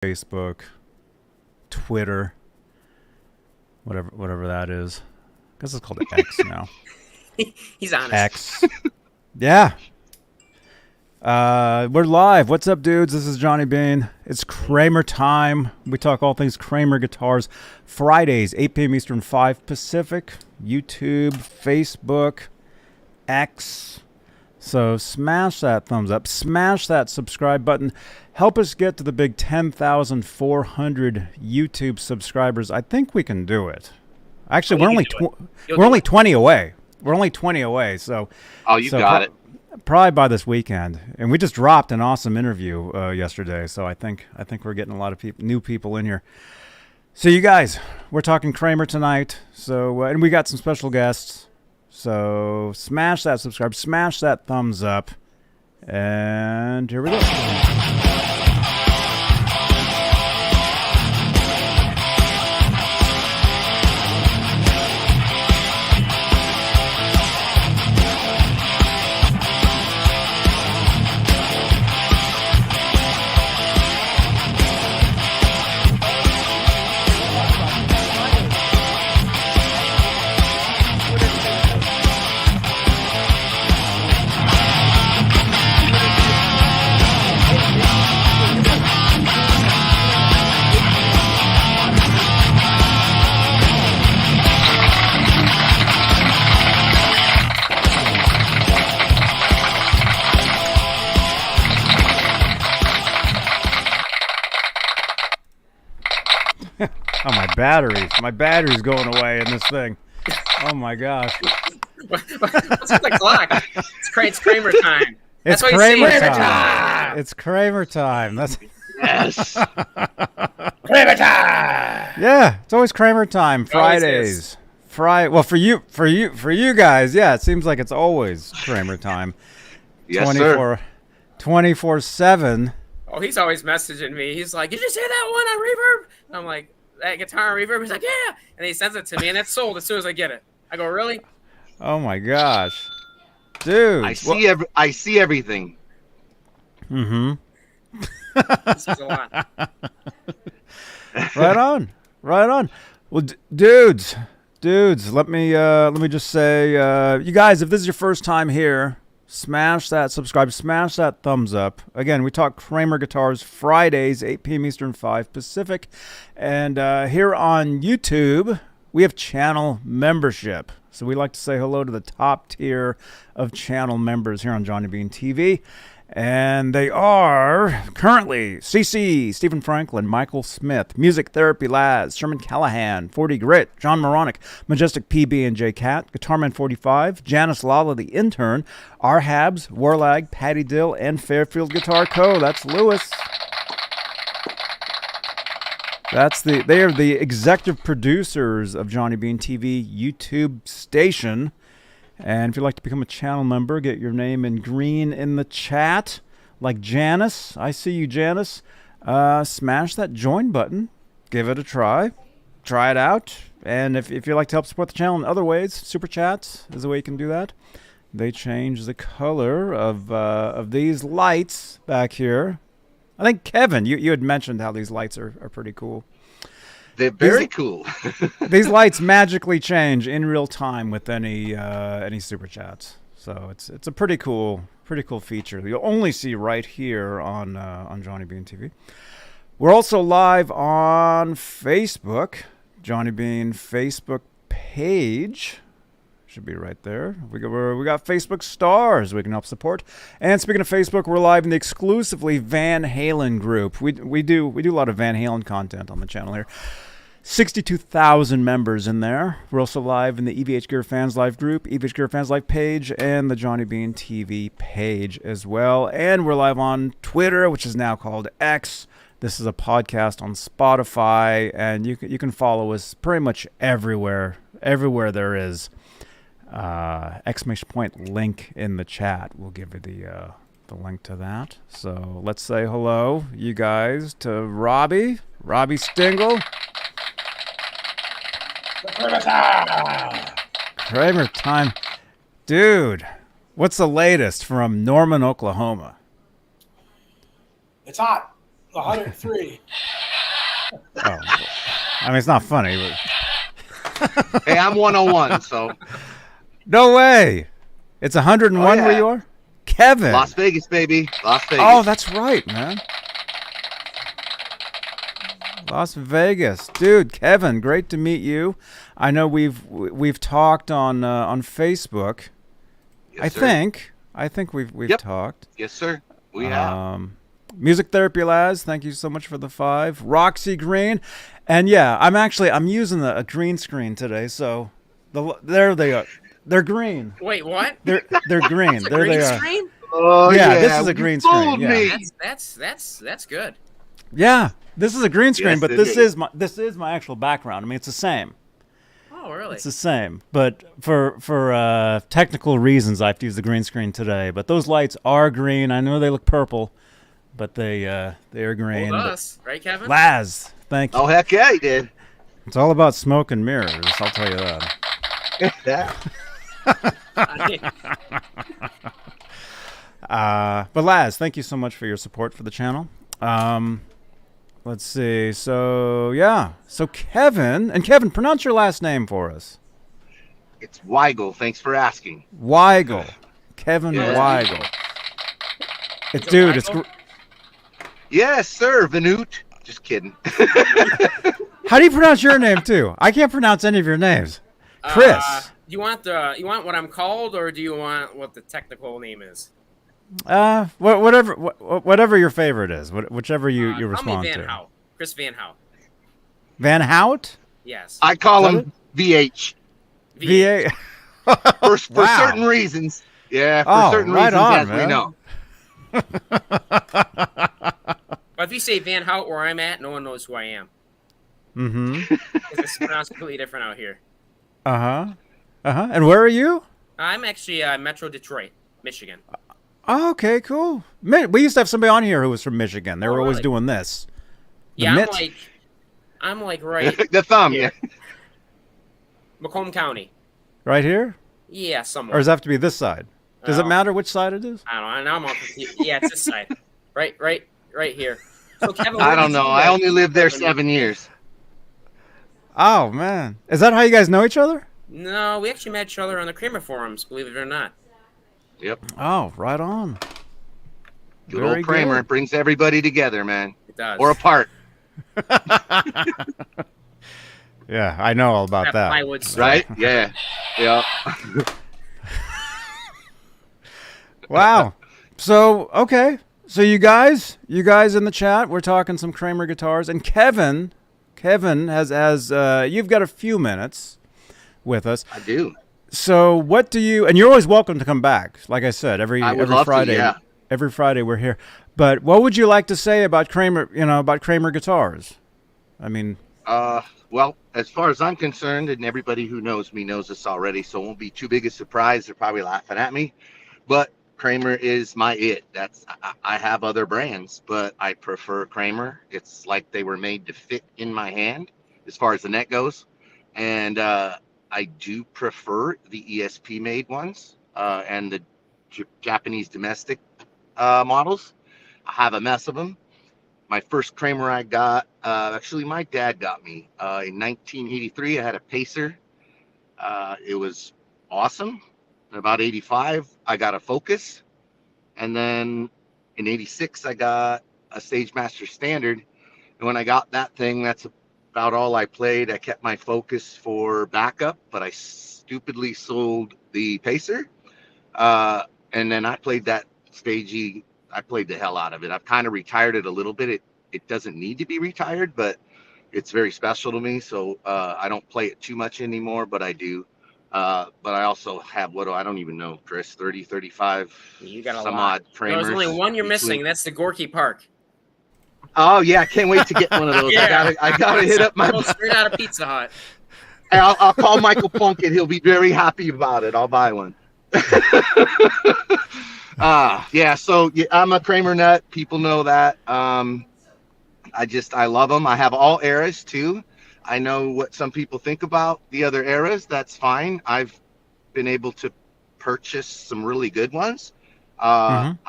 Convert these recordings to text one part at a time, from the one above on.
Facebook, Twitter, whatever that is. I guess it's called X now. He's honest. X. Yeah. We're live. What's up, dudes? This is Johnny Beane. It's Kramer time. We talk all things Kramer Guitars. Fridays, 8 p.m. Eastern, 5 Pacific. YouTube, Facebook, X. So smash that thumbs up. Smash that subscribe button. Help us get to the big 10,400 YouTube subscribers. I think we can do it. Actually, we're only 20 away. We're only 20 away. So got it. Probably by this weekend. And we just dropped an awesome interview yesterday. So I think we're getting a lot of new people in here. So you guys, we're talking Kramer tonight. So and we got some special guests. So smash that subscribe, smash that thumbs up, and here we go. Oh, my battery's going away in this thing. Oh my gosh. What's with the clock? It's Kramer time. It's Kramer time. It's Kramer time. That's Yes. Kramer time. Yeah, it's always Kramer time. Fridays. Well, for you guys, yeah, it seems like it's always Kramer time. Yes, sir. 24/7. Oh, he's always messaging me. He's like, "Did you say that one on Reverb?" And I'm like, "That guitar on Reverb?" He's like, "Yeah." And he sends it to me, and it's sold as soon as I get it. I go, "Really?" Oh my gosh, dude! I see everything. Mm-hmm. This is a lot. Right on. Well, dudes. Let me just say, you guys, if this is your first time here, smash that subscribe, smash that thumbs up. Again, we talk Kramer Guitars Fridays, 8 p.m. Eastern, 5 Pacific. And here on YouTube, we have channel membership. So we like to say hello to the top tier of channel members here on Johnny Beane TV. And they are currently CC, Stephen Franklin, Michael Smith, Music Therapy Laz, Sherman Callahan, 40 Grit, John Moronic, Majestic PB and J Cat, Guitarman 45, Janice Lala, the intern, R Habs, Warlag, Patty Dill, and Fairfield Guitar Co. That's Lewis. They are the executive producers of Johnny Beane TV YouTube station. And if you'd like to become a channel member, get your name in green in the chat. Like Janice. I see you, Janice. Smash that join button. Give it a try. Try it out. And if you'd like to help support the channel in other ways, Super Chats is the way you can do that. They change the color of these lights back here. I think, Kevin, you had mentioned how these lights are pretty cool. They're very cool. These lights magically change in real time with any super chats. So it's a pretty cool feature. You'll only see right here on Johnny Beane TV. We're also live on Facebook, Johnny Beane Facebook page. Should be right there. We got Facebook stars we can help support. And speaking of Facebook, we're live in the exclusively Van Halen group. We do a lot of Van Halen content on the channel here. 62,000 members in there. We're also live in the EVH Gear Fans Live group, EVH Gear Fans Live page, and the Johnny Beane TV page as well. And we're live on Twitter, which is now called X. This is a podcast on Spotify, and you can follow us pretty much everywhere there is. Exclamation point link in the chat. We'll give you the link to that. So let's say hello, you guys, to Robbie Stingle. Kramer time. Dude, what's the latest from Norman, Oklahoma? It's hot. 103. Oh, I mean, it's not funny. But... Hey, I'm 101, so No way. It's 101 Oh, yeah. where you are? Kevin. Las Vegas, baby. Las Vegas. Oh, that's right, man. Las Vegas, dude. Kevin, great to meet you. I know we've talked on Facebook. Yes, sir. I think we've Yep. talked. Yes, sir. We have. Music Therapy Laz, thank you so much for the 5. Roxy Green, and yeah, I'm using a green screen today, so there they are. They're green. Wait, what? They're green. There Green they are. screen? Oh, Yeah, this is a you green screen, fooled yeah. me. That's good. Yeah, this is a green screen, Yes, but it this is. is my actual background. I mean, it's the same. Oh, really? It's the same, but for technical reasons, I have to use the green screen today. But those lights are green. I know they look purple, but they are green. Hold But us, right, Kevin? Laz, thank you. Oh, heck yeah, he did. It's all about smoke and mirrors. I'll tell you that. But Laz, thank you so much for your support for the channel. Let's see. So yeah. So Kevin, pronounce your last name for us. It's Weigel. Thanks for asking. Weigel. Kevin Yeah. Weigel. Is it Dude, it's Weigel? Yes, sir, Vanute. Just kidding. how do you pronounce your name too? I can't pronounce any of your names. Chris. You want what I'm called, or do you want what the technical name is? Whatever your favorite is, whichever you Call respond me Van to. Hout. Chris Van Hout. Van Hout? Yes. I call Is that him VH VA. for Wow. certain reasons. Yeah, for Oh, certain right reasons, on, as we man. know. But if you say Van Hout where I'm at, no one knows who I am. Mm-hmm. It's pronounced completely different out here. Uh-huh. Uh-huh. And where are you? I'm actually Metro Detroit, Michigan. Oh, okay, cool. We used to have somebody on here who was from Michigan. They Oh, were always really? doing this. The Yeah, mitt. I'm like right The thumb, here. yeah. Macomb County. Right here? Yeah, Or somewhere. does it have to be this side? Does it Oh. matter which side it is? I don't know. Now I'm all confused. Yeah, it's this side. Right here. So Kevin, I where don't did you know. I live? only lived there 7 years. Oh, man. Is that how you guys know each other? No, we actually met each other on the Kramer forums, believe it or not. Yep. Oh, right on. Good Very old Kramer good. brings everybody together, man. It does. Or apart, Yeah, I know all about that. Plywood store. right? Yeah. Yeah. Wow. So, okay. So you guys in the chat, we're talking some Kramer guitars, and Kevin has you've got a few minutes with us. I do. So what do you, and you're always welcome to come back. Like I said, every I would love to, Friday, yeah. every Friday we're here. But what would you like to say about Kramer, about Kramer guitars? I mean, Well, as far as I'm concerned, and everybody who knows me knows this already, so it won't be too big a surprise. They're probably laughing at me, but Kramer is my it. I have other brands, but I prefer Kramer. It's like they were made to fit in my hand as far as the neck goes. And I do prefer the ESP made ones and the Japanese domestic models. I have a mess of them. My first Kramer I got, actually my dad got me in 1983. I had a Pacer. It was awesome. In about 85, I got a Focus. And then in 86, I got a Sagemaster Standard. And when I got that thing, that's about all I played. I kept my Focus for backup, but I stupidly sold the Pacer. And then I played that stagey. I played the hell out of it. I've kind of retired it a little bit. It doesn't need to be retired, but it's very special to me. So I don't play it too much anymore, but I do. But I also have, I don't even know, Chris, 30, 35, You got a some lot. odd Kramers. There's only one you're missing. between- That's the Gorky Park. Oh yeah, I can't wait to get one of those. Yeah. I gotta hit up my. Well, straight out of Pizza Hut. I'll call Michael Plunkett. He'll be very happy about it. I'll buy one. Yeah. So yeah, I'm a Kramer nut. People know that. I love them. I have all eras too. I know what some people think about the other eras. That's fine. I've been able to purchase some really good ones.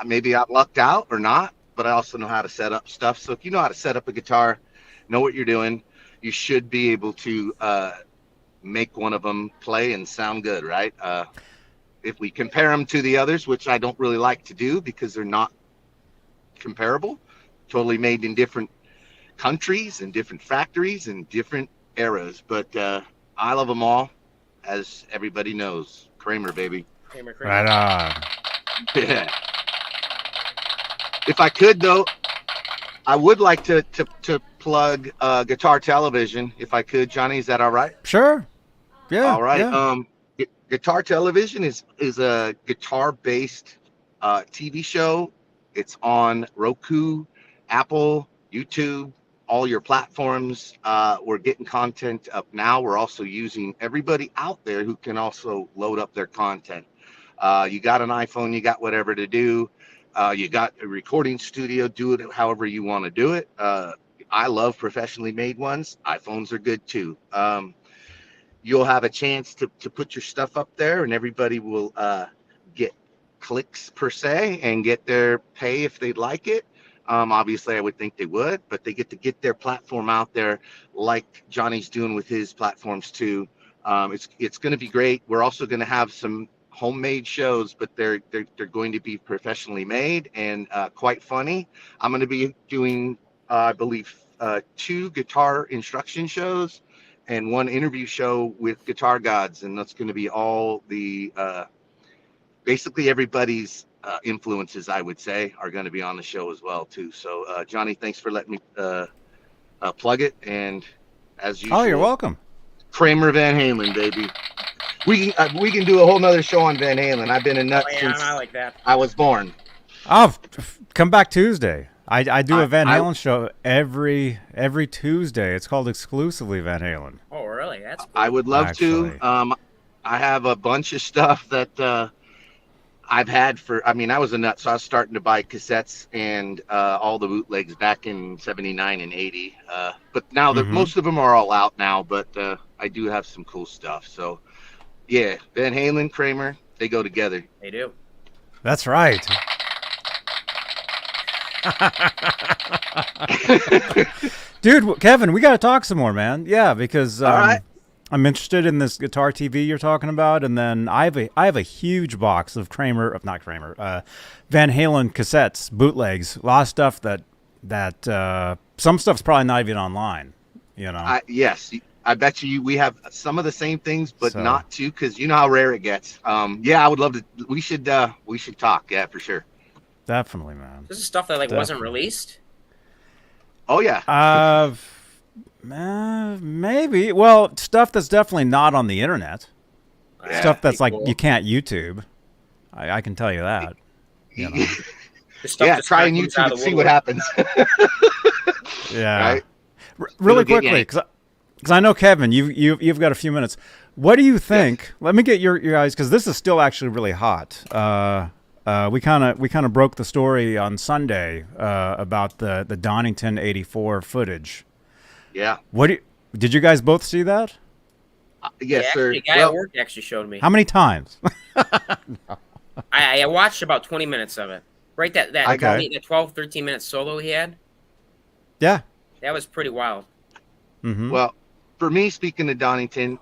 Maybe I lucked out or not, but I also know how to set up stuff. So if you know how to set up a guitar, know what you're doing, you should be able to make one of them play and sound good, right? If we compare them to the others, which I don't really like to do because they're not comparable, totally made in different countries and different factories and different eras, but I love them all, as everybody knows. Kramer, baby. Kramer. Right on. Yeah. If I could, though, I would like to plug Guitar Television, if I could. Johnny, is that all right? Sure. Yeah. All right. Yeah. Guitar Television is a guitar-based TV show. It's on Roku, Apple, YouTube, all your platforms. We're getting content up now. We're also using everybody out there who can also load up their content. You got an iPhone, you got whatever to do. You got a recording studio, do it however you want to do it. I love professionally made ones. iPhones are good too. You'll have a chance to put your stuff up there, and everybody will get clicks per se and get their pay if they'd like it. Obviously, I would think they would, but they get to get their platform out there like Johnny's doing with his platforms too. It's going to be great. We're also going to have some homemade shows, but they're going to be professionally made and quite funny. I'm going to be doing, I believe, 2 guitar instruction shows and 1 interview show with guitar gods, and that's going to be all the basically everybody's influences, I would say, are going to be on the show as well too. So Johnny, thanks for letting me plug it, and as usual, You're welcome. Kramer Van Halen, baby. We can do a whole nother show on Van Halen. I've been a nut since I like that. I was born. Oh, come back Tuesday. I do a Van Halen show every Tuesday. It's called exclusively Van Halen. Oh, really? That's cool. I would love to. Actually. I have a bunch of stuff that I've had for. I mean, I was a nut, so I was starting to buy cassettes and all the bootlegs back in '79 and '80. But now most of them are all out now. But I do have some cool stuff. So yeah, Van Halen, Kramer, they go together. They do. That's right. Dude, Kevin, we got to talk some more, man. Yeah, because all right. I'm interested in this guitar TV you're talking about, and then I have a huge box of Van Halen cassettes, bootlegs, a lot of stuff that some stuff's probably not even online. You know. Yes, I bet you we have some of the same things, but not too, because you know how rare it gets. Yeah, I would love to. We should talk. Yeah, for sure. Definitely, man. This is stuff that wasn't released. Oh yeah. Maybe. Well, stuff that's definitely not on the internet. Yeah, Stuff that's like cool. you can't YouTube. I can tell you that. You know? Yeah, try and YouTube and see what happens. Yeah. Right? Really quickly, because I know Kevin, you've got a few minutes. What do you think? Yes. Let me get your eyes, because this is still actually really hot. We kind of broke the story on Sunday about the Donington '84 footage. Yeah. Did you guys both see that? Yes, sir. The guy at work actually showed me. How many times? I watched about 20 minutes of it. Right, that Okay. 12, 13 minute solo he had. Yeah. That was pretty wild. Mm-hmm. Well, for me, speaking of Donington,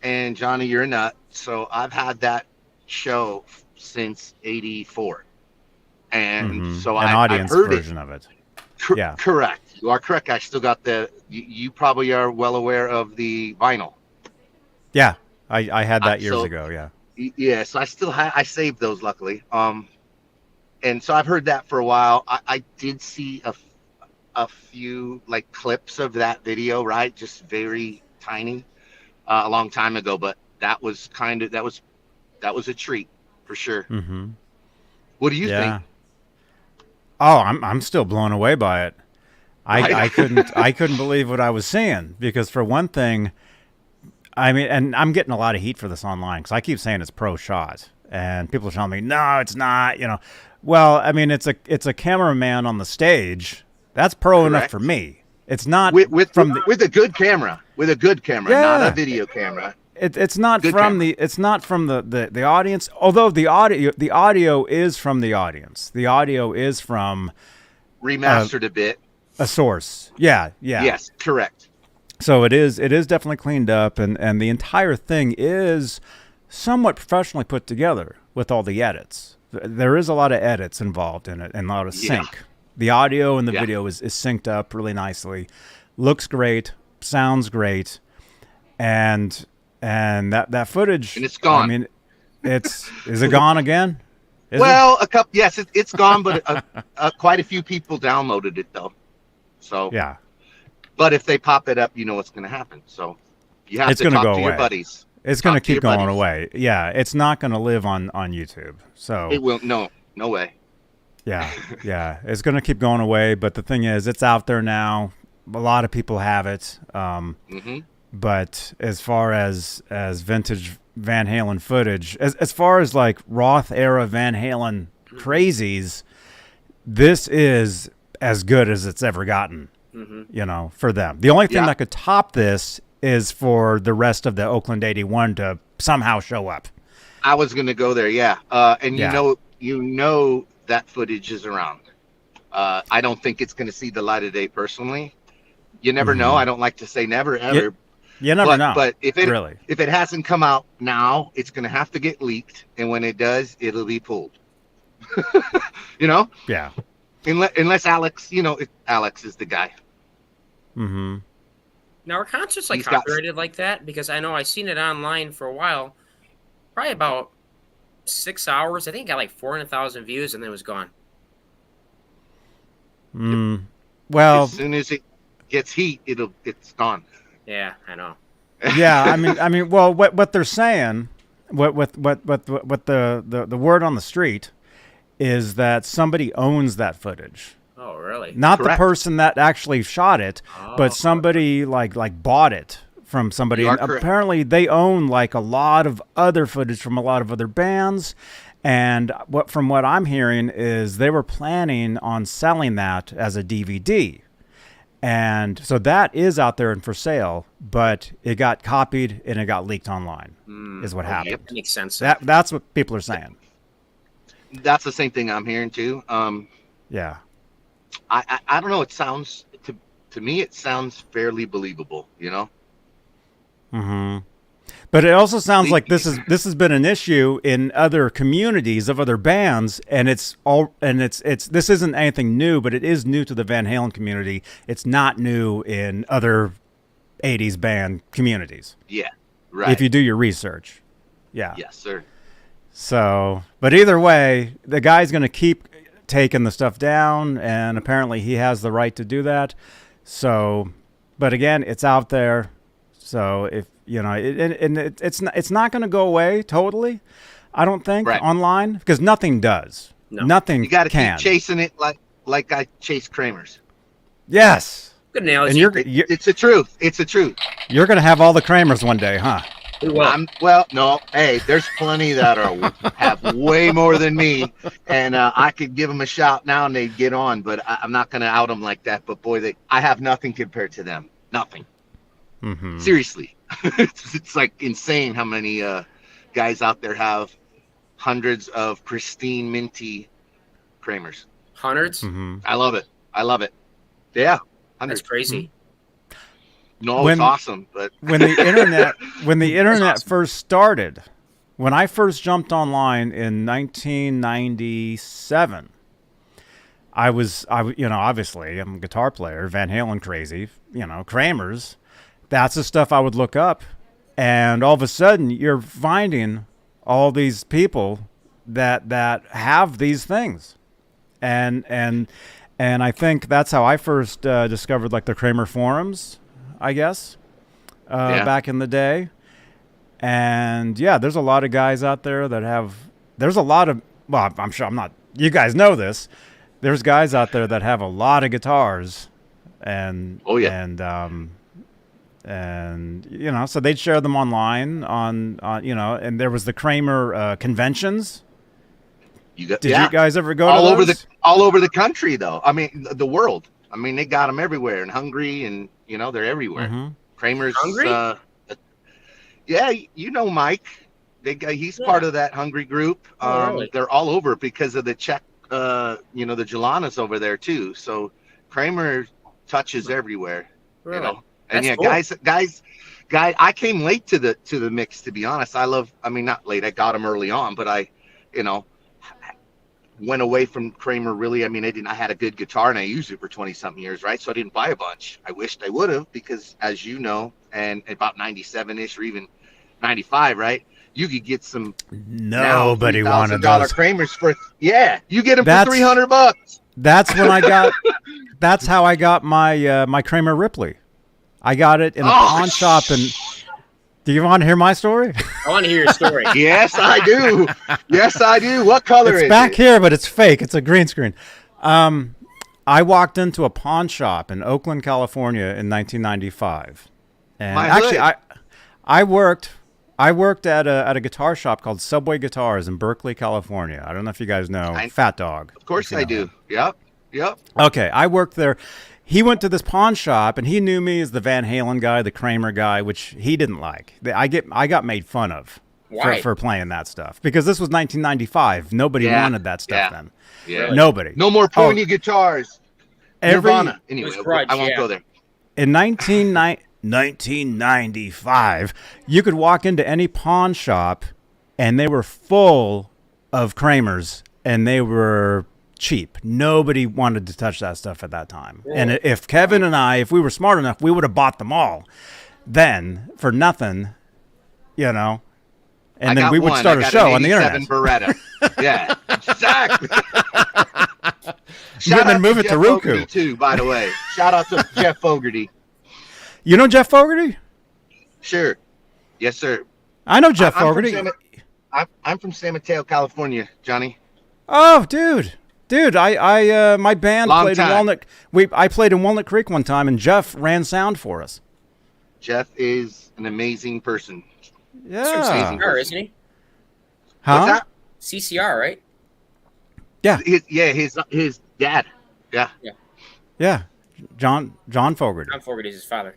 and Johnny, you're a nut, so I've had that show since '84, and so An I've audience heard version of it. Yeah. Correct. You are correct. I still got you probably are well aware of the vinyl. Yeah, I had that years so- ago. Yeah. Yeah, so I still I saved those, luckily. And so I've heard that for a while. I did see a few like clips of that video, right? Just very tiny, a long time ago. But that was a treat for sure. Mm-hmm. What do you think? Oh, I'm still blown away by it. I couldn't believe what I was seeing, because for one thing, I mean, and I'm getting a lot of heat for this online because I keep saying it's pro shot, and people are telling me no, it's not. You know, well, I mean, it's a cameraman on the stage. That's pro enough Correct. for me. It's not With a good camera, Yeah. not a video camera. It's not Good from camera. the audience. Although the audio is from the audience. The audio is from Remastered a bit. A source. Yeah. Yes, correct. So it is definitely cleaned up, and the entire thing is somewhat professionally put together with all the edits. There is a lot of edits involved in it and a lot of sync. The audio and the video is synced up really nicely. Looks great, sounds great, and that footage. And it's gone. I mean, is it gone again? A couple. Yes, it's gone, but quite a few people downloaded it though. So yeah. But if they pop it up, you know what's going to happen. So you have to talk to your buddies. It's going to keep going away. Yeah, it's not going to live on YouTube. So it will. No way. Yeah, it's going to keep going away. But the thing is, it's out there now. A lot of people have it. But as far as vintage Van Halen footage, as far as like Roth era Van Halen crazies, this is as good as it's ever gotten. You know, for them. The only thing that could top this is for the rest of the Oakland 81 to somehow show up. I was going to go there, and you know that footage is around. I don't think it's going to see the light of day personally. You never know. I don't like to say never ever. You never know. But if it hasn't come out now, it's going to have to get leaked, and when it does, it'll be pulled. You know? Yeah. Unless Alex, Alex is the guy. Now, are concerts like copyrighted like that? Because I know I've seen it online for a while. Probably about 6 hours. I think it got like 400,000 views, and then it was gone. Well, as soon as it gets heat, it's gone. Yeah, I know. Yeah, I mean, well, what they're saying, what the word on the street is that somebody owns that footage. Oh, really? Not the person that actually shot it, but somebody like bought it from somebody. And apparently they own like a lot of other footage from a lot of other bands. And from what I'm hearing is they were planning on selling that as a DVD. And so that is out there and for sale, but it got copied and it got leaked online is what happened. Yep, makes sense. That's what people are saying. That's the same thing I'm hearing too. Yeah. I don't know. It sounds to me, it sounds fairly believable, you know? But it also sounds like this has been an issue in other communities of other bands, and this isn't anything new, but it is new to the Van Halen community. It's not new in other 80s band communities. Yeah, right. If you do your research. Yeah. Yes, sir. So, but either way, the guy's going to keep taking the stuff down, and apparently he has the right to do that. So, but again, it's out there. So if it's not going to go away totally, I don't think, online, because nothing does. No. Nothing. You got to keep chasing it like I chase Kramer's. Yes. Good analogy. And it's the truth. It's the truth. You're going to have all the Kramers one day, huh? Well, no. Hey, there's plenty that have way more than me, and I could give them a shout now and they'd get on. But I'm not going to out them like that. But boy, I have nothing compared to them. Nothing. Seriously, it's like insane how many guys out there have hundreds of pristine, minty Kramers. Hundreds? I love it. Yeah, hundreds. That's crazy. No, it's awesome. But when the internet first started, when I first jumped online in 1997, I obviously I'm a guitar player, Van Halen crazy, Kramers. That's the stuff I would look up, and all of a sudden you're finding all these people that have these things, and I think that's how I first discovered like the Kramer forums, I guess, back in the day. And there's a lot of guys out there that have. There's a lot of. Well, I'm sure I'm not. You guys know this. There's guys out there that have a lot of guitars, and and so they'd share them online on and there was the Kramer conventions. Did you guys ever go all to over those? all over the country though? I mean, the world. I mean, they got them everywhere in Hungary, and they're everywhere. Kramer's Hungry? Yeah, Mike. He's part of that Hungry group. Really? They're all over because of the Czech, the Jelanas over there too. So Kramer touches everywhere. Really? You know, and That's yeah, cool. guys, I came late to the mix, to be honest. I mean, not late. I got them early on, but I, you know, went away from Kramer. Really, I mean, I had a good guitar and I used it for 20 something years, right? So I didn't buy a bunch. I wished I would have, because as you know, and about 97 ish or even 95, right? You could get some Nobody wanted $3,000 those. Kramers for, yeah, you get them for $300. That's when I got. That's how I got my my Kramer Ripley. I got it in a pawn shop. And do you want to hear my story? I want to hear your story. Yes, I do. Yes, I do. What color is it? It's back here, but it's fake. It's a green screen. I walked into a pawn shop in Oakland, California in 1995. And actually, I worked at a guitar shop called Subway Guitars in Berkeley, California. I don't know if you guys know Fat Dog. Of course I do. Yep. Okay, I worked there. He went to this pawn shop, and he knew me as the Van Halen guy, the Kramer guy, which he didn't like. I got made fun of for playing that stuff, because this was 1995. Nobody wanted that stuff then. Yeah. Nobody. No more pointy guitars. Nirvana. Anyway, grudge, I won't go there. In 1995, you could walk into any pawn shop, and they were full of Kramers, and they were cheap. Nobody wanted to touch that stuff at that time. Yeah. And if Kevin and I, if we were smart enough, we would have bought them all then for nothing, you know. And then we would start a show on the internet. Beretta. Yeah, exactly. Shout out move it to Roku too, by the way. Shout out to Jeff Fogarty. You know Jeff Fogarty? Sure. Yes, sir. I know Jeff Fogarty. I'm from San Mateo, California, Johnny. Oh, dude, I my band played in Walnut. I played in Walnut Creek one time, and Jeff ran sound for us. Jeff is an amazing person. Yeah, CCR, isn't he? Huh? What's that? CCR, right? Yeah. His dad. Yeah. John Fogarty. John Fogarty's his father.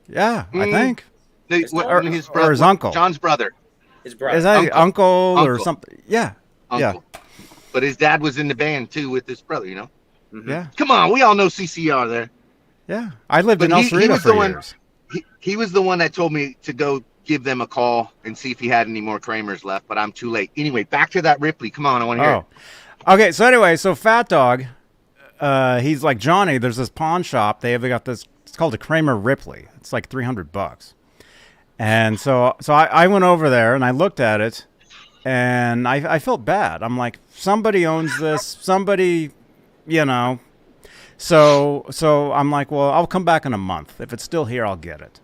Yeah, I think. His brother, or his uncle. John's brother. His brother. Is that uncle or something? Yeah. Uncle. Yeah. But his dad was in the band too with his brother, you know? Mm-hmm. Yeah. Come on, we all know CCR there. Yeah. I lived in El Cerrito for years. He was the one that told me to go give them a call and see if he had any more Kramers left, but I'm too late. Anyway, back to that Ripley. Come on, I want to hear it. Okay, so anyway, Fat Dog, he's like, Johnny, there's this pawn shop. They got this, it's called a Kramer Ripley. It's like $300. And so I went over there and I looked at it, and I felt bad. I'm like, somebody owns this, somebody, you know. So I'm like, well, I'll come back in a month. If it's still here, I'll get it.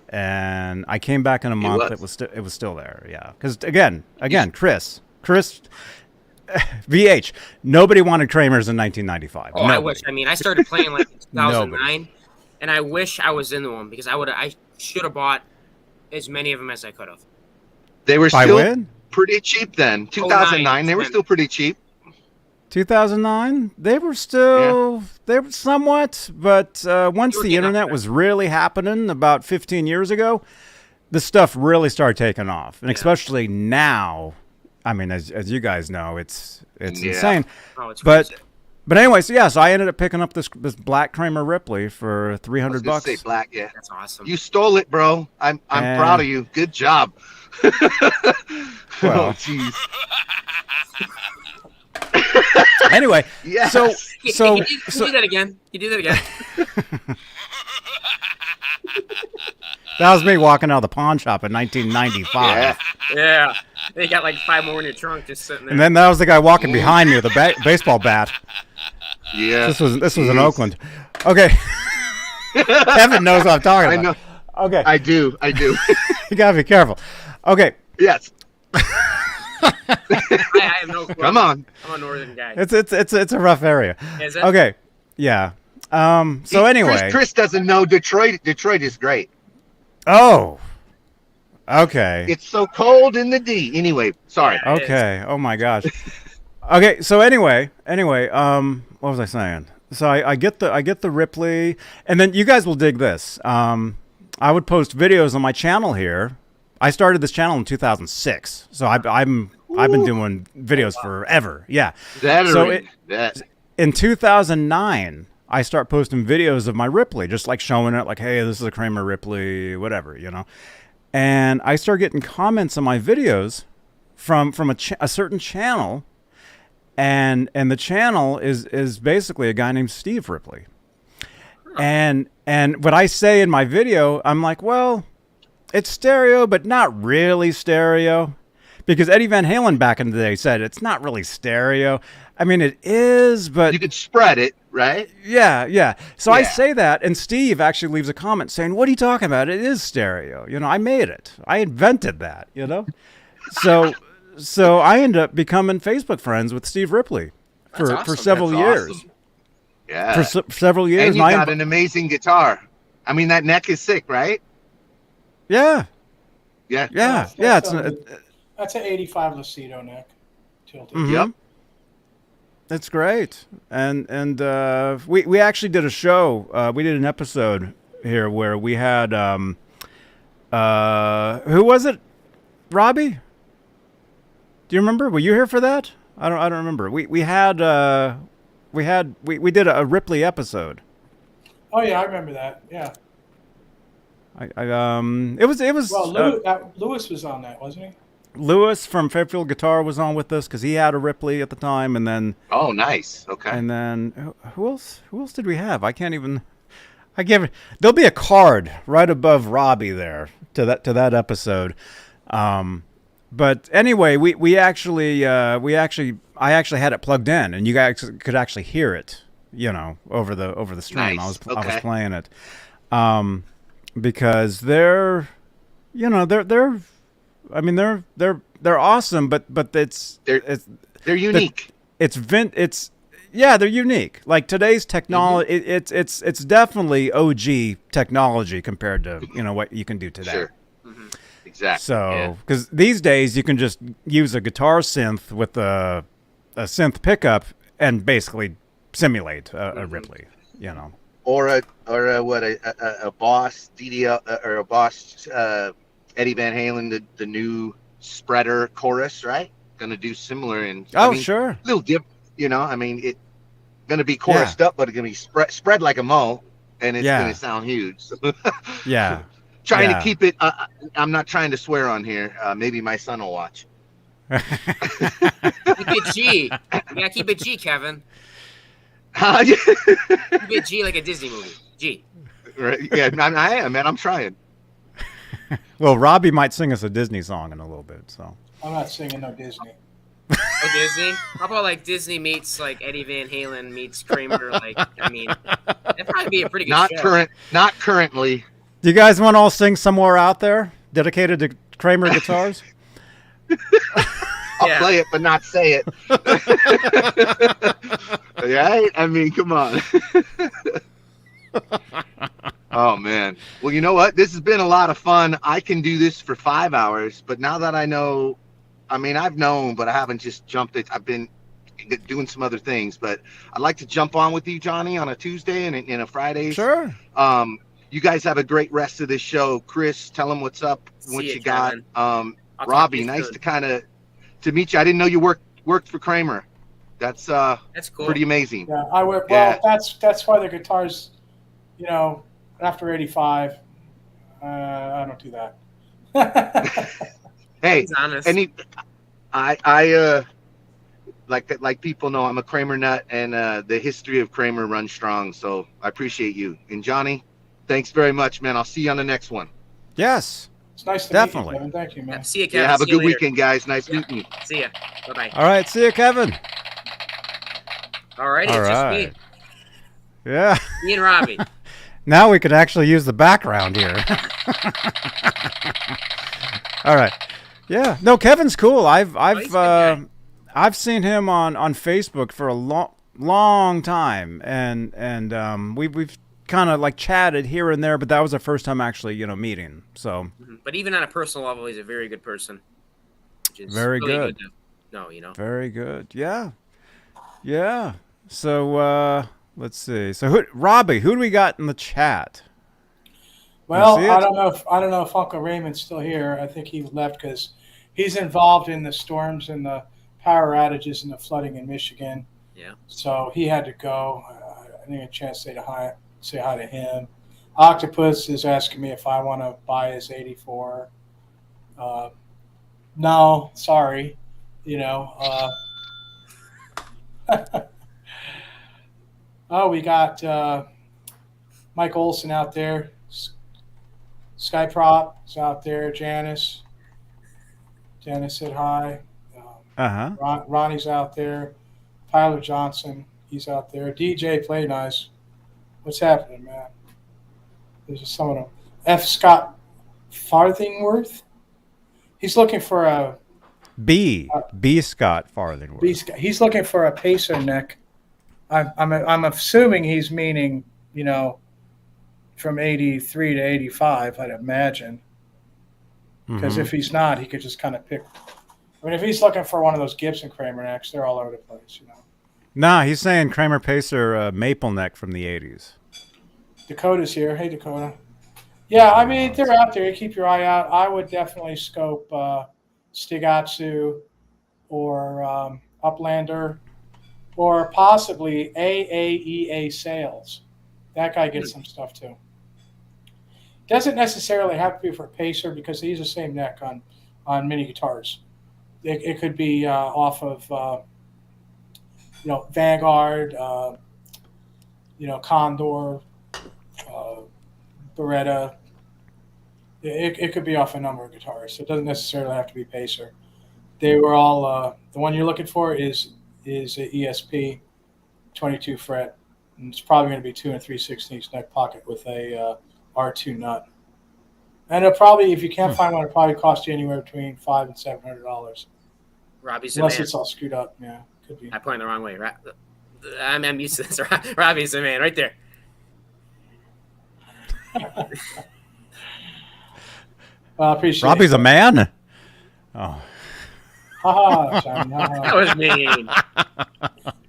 And I came back in a month. It was still there. Yeah, because again, Chris, VH. Nobody wanted Kramers in 1995. Oh, I wish. I mean, I started playing like in 2009, and I wish I was into them, because I should have bought as many of them as I could have. They were still pretty cheap then. 2009, they were still pretty cheap. 2009, they were still they were somewhat, but once the internet was really happening about 15 years ago, the stuff really started taking off, and especially now. I mean, as you guys know, it's insane. Oh, it's crazy. But anyway, so I ended up picking up this black Kramer Ripley for $300. Say black, yeah. That's awesome. You stole it, bro. I'm proud of you. Good job. Well, jeez. Anyway, yes. So you do that again. You do that again. That was me walking out of the pawn shop in 1995. Yeah. They got like 5 more in your trunk just sitting there. And then that was the guy walking behind me with a baseball bat. Yeah. This was in Oakland. Okay. Kevin knows what I'm talking about. I know. Okay. I do. You gotta be careful. Okay. Yes. I have no clue. Come on. I'm a northern guy. It's a rough area. Is it? Okay. Yeah. So anyway, Chris doesn't know Detroit. Detroit is great. Oh. Okay. It's so cold in the D. Anyway, sorry. Yeah, okay. Oh my gosh. Okay. So anyway, what was I saying? So I get the Ripley, and then you guys will dig this. I would post videos on my channel here. I started this channel in 2006, so I've been doing videos forever. Yeah. In 2009, I start posting videos of my Ripley, just like showing it, like, hey, this is a Kramer Ripley, whatever, And I start getting comments on my videos from a certain channel, and the channel is basically a guy named Steve Ripley. And what I say in my video, I'm like, well, it's stereo, but not really stereo. Because Eddie Van Halen back in the day said it's not really stereo. I mean, it is, but... You could spread it, right? Yeah. So I say that, and Steve actually leaves a comment saying, what are you talking about? It is stereo. I made it. I invented that, So I ended up becoming Facebook friends with Steve Ripley for several years. Awesome. Yeah. For several years. And you got an amazing guitar. I mean, that neck is sick, right? Yeah. Yeah. That's an 85 Lucido neck. Tilted. Mm-hmm. Yep. That's great. And we actually did a show. We did an episode here where we had who was it? Robbie? Do you remember? Were you here for that? I don't remember. We did a Ripley episode. Oh yeah, I remember that. Yeah. It was. Well, Lewis was on that, wasn't he? Lewis from Fairfield Guitar was on with us because he had a Ripley at the time, and then. Oh, nice. Okay. And then who else? Who else did we have? I can't even. There'll be a card right above Robbie there to that episode. But anyway, I actually had it plugged in, and you guys could actually hear it, over the stream. Nice. I was playing it, because they're awesome, but they're unique. They're unique. Like today's technology, it's definitely OG technology compared to what you can do today. Sure. Mm-hmm. Exactly. So, because these days you can just use a guitar synth with a synth pickup and basically simulate a Ripley, Or a Boss DDL or a Boss Eddie Van Halen, the new spreader chorus, right? Going to do similar sure. A little dip, it going to be chorused up, but it's going to be spread like a mo, and it's going to sound huge. So yeah. Trying to keep it. I'm not trying to swear on here. Maybe my son will watch. Keep it G. You gotta keep it G, Kevin. Keep it G like a Disney movie. G. Right? Yeah, I am, man. I'm trying. Well, Robbie might sing us a Disney song in a little bit, so. I'm not singing no Disney. Oh, Disney? How about like Disney meets like Eddie Van Halen meets Kramer? That'd probably be a pretty good show. Not currently. Do you guys want to all sing Somewhere Out There, dedicated to Kramer Guitars? I'll play it, but not say it. Right? I mean, come on. Oh, man. Well, you know what? This has been a lot of fun. I can do this for 5 hours, but now that I know, I've known, but I haven't just jumped it. I've been doing some other things, but I'd like to jump on with you, Johnny, on a Tuesday and a Friday. Sure. You guys have a great rest of this show. Chris, tell them what's up, what you got. Robbie, nice to meet you. I didn't know you worked for Kramer. That's cool. Pretty amazing. Yeah, I work. Well, that's why the guitars, after 85, I don't do that. Hey, like people know, I'm a Kramer nut, and the history of Kramer runs strong. So I appreciate you. And Johnny, thanks very much, man. I'll see you on the next one. Yes. It's nice to definitely meet you, Kevin. Thank you, man. See you, Kevin. Yeah, have a good later. weekend, guys. Nice meeting you. See ya. Bye-bye. All right. See you, Kevin. All right. It's just me. Yeah. Me and Robbie. Now we could actually use the background here. All right. Yeah. No, Kevin's cool. I've seen him on Facebook for a long time, and we've kind of like chatted here and there, but that was our first time actually meeting. So. But even on a personal level, he's a very good person. Which is very really good. Very good. Yeah. Yeah. So let's see. So Robbie, who do we got in the chat? Well, I don't know if Uncle Raymond's still here. I think he left because he's involved in the storms and the power outages and the flooding in Michigan. Yeah. So he had to go. didn't get a chance to say hi to him. Octopus is asking me if I want to buy his 84. No, sorry. You know. Oh, we got Mike Olson out there. Skyprop is out there. Janice said hi. Ronnie's out there. Tyler Johnson, he's out there. DJ Play Nice. What's happening, man? There's just some of them. F. Scott Farthingworth. He's looking for a B Scott Farthingworth. He's looking for a pacer neck. I'm assuming he's meaning, you know, from 83 to 85, I'd imagine. Because if he's not, he could just kind of pick. I mean, if he's looking for one of those Gibson Kramer necks, they're all over the place, you know. Nah, he's saying Kramer Pacer maple neck from the 80s. Dakota's here. Hey, Dakota. Yeah, I mean, they're out there. You keep your eye out. I would definitely scope Stigatsu or Uplander or possibly AAEA Sales. That guy gets some stuff too. Doesn't necessarily have to be for a Pacer because they use the same neck on mini guitars. It could be off of, you know, Vanguard, you know, Condor, Beretta. It could be off a number of guitars. So it doesn't necessarily have to be Pacer. They were all the one you're looking for is an ESP 22 fret. And it's probably going to be 2 3/16 neck pocket with a R2 nut. And it'll probably, if you can't find one, it'll probably cost you anywhere between $500 and $700. Robbie's Unless a man. it's all screwed up, yeah, could be. I pointed the wrong way. I'm used to this. Robbie's a man, right there. Well, I appreciate Robbie's it. a man? Oh. Ha Johnny. That was mean.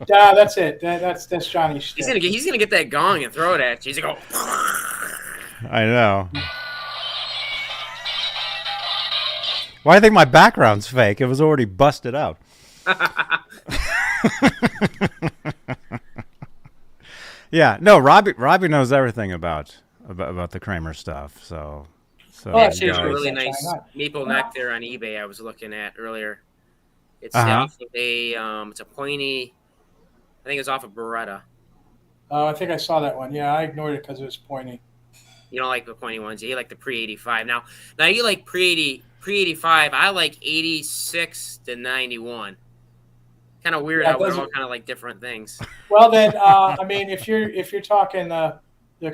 Yeah, that's it. That's Johnny's shtick. He's gonna get that gong and throw it at you. He's gonna go. I know. Why do you think my background's fake? It was already busted out. Yeah, no, Robbie knows everything about the Kramer stuff. So There's a really nice maple neck there on eBay I was looking at earlier. It's off of it's a pointy. I think it's off of Beretta. Oh, I think I saw that one. Yeah, I ignored it because it was pointy. You don't like the pointy ones. You like the pre-85. Now you like pre-85. I like 86 to 91. Kind of weird how we're all kind of like different things. Well, then, I mean, if you're talking the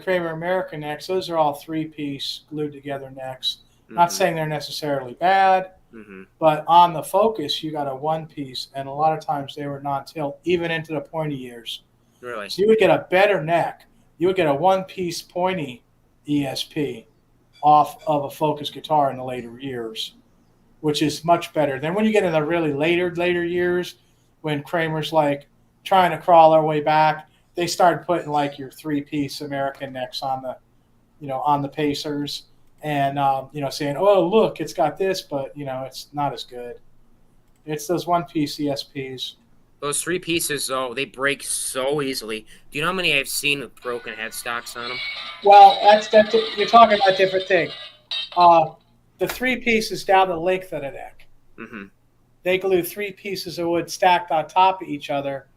Kramer American necks, those are all 3-piece glued together necks. Not saying they're necessarily bad, but on the Focus, you got a 1-piece, and a lot of times they were non-tilt, even into the pointy years. Really? So you would get a better neck. You would get a 1-piece pointy ESP off of a Focus guitar in the later years, which is much better. Then when you get in the really later years, when Kramer's like trying to crawl their way back, they started putting like your 3-piece American necks on the, you know, on the Pacers, and you know, saying, "Oh, look, it's got this," but you know, it's not as good. It's those 1-piece ESPs. Those 3 pieces, though, they break so easily. Do you know how many I've seen with broken headstocks on them? Well, that's you're talking about a different thing. The 3 pieces down the length of the neck. They glue 3 pieces of wood stacked on top of each other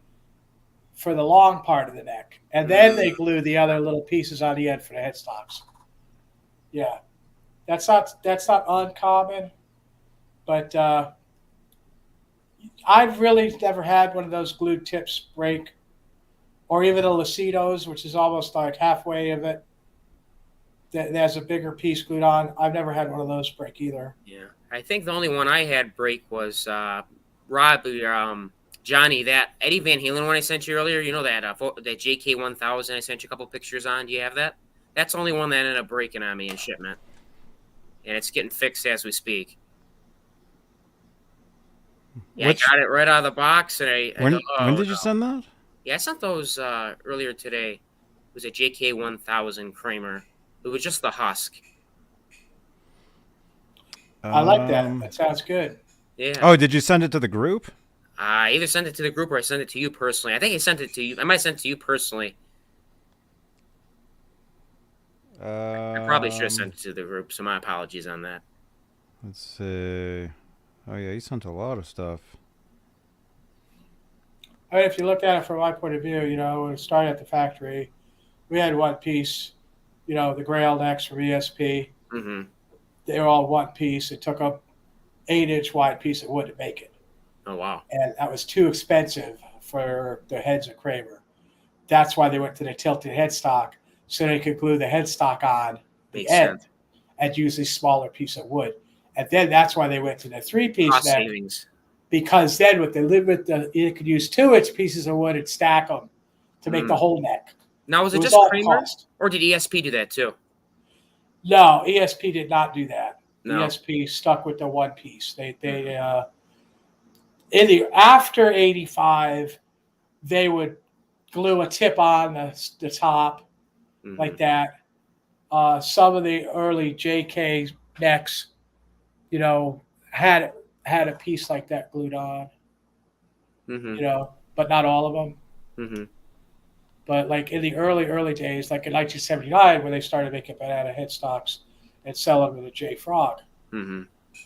for the long part of the neck, and then they glue the other little pieces on the end for the headstocks. Yeah, that's not uncommon, but I've really never had one of those glued tips break, or even a Lucido's, which is almost like halfway of it. That has a bigger piece glued on. I've never had one of those break either. Yeah, I think the only one I had break was Johnny, that Eddie Van Halen one I sent you earlier. You know that that JK1000 I sent you a couple pictures on. Do you have that? That's the only one that ended up breaking on me in shipment, and it's getting fixed as we speak. Yeah, I got it right out of the box, and when did you send that? Yeah, I sent those earlier today. It was a JK1000 Kramer. It was just the husk. I like that. That sounds good. Yeah. Oh, did you send it to the group? I either sent it to the group or I sent it to you personally. I think I sent it to you. I might have sent it to you personally. I probably should have sent it to the group, so my apologies on that. Let's see. Oh yeah, he sent a lot of stuff. I mean, if you look at it from my point of view, when it started at the factory, we had one piece, the Grail necks from ESP. Mm-hmm. They were all one piece. It took a 8-inch wide piece of wood to make it. Oh, wow. And that was too expensive for the heads of Kramer. That's why they went to the tilted headstock, so they could glue the headstock on the Makes end sense. and use a smaller piece of wood. And then that's why they went to the 3-piece Cost neck, savings. because then with you could use 2-inch pieces of wood and stack them to make the whole neck. Now, was it just all Kramer, cost. or did ESP do that too? No, ESP did not do that. No. ESP stuck with the one piece. After 85, they would glue a tip on the top like that. Some of the early JK necks, had a piece like that glued on. But not all of them. But like in the early days, like in 1979, when they started making banana headstocks and selling them to J Frog,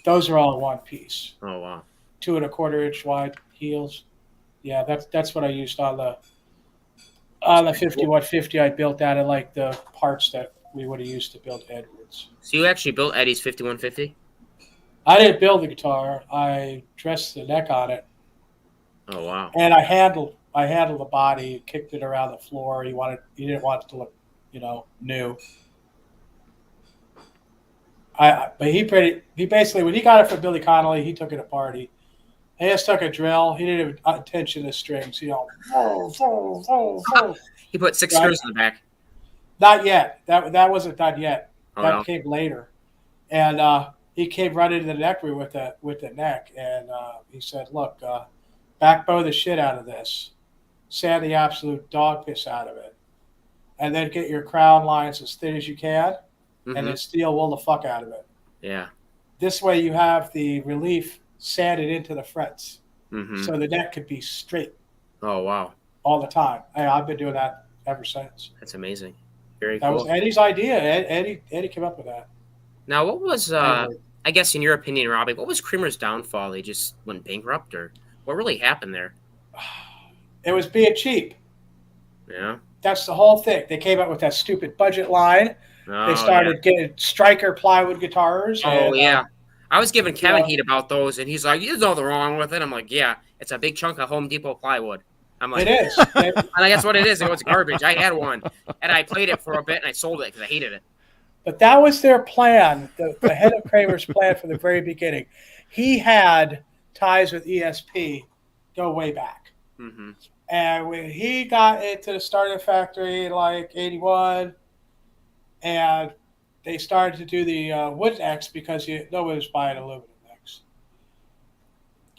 those are all one piece. Oh, wow. 2 1/4-inch wide heels. Yeah, that's what I used on the 5150. I built out of like the parts that we would have used to build Edwards. So you actually built Eddie's 5150? I didn't build the guitar. I dressed the neck on it. Oh, wow. And I handled the body, kicked it around the floor. He didn't want it to look, new. But he basically, when he got it from Billy Connolly, he took it apart. He just took a drill. He didn't even tension the strings. He put 6 screws in the back. Not yet. That wasn't done yet. Oh, That no. came later. And he came right into the neck with the neck, and he said, "Look, backbow the shit out of this, sand the absolute dog piss out of it, and then get your crown lines as thin as you can, and then steel wool the fuck out of it. Yeah. This way, you have the relief sanded into the frets, so the neck could be straight Oh, wow. all the time. I've been doing that ever since. That's amazing. Very That cool. was Eddie's idea. Eddie came up with that. Now, what was, I guess in your opinion, Robbie, what was Kramer's downfall? They just went bankrupt, or what really happened there? It was being cheap. Yeah. That's the whole thing. They came up with that stupid budget line. Oh, They started getting striker plywood guitars. Oh, and, yeah. I was giving Kevin heat about those, and he's like, "There's nothing wrong with it." I'm like, "Yeah, it's a big chunk of Home Depot plywood." I'm like, It is. I'm like, that's what it is. It was garbage. I had one, and I played it for a bit, and I sold it because I hated it. But that was their plan, the head of Kramer's plan from the very beginning. He had ties with ESP go way back. And when he got into the starter factory in like 81, and they started to do the wood necks because nobody was buying aluminum necks.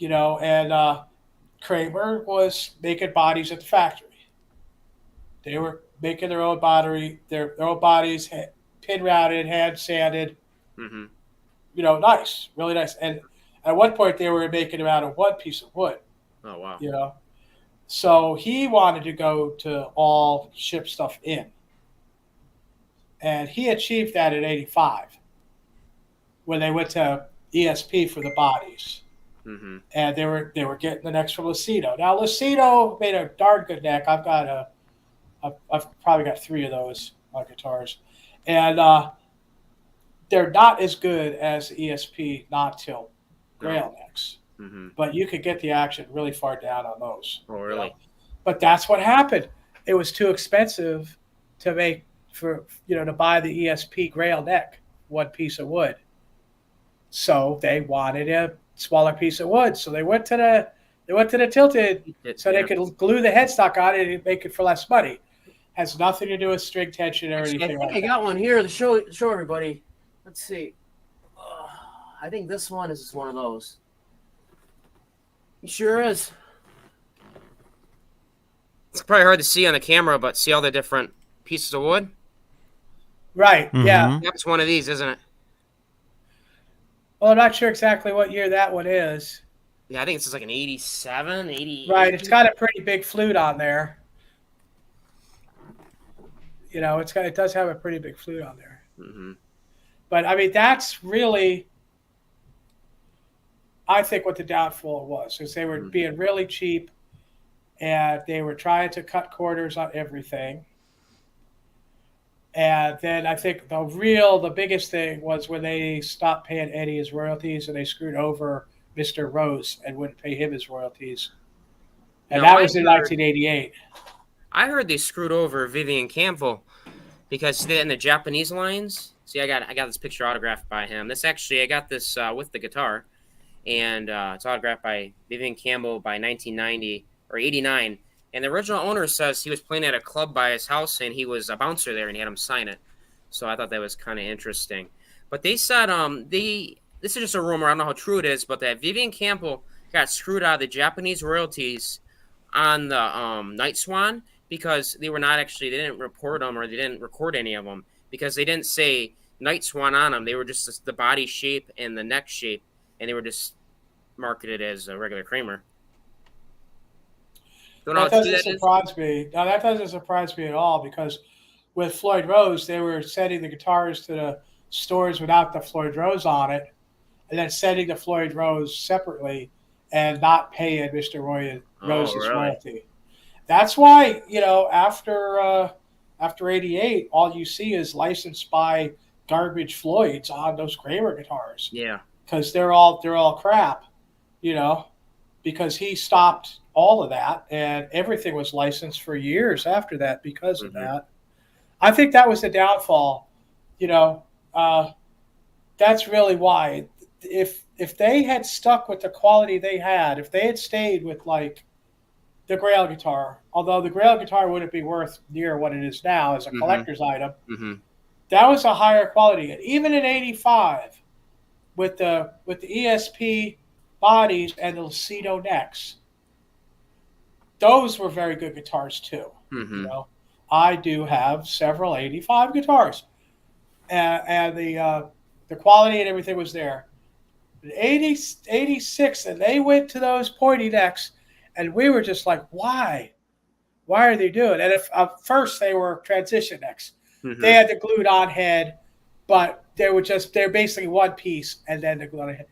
And Kramer was making bodies at the factory. They were making their own their own bodies, pin routed, hand sanded. Nice, really nice. And at one point, they were making them out of one piece of wood. Oh, wow. So he wanted to go to all ship stuff in. And he achieved that in 85 when they went to ESP for the bodies. And they were getting the necks from Lucido. Now, Lucido made a darn good neck. I've probably got 3 of those on guitars. And they're not as good as ESP non-tilt Grail necks. But you could get the action really far down on those. Oh, really? But that's what happened. It was too expensive to make to buy the ESP Grail neck, one piece of wood. So they wanted a smaller piece of wood. So they went to the tilted they could glue the headstock on it and make it for less money. Has nothing to do with string tension or anything like that. I got one here to show everybody. Let's see. I think this one is one of those. He sure is. It's probably hard to see on the camera, but see all the different pieces of wood? Right, yeah. That's one of these, isn't it? Well, I'm not sure exactly what year that one is. Yeah, I think this is like an 87, 88. Right, it's got a pretty big flute on there. You know, it does have a pretty big flute on there. Mm-hmm. But I mean, that's really, I think, what the downfall was, is they were being really cheap, and they were trying to cut corners on everything. And then I think the biggest thing was when they stopped paying Eddie his royalties, and they screwed over Mr. Rose and wouldn't pay him his royalties. And No, that was in 1988. I heard they screwed over Vivian Campbell because in the Japanese lines. See, I got this picture autographed by him. This actually, I got this with the guitar, and it's autographed by Vivian Campbell by 1990 or 89. And the original owner says he was playing at a club by his house, and he was a bouncer there, and he had him sign it. So I thought that was kind of interesting. But they said this is just a rumor. I don't know how true it is, but that Vivian Campbell got screwed out of the Japanese royalties on the Night Swan because they didn't report them, or they didn't record any of them because they didn't say Night Swan on them. They were just the body shape and the neck shape, and they were just marketed as a regular Kramer. That doesn't surprise me. No, that doesn't surprise me at all, because with Floyd Rose, they were sending the guitars to the stores without the Floyd Rose on it, and then sending the Floyd Rose separately and not paying Mr. Rose's royalty. That's why, you know, after 88, all you see is licensed by garbage Floyds on those Kramer guitars. Yeah. Because they're all crap, you know, because he stopped all of that, and everything was licensed for years after that because of that. I think that was the downfall, you know. That's really why. If they had stuck with the quality they had, if they had stayed with like the Grail guitar, although the Grail guitar wouldn't be worth near what it is now as a collector's item, that was a higher quality. And even in '85, with the ESP bodies and the Lucido necks, those were very good guitars too. You know, I do have several '85 guitars, and the quality and everything was there. In 86, and they went to those pointy necks, and we were just like, why are they doing? And at first they were transition necks. They had the glued on head, but they're basically one piece, and then the glued on head.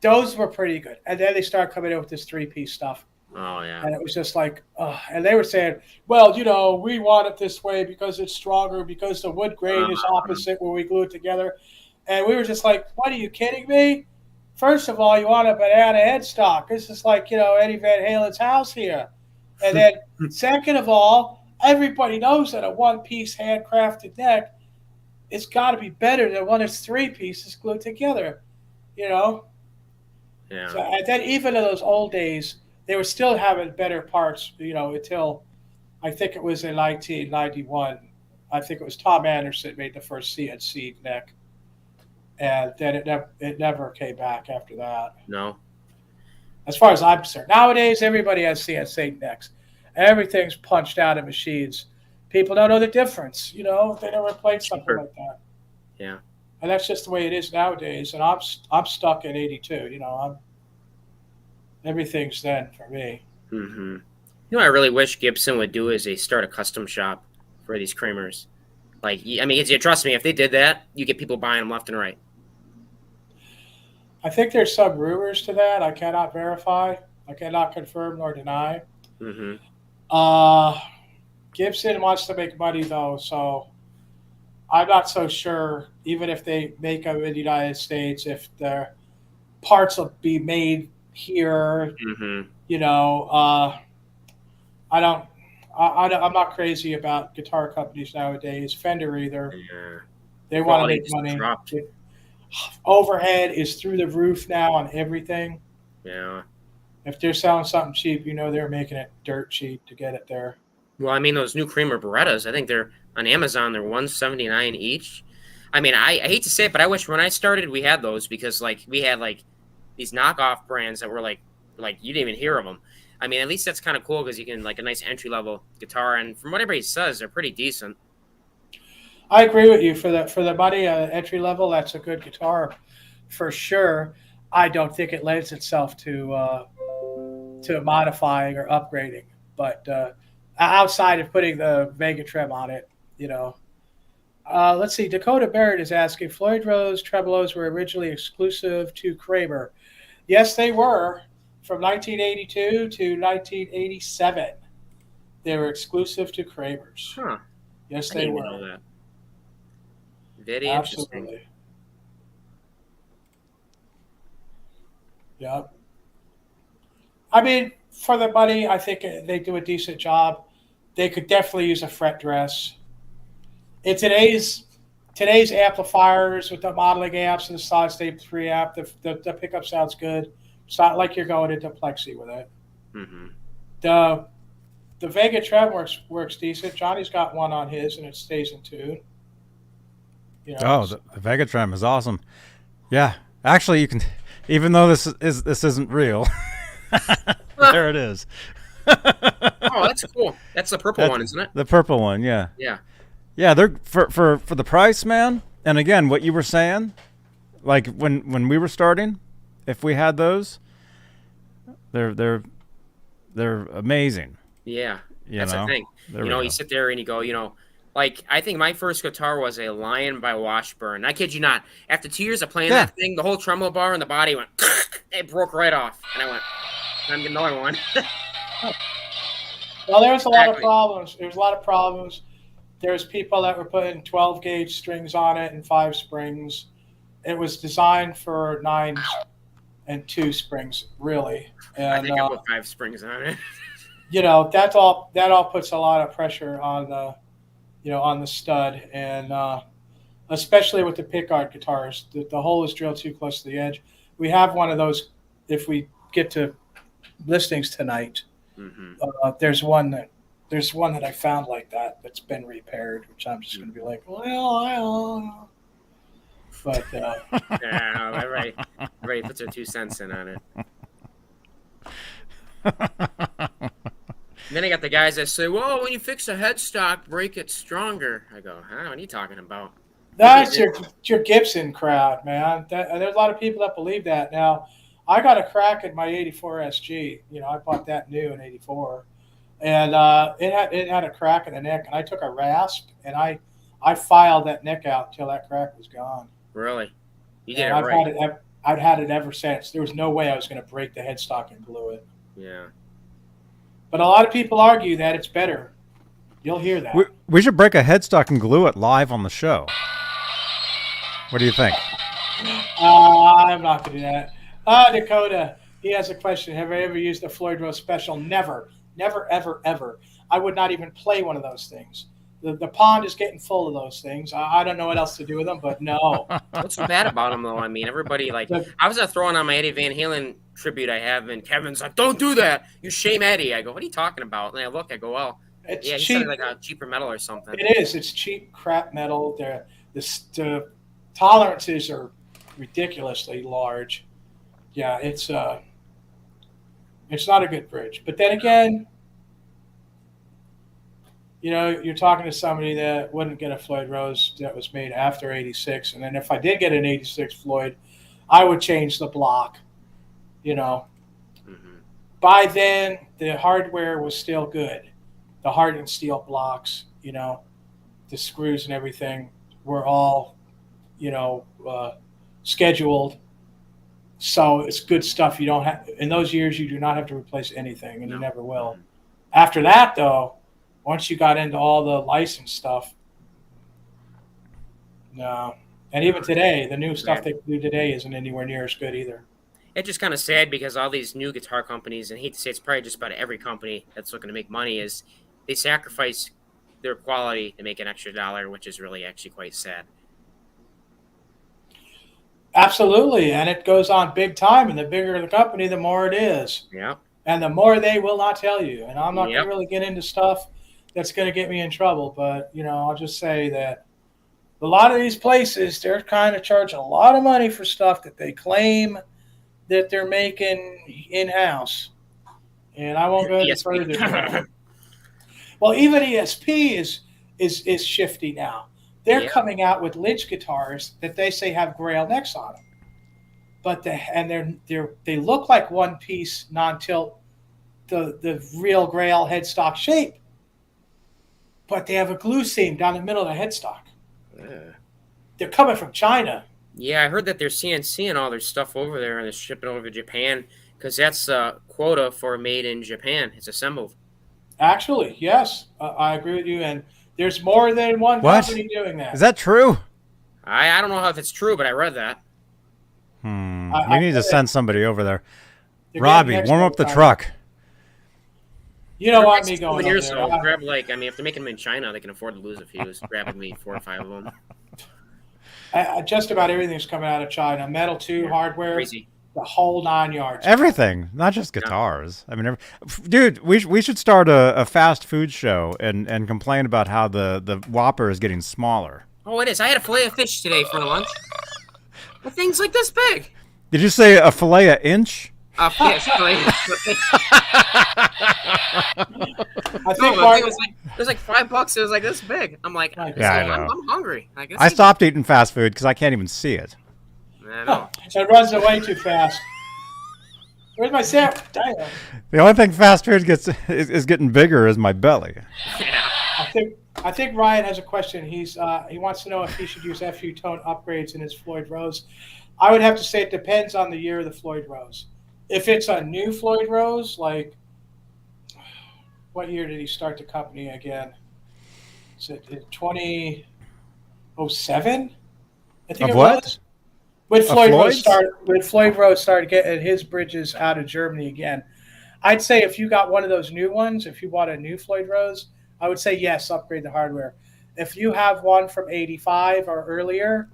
Those were pretty good. And then they started coming in with this 3-piece stuff. Oh, yeah. And it was just like, and they were saying, well, you know, we want it this way because it's stronger, because the wood grain is opposite when we glue it together. And we were just like, what, are you kidding me? First of all, you want a banana headstock. This is like, you know, Eddie Van Halen's house here. And then second of all, everybody knows that a one-piece handcrafted neck, it's got to be better than one that's 3 pieces glued together, you know? Yeah. So, and then even in those old days, they were still having better parts, you know, until I think it was in 1991. I think it was Tom Anderson made the first CNC neck. And then it never came back after that. No. As far as I'm concerned. Nowadays, everybody has CNC necks. Everything's punched out of machines. People don't know the difference, you know. They never played something like that. Yeah. And that's just the way it is nowadays. And I'm stuck at 82. You know, everything's then for me. You know what I really wish Gibson would do is start a custom shop for these Kramers. Like, I mean, trust me, if they did that, you get people buying them left and right. I think there's some rumors to that. I cannot verify. I cannot confirm nor deny. Gibson wants to make money, though, so I'm not so sure, even if they make them in the United States, if their parts will be made here. You know, I'm not crazy about guitar companies nowadays. Fender either. Yeah. They want to make money. Overhead is through the roof now on everything. Yeah. If they're selling something cheap, you know they're making it dirt cheap to get it there. Well, I mean, those new Kramer Berettas, I think they're on Amazon. They're $179 each. I mean, I hate to say it, but I wish when I started we had those, because like we had like these knockoff brands that were like you didn't even hear of them. I mean, at least that's kind of cool because you can like a nice entry level guitar, and from what everybody says, they're pretty decent. I agree with you. For the money entry level, that's a good guitar for sure. I don't think it lends itself to modifying or upgrading, but outside of putting the Vega Trem on it, you know. Let's see. Dakota Barrett is asking, Floyd Rose tremolos were originally exclusive to Kramer. Yes, they were. From 1982 to 1987, they were exclusive to Kramer's. Huh. Yes, I they didn't were. even know that. Very interesting. Absolutely. Yeah. I mean, for the money, I think they do a decent job. They could definitely use a fret dress. In today's amplifiers with the modeling amps and the solid state preamp, the pickup sounds good. It's not like you're going into plexi with it. Mm-hmm. The Vega Trem works decent. Johnny's got one on his, and it stays in tune. You know, Oh, the Vega Trem is awesome. Yeah, actually, you can, even though this isn't real, there it is. Oh, that's cool. That's the purple one, isn't it? The purple one, yeah. Yeah. Yeah, they're for the price, man. And again, what you were saying, like when we were starting, if we had those, they're amazing. Yeah. You That's know? the thing. There You we know, go. you sit there and you go, you know, like I think my first guitar was a Lion by Washburn. I kid you not. After 2 years of playing Yeah. that thing, the whole tremolo bar and the body went, it broke right off. And I went, I'm getting another one. Well, there's a lot of Exactly. problems. There's a lot of problems. There's people that were putting 12 gauge strings on it and 5 springs. It was designed for 9 and 2 springs, really. I And think I put 5 springs on it. you know, that all puts a lot of pressure on the, you know, on the stud, and especially with the pickguard guitars, the hole is drilled too close to the edge. We have one of those. If we get to listings tonight, Mm-hmm. there's one that I found like that that's been repaired, which I'm just going to be like, well. But Yeah, everybody puts their 2 cents in on it. And then I got the guys that say, well, when you fix a headstock, break it stronger. I go, huh? What are you talking about? that's your Gibson crowd, man. There's a lot of people that believe that. Now, I got a crack at my 84 SG. You know, I bought that new in 84. And it had a crack in the neck, and I took a rasp, and I filed that neck out until that crack was gone. Really? You did And it I've right. I've had it ever since. There was no way I was going to break the headstock and glue it. Yeah. But a lot of people argue that it's better. You'll hear that. We should break a headstock and glue it live on the show. What do you think? I'm not going to do that. Dakota, he has a question. Have I ever used a Floyd Rose special? Never. Never, ever, ever. I would not even play one of those things. The pond is getting full of those things. I don't know what else to do with them, but no. What's so bad about them, though? I mean, everybody, like, I was throwing on my Eddie Van Halen tribute I have, and Kevin's like, don't do that. You shame Eddie. I go, what are you talking about? And I look, I go, well, It's yeah, he cheap. said like a cheaper metal or something. It is. It's cheap crap metal. The tolerances are ridiculously large. Yeah, it's not a good bridge. But then again, you know, you're talking to somebody that wouldn't get a Floyd Rose that was made after 86. And then if I did get an 86 Floyd, I would change the block, you know. Mm-hmm. By then, the hardware was still good. The hardened steel blocks, you know, the screws and everything were all, you know, scheduled. So it's good stuff. You don't have, in those years, you do not have to replace anything, and No. you never will. After that, though, once you got into all the license stuff, no. And even today, the new stuff they do today isn't anywhere near as good either. It's just kind of sad because all these new guitar companies, and I hate to say it's probably just about every company that's looking to make money, is they sacrifice their quality to make an extra dollar, which is really actually quite sad. Absolutely, and it goes on big time, and the bigger the company, the more it is. Yeah. And the more they will not tell you. And I'm not going Yep. to really get into stuff that's going to get me in trouble, but, you know, I'll just say that a lot of these places, they're kind of charging a lot of money for stuff that they claim that they're making in-house. And I won't go any ESP. further than that. Well, even ESP is shifty now. They're Yeah. coming out with Lynch guitars that they say have grail necks on them, but they look like one piece non-tilt, the real grail headstock shape. but they have a glue seam down the middle of the headstock. Yeah. They're coming from China. Yeah, I heard that they're CNCing all their stuff over there and they're shipping over to Japan because that's quota for made in Japan. It's assembled. Actually, yes, I agree with you. And there's more than one company doing that. Is that true? I don't know if it's true, but I read that. We need to send somebody over there. They're Robbie, getting warm up the truck. You don't want me going over so there. grab if they're making them in China, they can afford to lose a few. Just grabbing me 4 or 5 of them. Just about everything's coming out of China. Metal too, hardware, Crazy. the whole 9 yards. Everything, not just guitars. I mean, dude, we should start a fast food show and complain about how the Whopper is getting smaller. Oh, it is. I had a fillet of fish today for lunch. The thing's like this big. Did you say a fillet an inch? Yes, fillet. I think it was like $5. It was like this big. I'm like, Yeah, I know. I'm hungry. I stopped eating fast food because I can't even see it. I know. it runs away too fast. Where's my sandwich? Damn. The only thing fast food is getting bigger is my belly. Yeah. I think Ryan has a question. He wants to know if he should use FUTONE upgrades in his Floyd Rose. I would have to say it depends on the year of the Floyd Rose. If it's a new Floyd Rose, like what year did he start the company again? Is it 2007? I think Of it what? was. When Floyd's? Floyd Rose started getting his bridges out of Germany again. I'd say if you got one of those new ones, if you bought a new Floyd Rose, I would say yes, upgrade the hardware. If you have one from 85 or earlier,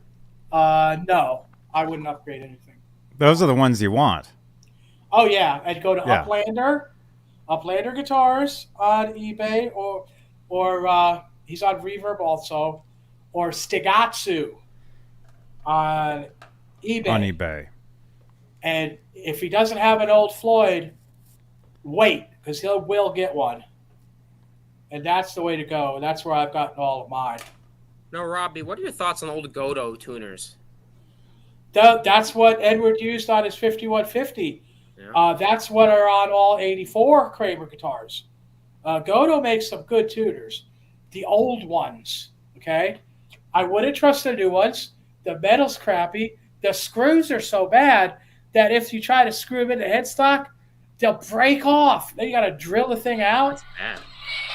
no, I wouldn't upgrade anything. Those are the ones you want. Oh yeah, I'd go to Yeah. Uplander Guitars on eBay, or he's on Reverb also, or Stigatsu on eBay. On eBay. And if he doesn't have an old Floyd, wait, because he will get one. And that's the way to go. That's where I've gotten all of mine. No, Robbie, what are your thoughts on old Godot tuners? That's what Edward used on his 5150. Yeah. That's what are on all 84 Kramer guitars. Godot makes some good tuners. The old ones, okay? I wouldn't trust the new ones. The metal's crappy. The screws are so bad that if you try to screw them into headstock, they'll break off. Then you got to drill the thing out. That's bad.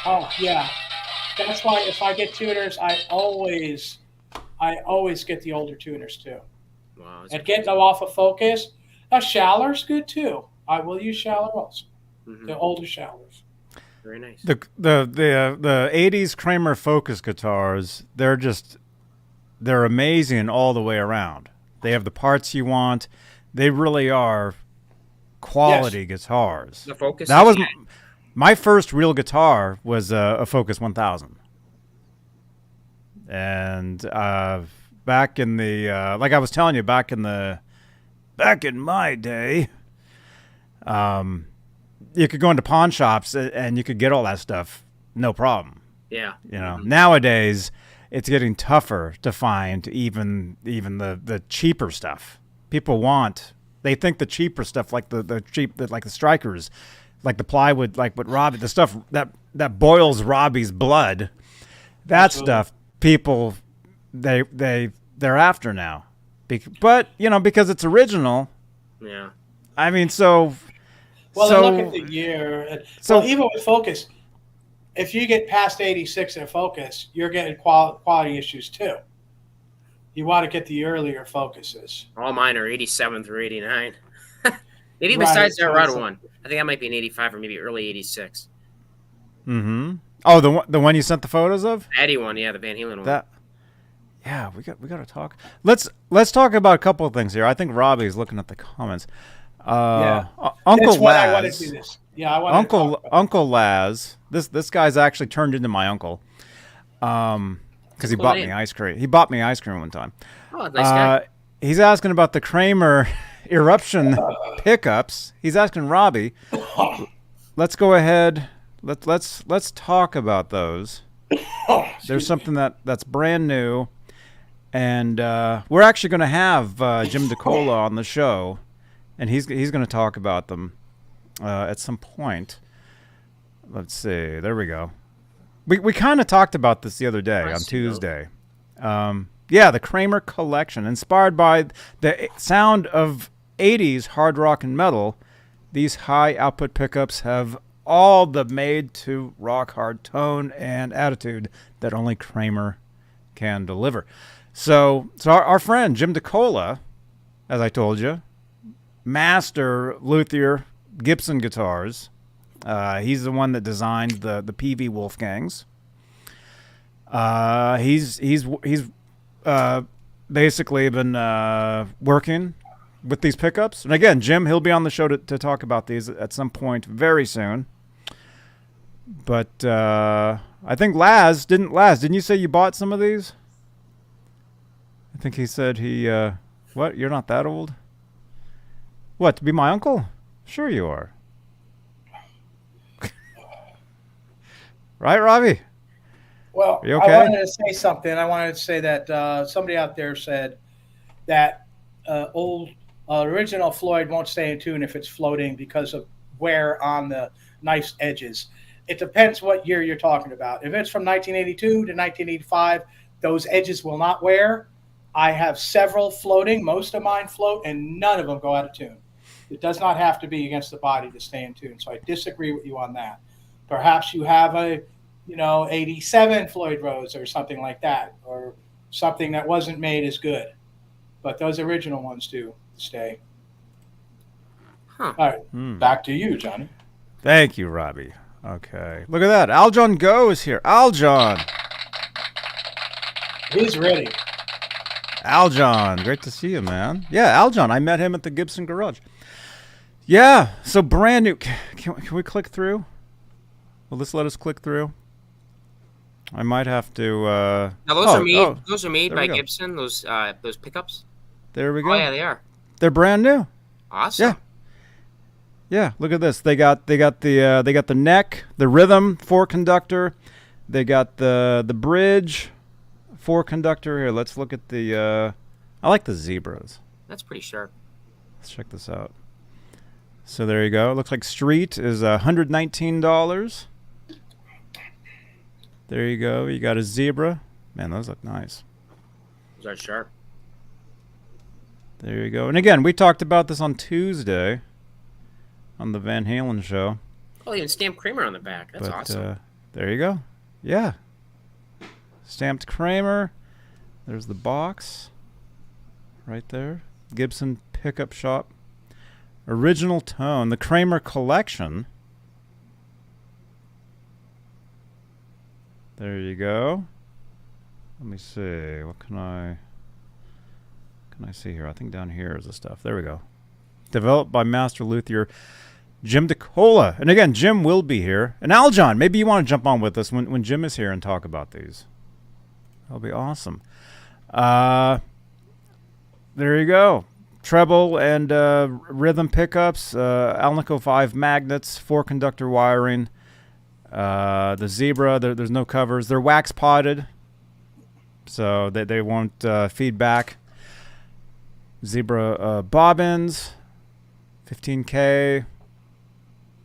Oh, yeah. That's why if I get tuners, I always get the older tuners too. Wow, And getting them off of Focus. A Schaller's good too. I will use Schaller also. Mm-hmm. The older Schallers. Very nice. The 80s Kramer Focus guitars, they're amazing all the way around. They have the parts you want. They really are quality guitars. The Focus. That was my first real guitar was a Focus 1000. And back in the like I was telling you, back in my day, you could go into pawn shops and you could get all that stuff, no problem. Yeah. You know, nowadays it's getting tougher to find even the cheaper stuff. They think the cheaper stuff, like the strikers, like the plywood, like what Robbie, the stuff that boils Robbie's blood, that stuff people they're after now. But because it's original. Yeah. I mean, so. Well, so, look at the year. So even with Focus, if you get past 86 in Focus, you're getting quality issues too. You want to get the earlier Focuses. All mine are 87 through 89. Maybe Right, besides that so red it's one. I think that might be an 85 or maybe early 86. Mm-hmm. Oh, the one you sent the photos of? Eddie one, yeah, the Van Halen one. That. Yeah, we got to talk. Let's talk about a couple of things here. I think Robbie's looking at the comments. Uncle That's why I Laz. wanted to do this. Yeah, I wanted to talk about it. Uncle Laz. This guy's actually turned into my uncle. Because he bought me ice cream. He bought me ice cream one time. Oh, nice guy. He's asking about the Kramer eruption pickups. He's asking Robbie. Let's go ahead. Let's talk about those. There's something that's brand new, and we're actually going to have Jim DeCola on the show, and he's going to talk about them at some point. Let's see. There we go. We kind of talked about this the other day I on see those. Tuesday. Yeah, the Kramer collection, inspired by the sound of 80s hard rock and metal. These high output pickups have all the made to rock hard tone and attitude that only Kramer can deliver. So our friend Jim DeCola, as I told you, master luthier, Gibson Guitars. He's the one that designed the PV Wolfgangs. He's basically been working with these pickups. And again, Jim, he'll be on the show to talk about these at some point very soon. But I think didn't you say you bought some of these? I think he said what? You're not that old? What, to be my uncle? Sure you are. Right, Robbie? Well, Are you okay? I wanted to say something. I wanted to say that somebody out there said that original Floyd won't stay in tune if it's floating because of wear on the nice edges. It depends what year you're talking about. If it's from 1982 to 1985, those edges will not wear. I have several floating. Most of mine float, and none of them go out of tune. It does not have to be against the body to stay in tune. So I disagree with you on that. Perhaps you have a 87 Floyd Rose or something like that, or something that wasn't made as good. But those original ones do stay. Huh. All right, back to you, Johnny. Thank you, Robbie. Okay. Look at that. Aljon Go is here. Aljon. He's ready. Aljon. Great to see you, man. Yeah, Aljon. I met him at the Gibson Garage. Yeah. So brand new. Can we click through? Will this let us click through? I might have to. Now those are made there by we go. Gibson. Those pickups. There we go. Oh yeah, they are. They're brand new. Awesome. Yeah. Yeah, look at this. They got the neck, the rhythm, 4-conductor. They got the bridge, 4-conductor. Here, let's look at the. I like the zebras. That's pretty sharp. Let's check this out. So there you go. It looks like Street is $119. There you go. You got a zebra. Man, those look nice. Those are sharp. There you go. And again, we talked about this on Tuesday on the Van Halen show. Oh, even stamped Kramer on the back. That's awesome. There you go. Yeah. Stamped Kramer. There's the box. Right there. Gibson Pickup Shop. Original tone. The Kramer collection. There you go. Let me see. What can I see here? I think down here is the stuff. There we go. Developed by master luthier Jim DeCola. And again, Jim will be here. And Aljon, maybe you want to jump on with us when Jim is here and talk about these. That'll be awesome. There you go. Treble and rhythm pickups, Alnico 5 magnets, 4-conductor wiring. The zebra, there's no covers. They're wax potted, so they won't feedback. Zebra bobbins, 15K.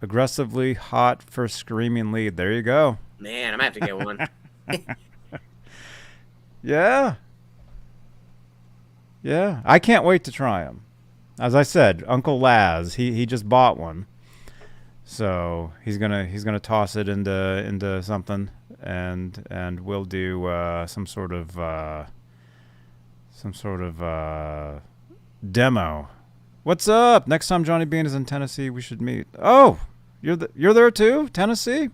Aggressively hot for screaming lead. There you go. Man, I might have to get one. Yeah. Yeah. I can't wait to try them. As I said, Uncle Laz, he just bought one. So he's gonna toss it into something and we'll do some sort of demo. What's up? Next time Johnny Beane is in Tennessee, we should meet. Oh, you're there too? Tennessee?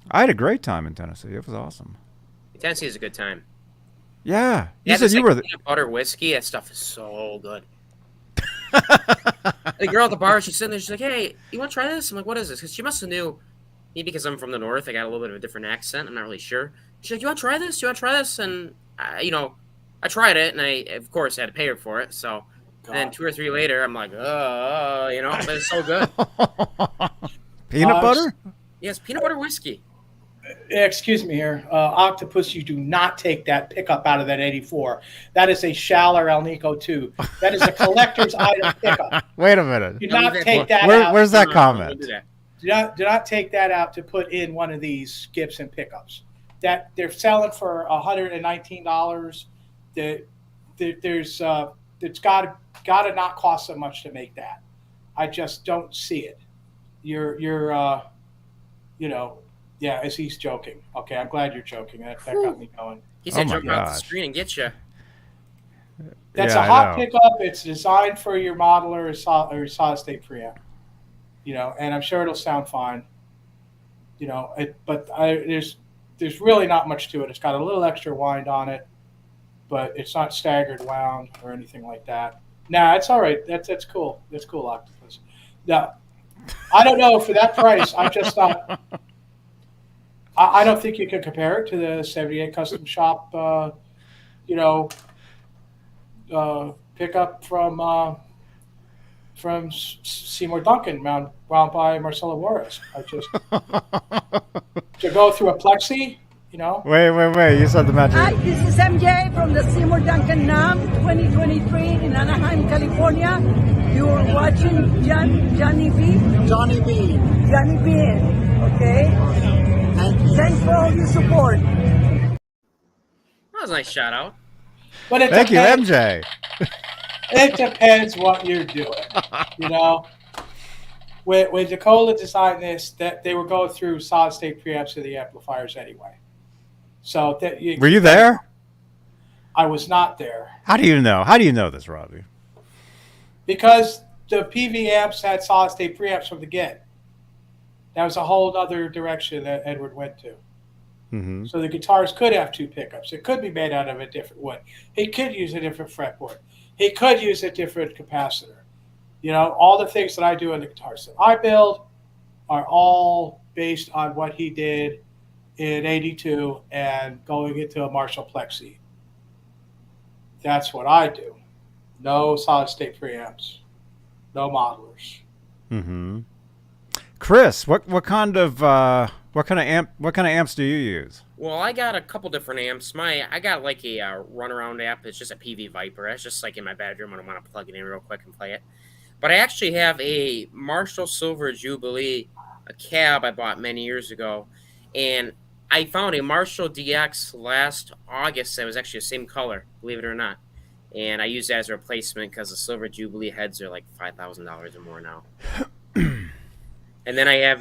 I had a great time in Tennessee. It was awesome. Tennessee is a good time. Yeah. You Yeah, said you were there. peanut butter whiskey. That stuff is so good. The girl at the bar, she's sitting there. She's like, "Hey, you want to try this?" I'm like, "What is this?" Because she must have knew me because I'm from the north. I got a little bit of a different accent. I'm not really sure. She's like, "You want to try this? You want to try this?" And I tried it, and I of course had to pay her for it. So, and then 2 or 3 later, I'm like, but it's so good. Peanut butter? Yes, peanut butter whiskey. Excuse me here. Octopus, you do not take that pickup out of that 84. That is a Schaller Alnico 2. That is a collector's item pickup. Wait a minute. Do not take that out. Where's that We'll comment? do that. Do not take that out to put in one of these Gibson pickups. That they're selling for $119. There's it's got to not cost so much to make that. I just don't see it. You're you know, yeah, as he's joking. Okay, I'm glad you're joking. That got me going. He said Oh my jump out the gosh. screen and get you. That's Yeah, a I hot know. pickup. It's designed for your modeler or solid state preamp. You know, and I'm sure it'll sound fine. You know, there's really not much to it. It's got a little extra wind on it, but it's not staggered wound or anything like that. Nah, it's all right. That's cool. That's cool, Octopus. Now, I don't know for that price. I'm just not. I don't think you can compare it to the 78 Custom Shop. Pickup from Seymour Duncan, wound by Marcelo Juarez. I just to go through a plexi, you know. Wait. You said the Hi, magic. this is MJ from the Seymour Duncan NAM 2023 in Anaheim, California. You're watching Johnny Beane. Johnny Beane. Johnny Beane, okay? Thank you. Thanks for all your support. That was a nice shout out. But it Thank you, depends, MJ. It depends what you're doing, you know. When Dakota designed this, that they were going through solid state preamps of the amplifiers anyway. So that Were you there? I was not there How do you know? How do you know this, Robbie? because the PV amps had solid state preamps from the get. That was a whole other direction that Edward went to. Mm-hmm. So the guitars could have two pickups. It could be made out of a different wood. He could use a different fretboard. He could use a different capacitor. You know, all the things that I do in the guitars that I build are all based on what he did in '82 and going into a Marshall Plexi. That's what I do. No solid state preamps. No modelers. Mm-hmm. Chris, what kind of amps do you use? Well, I got a couple different amps. I got like a runaround amp. It's just a PV Viper. It's just like in my bedroom when I want to plug it in real quick and play it. But I actually have a Marshall Silver Jubilee, a cab I bought many years ago, and I found a Marshall DX last August that was actually the same color, believe it or not. And I used that as a replacement because the Silver Jubilee heads are like $5,000 or more now. And then I have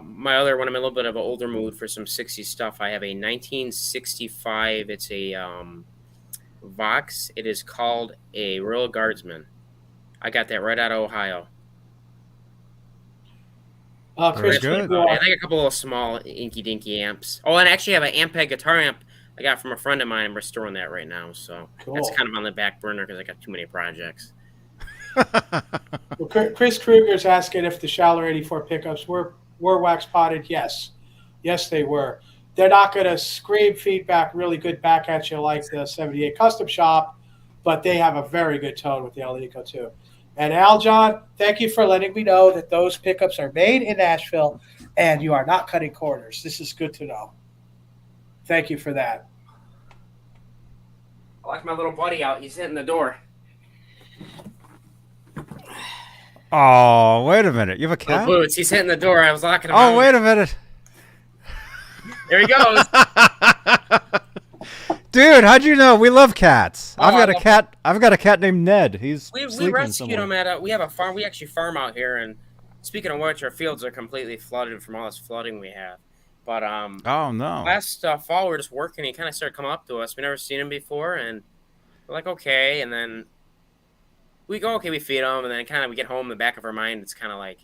my other one. I'm in a little bit of an older mood for some 60s stuff. I have a 1965. It's a Vox. It is called a Royal Guardsman. I got that right out of Ohio. Very Chris, good. And I got a couple of small inky-dinky amps. Oh, and I actually have an Ampeg guitar amp I got from a friend of mine. I'm restoring that right now. So Cool. that's kind of on the back burner because I got too many projects. Well, Chris Kruger's asking if the Schaller 84 pickups were wax potted. Yes, they were. They're not going to scream feedback really good back at you like the 78 Custom Shop, but they have a very good tone with the El Eco too. And Aljon, thank you for letting me know that those pickups are made in Nashville and you are not cutting corners. This is good to know. Thank you for that. I locked my little buddy out. He's hitting the door. Oh, wait a minute. You have a Oh, cat? Boots. He's hitting the door. I was locking him out. Oh, wait a minute. There he goes. Dude, how'd you know? We love cats. Oh, I've got I a love cat. I've got a cat named Ned. He's We sleeping rescued somewhere. him at we have a farm. We actually farm out here, and speaking of which, our fields are completely flooded from all this flooding we have. But Oh no. last fall we were just working. He kind of started coming up to us. We never seen him before, and we're like, okay. And then we go, okay, we feed him, and then kind of we get home. In the back of our mind, it's kind of like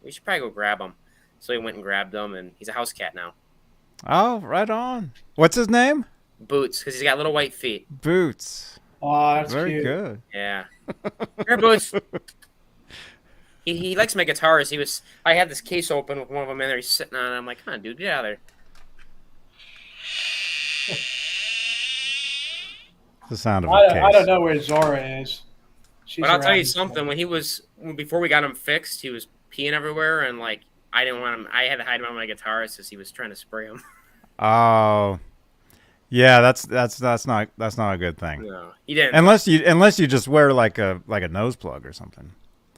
we should probably go grab him. So we went and grabbed him, and he's a house cat now. Oh, right on. What's his name? Boots, because he's got little white feet. Boots. Oh, that's Very cute. good. Yeah. Here, Boots. He likes my guitars. I had this case open with one of them in there. He's sitting on it. I'm like, come on, dude, get out of there. The sound of a I case. don't know where Zora is. She's But I'll tell around you this something. Before we got him fixed, he was peeing everywhere, and like I didn't want him. I had to hide him on my guitar because he was trying to spray him. Oh. Yeah, that's not a good thing. No, he didn't. Unless you just wear like a nose plug or something.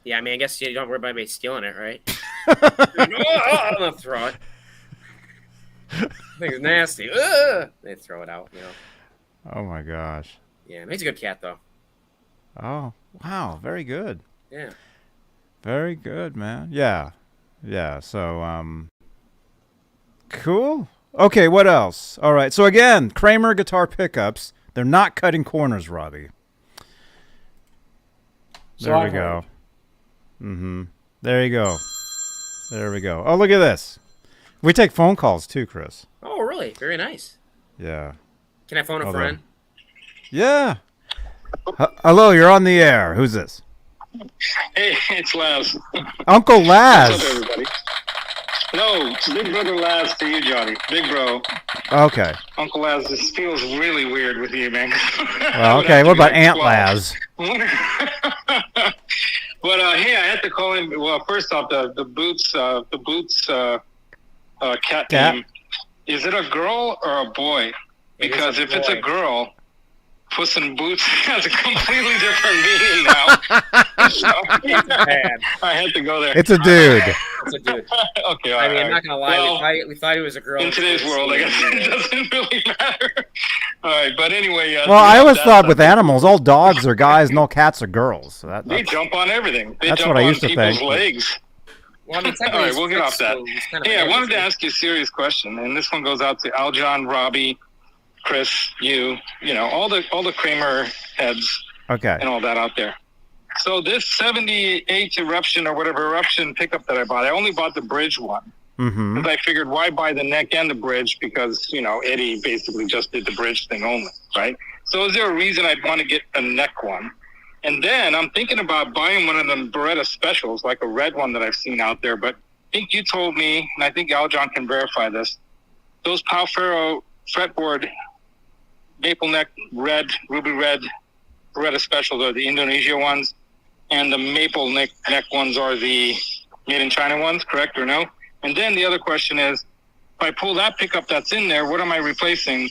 Yeah, I mean, I guess you don't worry about anybody stealing it, right? I'm gonna throw it. I think it's nasty. Ugh! They throw it out, you know. Oh my gosh. Yeah, he's a good cat though. Oh wow, very good. Yeah. Very good, man. Yeah. Yeah. So cool. Okay, what else? All right. So again, Kramer guitar pickups. They're not cutting corners, Robbie. So There we I've go. heard. Mm-hmm. There you go. There we go. Oh, look at this. We take phone calls too, Chris. Oh, really? Very nice. Yeah. Can I phone a Hold on. friend? Yeah. Hello, you're on the air. Who's this? Hey, it's Laz. Uncle What's Laz. up, everybody? No, big brother Laz to you, Johnny. Big bro. Okay. Uncle Laz, this feels really weird with you, man. Well, okay. What about Aunt Laz? But hey, I had to call in. Well, first off, the boots cat name. Is it a girl or a boy? Because if it's a girl, Puss in Boots has a completely different meaning now. So, I had to go there. It's a dude. It's a dude. Okay, all I mean, right. I'm not gonna lie. Well, we thought he was a girl. in today's world, I guess it doesn't really matter. All right, but anyway. Well, I always thought with animals, all dogs are guys and all cats are girls. So they jump on everything. They That's jump what I on used to people's think. legs. Well, I mean, All right, we'll get off that. Hey, I wanted to ask. ask you a serious question, and this one goes out to Aljon, Robbie, Chris, you know, all the Kramer heads Okay. and all that out there. So this 78 eruption or whatever eruption pickup that I bought, I only bought the bridge one. Mm-hmm. Because I figured, why buy the neck and the bridge? Because, you know, Eddie basically just did the bridge thing only, right? So is there a reason I'd want to get a neck one? And then I'm thinking about buying one of them Beretta specials, like a red one that I've seen out there. But I think you told me, and I think Aljon can verify this, those Palfaro fretboard maple neck red, ruby red Beretta specials are the Indonesia ones, and the maple neck ones are the made in China ones, correct or no? And then the other question is, if I pull that pickup that's in there, what am I replacing?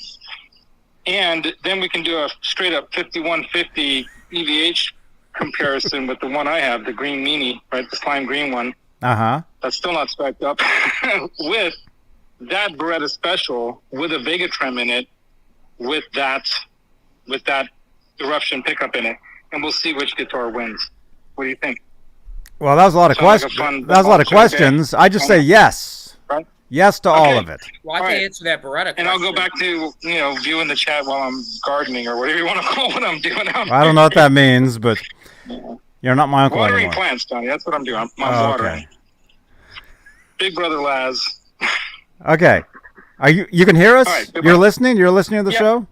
And then we can do a straight up 5150 EVH comparison with the one I have, the green meanie, right? The slime green one. Uh-huh. That's still not spec'd up with that Beretta special with a Vega Trem in it, with that eruption pickup in it, and we'll see which guitar wins. What do you think? Well, that was a lot of Sounds like questions. a fun That was a lot of bunch, okay? questions. I just say yes. Right. Yes to all Okay. of it. Well, I All can right. answer that Beretta And I'll go question. back to, you know, viewing the chat while I'm gardening or whatever you want to call what I'm doing. I don't know what that means, but you're not my uncle Watering anymore. plants, Johnny. That's what I'm doing. I'm Oh, watering. okay. Big brother Laz. Okay. Are you can hear us? All right, goodbye. You're listening? You're listening to the Yeah. show?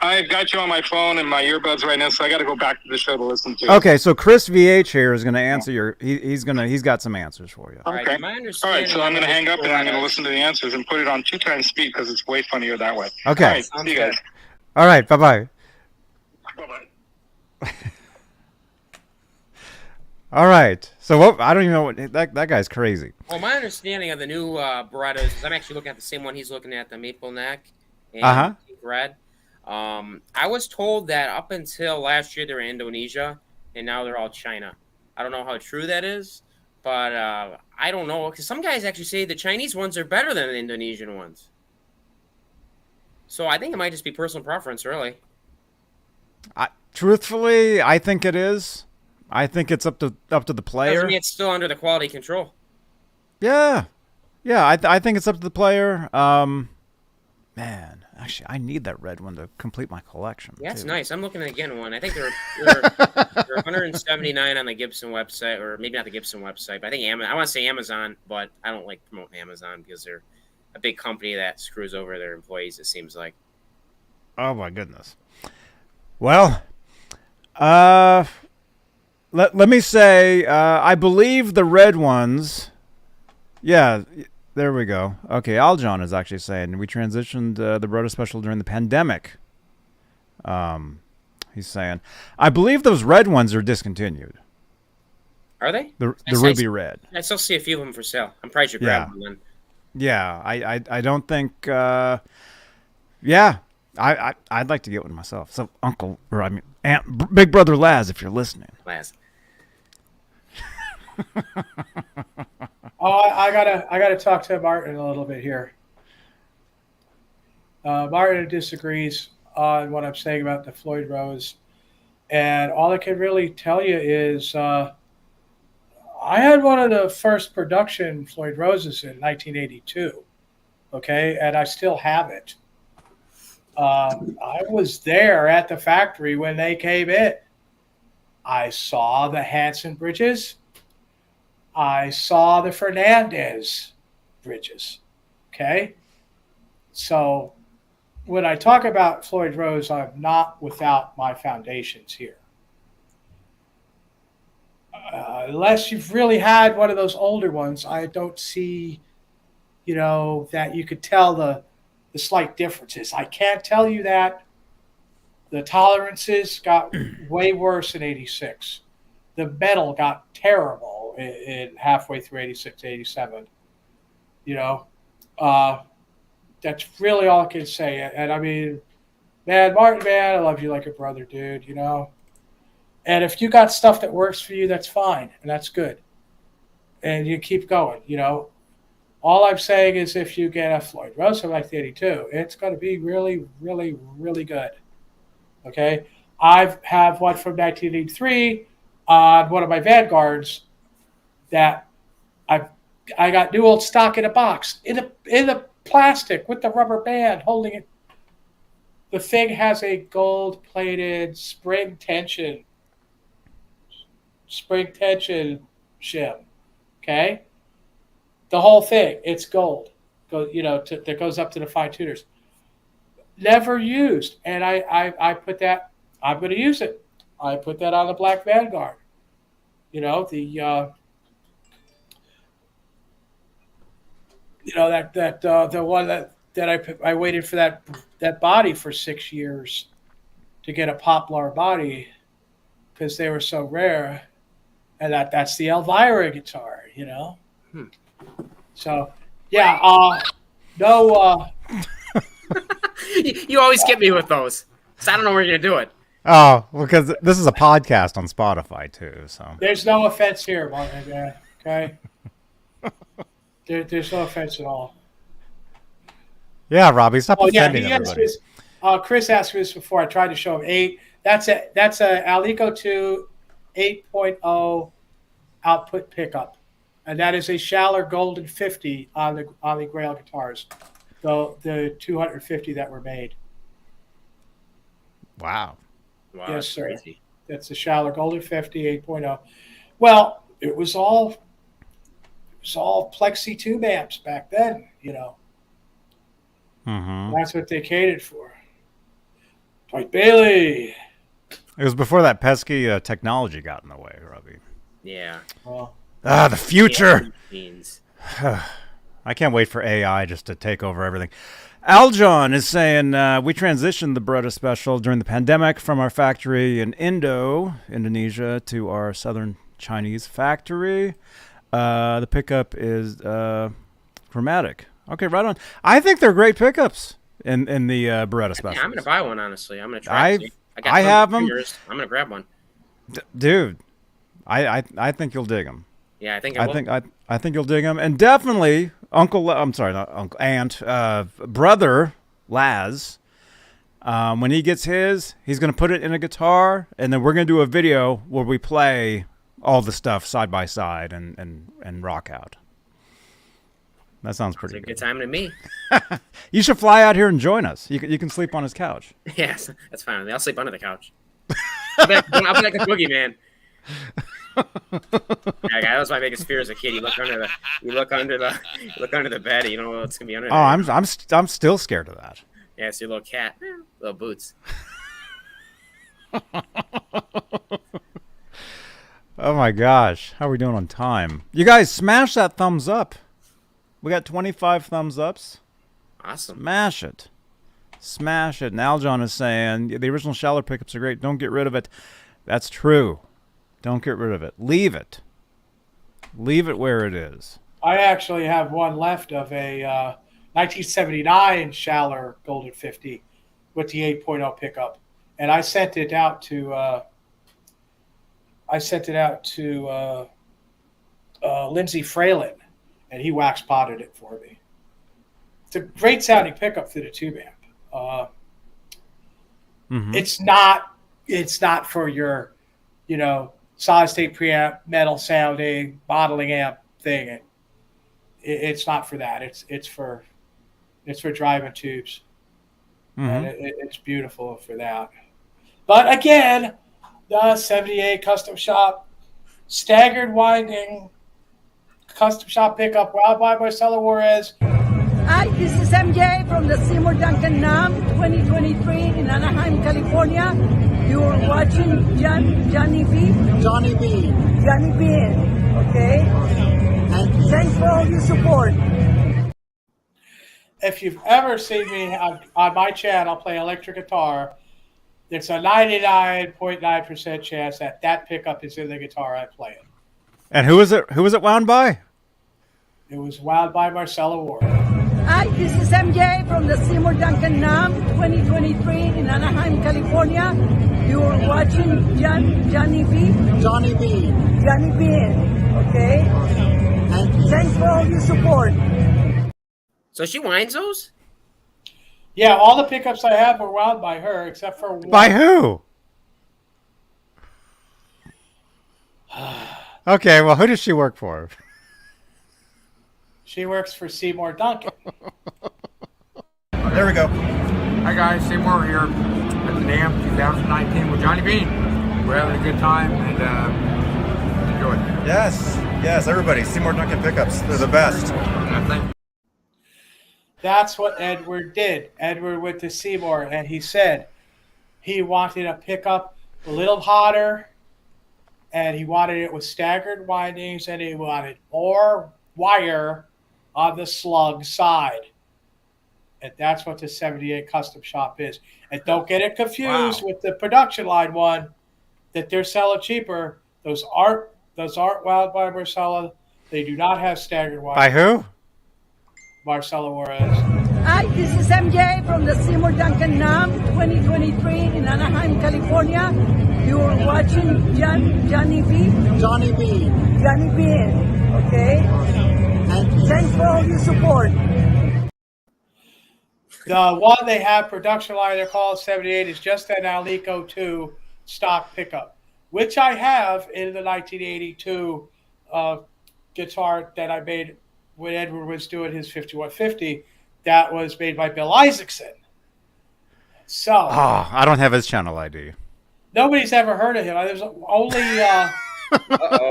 I've got you on my phone and my earbuds right now, so I got to go back to the show to listen to. Okay, so Chris VH here is going to answer your. He's got some answers for you. All right, Okay. my All understanding. right, so I'm going to hang up and I'm going to Beretta- listen to the answers and put it on 2 times speed because it's way funnier that way. Okay. All right, Sounds see you good. guys. All right. Bye bye. Bye-bye. All right. So what? I don't even know what that guy's crazy. Well, my understanding of the new Berettas is I'm actually looking at the same one he's looking at, the maple neck and Uh-huh. pink red. I was told that up until last year they were in Indonesia, and now they're all China. I don't know how true that is, but I don't know, because some guys actually say the Chinese ones are better than the Indonesian ones. So I think it might just be personal preference, really. Truthfully, I think it is. I think it's up to the player. Doesn't mean it's still under the quality control. Yeah. I think it's up to the player. Man, actually, I need that red one to complete my collection. Yeah, it's too. nice. I'm looking at again one. I think they're 179 on the Gibson website, or maybe not the Gibson website, but I think I want to say Amazon, but I don't like promoting Amazon because they're a big company that screws over their employees, it seems like. Oh my goodness. Well, let me say, I believe the red ones. Yeah, there we go. Okay, Aljon is actually saying we transitioned the Beretta Special during the pandemic. He's saying, I believe those red ones are discontinued. Are they? The I ruby red. I still see a few of them for sale. I'm probably should grab one then. Yeah, I don't think. I'd like to get one myself. So Aunt, Big Brother Laz, if you're listening. Last. Oh, I gotta talk to Martin a little bit here. Martin disagrees on what I'm saying about the Floyd Rose, and all I can really tell you is I had one of the first production Floyd Roses in 1982. Okay, and I still have it. I was there at the factory when they came in. I saw the Hanson bridges. I saw the Fernandez bridges. Okay, so when I talk about Floyd Rose, I'm not without my foundations here. Unless you've really had one of those older ones, I don't see, that you could tell the slight differences. I can't tell you that the tolerances got way worse in 86. The metal got terrible in halfway through 86, 87. That's really all I can say. And I mean, man, Martin, man, I love you like a brother, dude, And if you got stuff that works for you, that's fine. And that's good. And you keep going, All I'm saying is if you get a Floyd Rose from 1982, it's going to be really, really, really good. Okay? I have one from 1983 on one of my Vanguards that I got new old stock in a box, in the plastic with the rubber band holding it. The thing has a gold-plated spring tension shim. Okay? The whole thing, it's gold. That goes up to the fine tuners. Never used. And I put that, I'm going to use it. I put that on the Black Vanguard. The one that I waited for that body for 6 years to get a Poplar body because they were so rare. And that's the Elvira guitar, So, yeah, no. You always get me with those. So I don't know where you're going to do it. Oh, because this is a podcast on Spotify, too. So there's no offense here, Martin. Okay? There's no offense at all. Yeah, Robbie, stop offending everybody. Chris asked me this before. I tried to show him 8. That's a Alico 2 8.0 output pickup, and that is a Schaller Golden 50 on the Grail guitars, the 250 that were made. Wow. Yes, sir. Crazy. That's the Schaller Golden 50 8.0. Well, it was all Plexi tube amps back then, Mm-hmm. That's what they catered for. Dwight Bailey. It was before that pesky technology got in the way, Robbie. Yeah. Well, the future. Yeah, I can't wait for AI just to take over everything. Aljon is saying, we transitioned the Beretta Special during the pandemic from our factory in Indonesia, to our southern Chinese factory. The pickup is chromatic. Okay, right on. I think they're great pickups in the Beretta Special. Yeah, I'm going to buy one, honestly. I'm going to try it. I have them. I'm going to grab one. Dude, I think you'll dig them. Yeah, I think I will. I think you'll dig them. And definitely brother Laz, when he gets his, he's going to put it in a guitar, and then we're going to do a video where we play all the stuff side by side and rock out. That sounds pretty good. Good time to me. You should fly out here and join us. You can sleep on his couch. Yes, that's fine. I'll sleep under the couch. I'll be like a boogeyman. Yeah, that was my biggest fear as a kid. You look under the bed. You don't know what's gonna be under there. I'm still scared of that. Yeah, it's your little cat, little boots. Oh my gosh, how are we doing on time? You guys, smash that thumbs up. We got 25 thumbs ups. Awesome. Smash it. And Aljon is saying the original Schaller pickups are great. Don't get rid of it. That's true. Don't get rid of it. Leave it. Leave it where it is. I actually have one left of a 1979 Schaller Golden 50 with the 8.0 pickup, and I sent it out to Lindsey Fralin, and he wax potted it for me. It's a great sounding pickup through the tube amp. It's not for your, solid state preamp, metal sounding, modeling amp thing. It's not for that. It's for driving tubes, and it's beautiful for that. But again, the 78 custom shop staggered winding custom shop pickup, wound by Marcelo Juarez. Hi, this is MJ from the Seymour Duncan NAM 2023 in Anaheim, California. You're watching Johnny B. Johnny Beane. Johnny Beane, okay? Thanks for all your support. If you've ever seen me on my channel play electric guitar, there's a 99.9% chance that pickup is in the guitar I'm playing. And who was it? Who was it wound by? It was wound by Marcelo Juarez. Hi, this is MJ from the Seymour Duncan NAM 2023 in Anaheim, California. You're watching Johnny B. Johnny Beane. Johnny Beane, okay? Thanks for all your support. So she winds those? Yeah, all the pickups I have were wound by her, except for one. By who? Okay, well, who does she work for? She works for Seymour Duncan. There we go. Hi guys, Seymour here at the NAMM 2019 with Johnny Beane. We're having a good time and enjoy it. Yes, everybody. Seymour Duncan pickups. They're the best. That's what Edward did. Edward went to Seymour and he said he wanted a pickup a little hotter, and he wanted it with staggered windings, and he wanted more wire on the slug side. And that's what the 78 custom shop is. And don't get it confused with the production line one that they're selling cheaper. Those aren't wound by Marcella. They do not have staggered wire. By who? Marcelo Juarez. Hi, this is MJ from the Seymour Duncan NAM 2023 in Anaheim, California. You're watching Johnny B. Johnny Beane. Johnny Beane, okay? Thanks for all your support. The one they have production line they're called 78 is just an Alico 2 stock pickup, which I have in the 1982 guitar that I made when Edward was doing his 5150. That was made by Bill Isaacson. So I don't have his channel ID. nobody's ever heard of him. There's only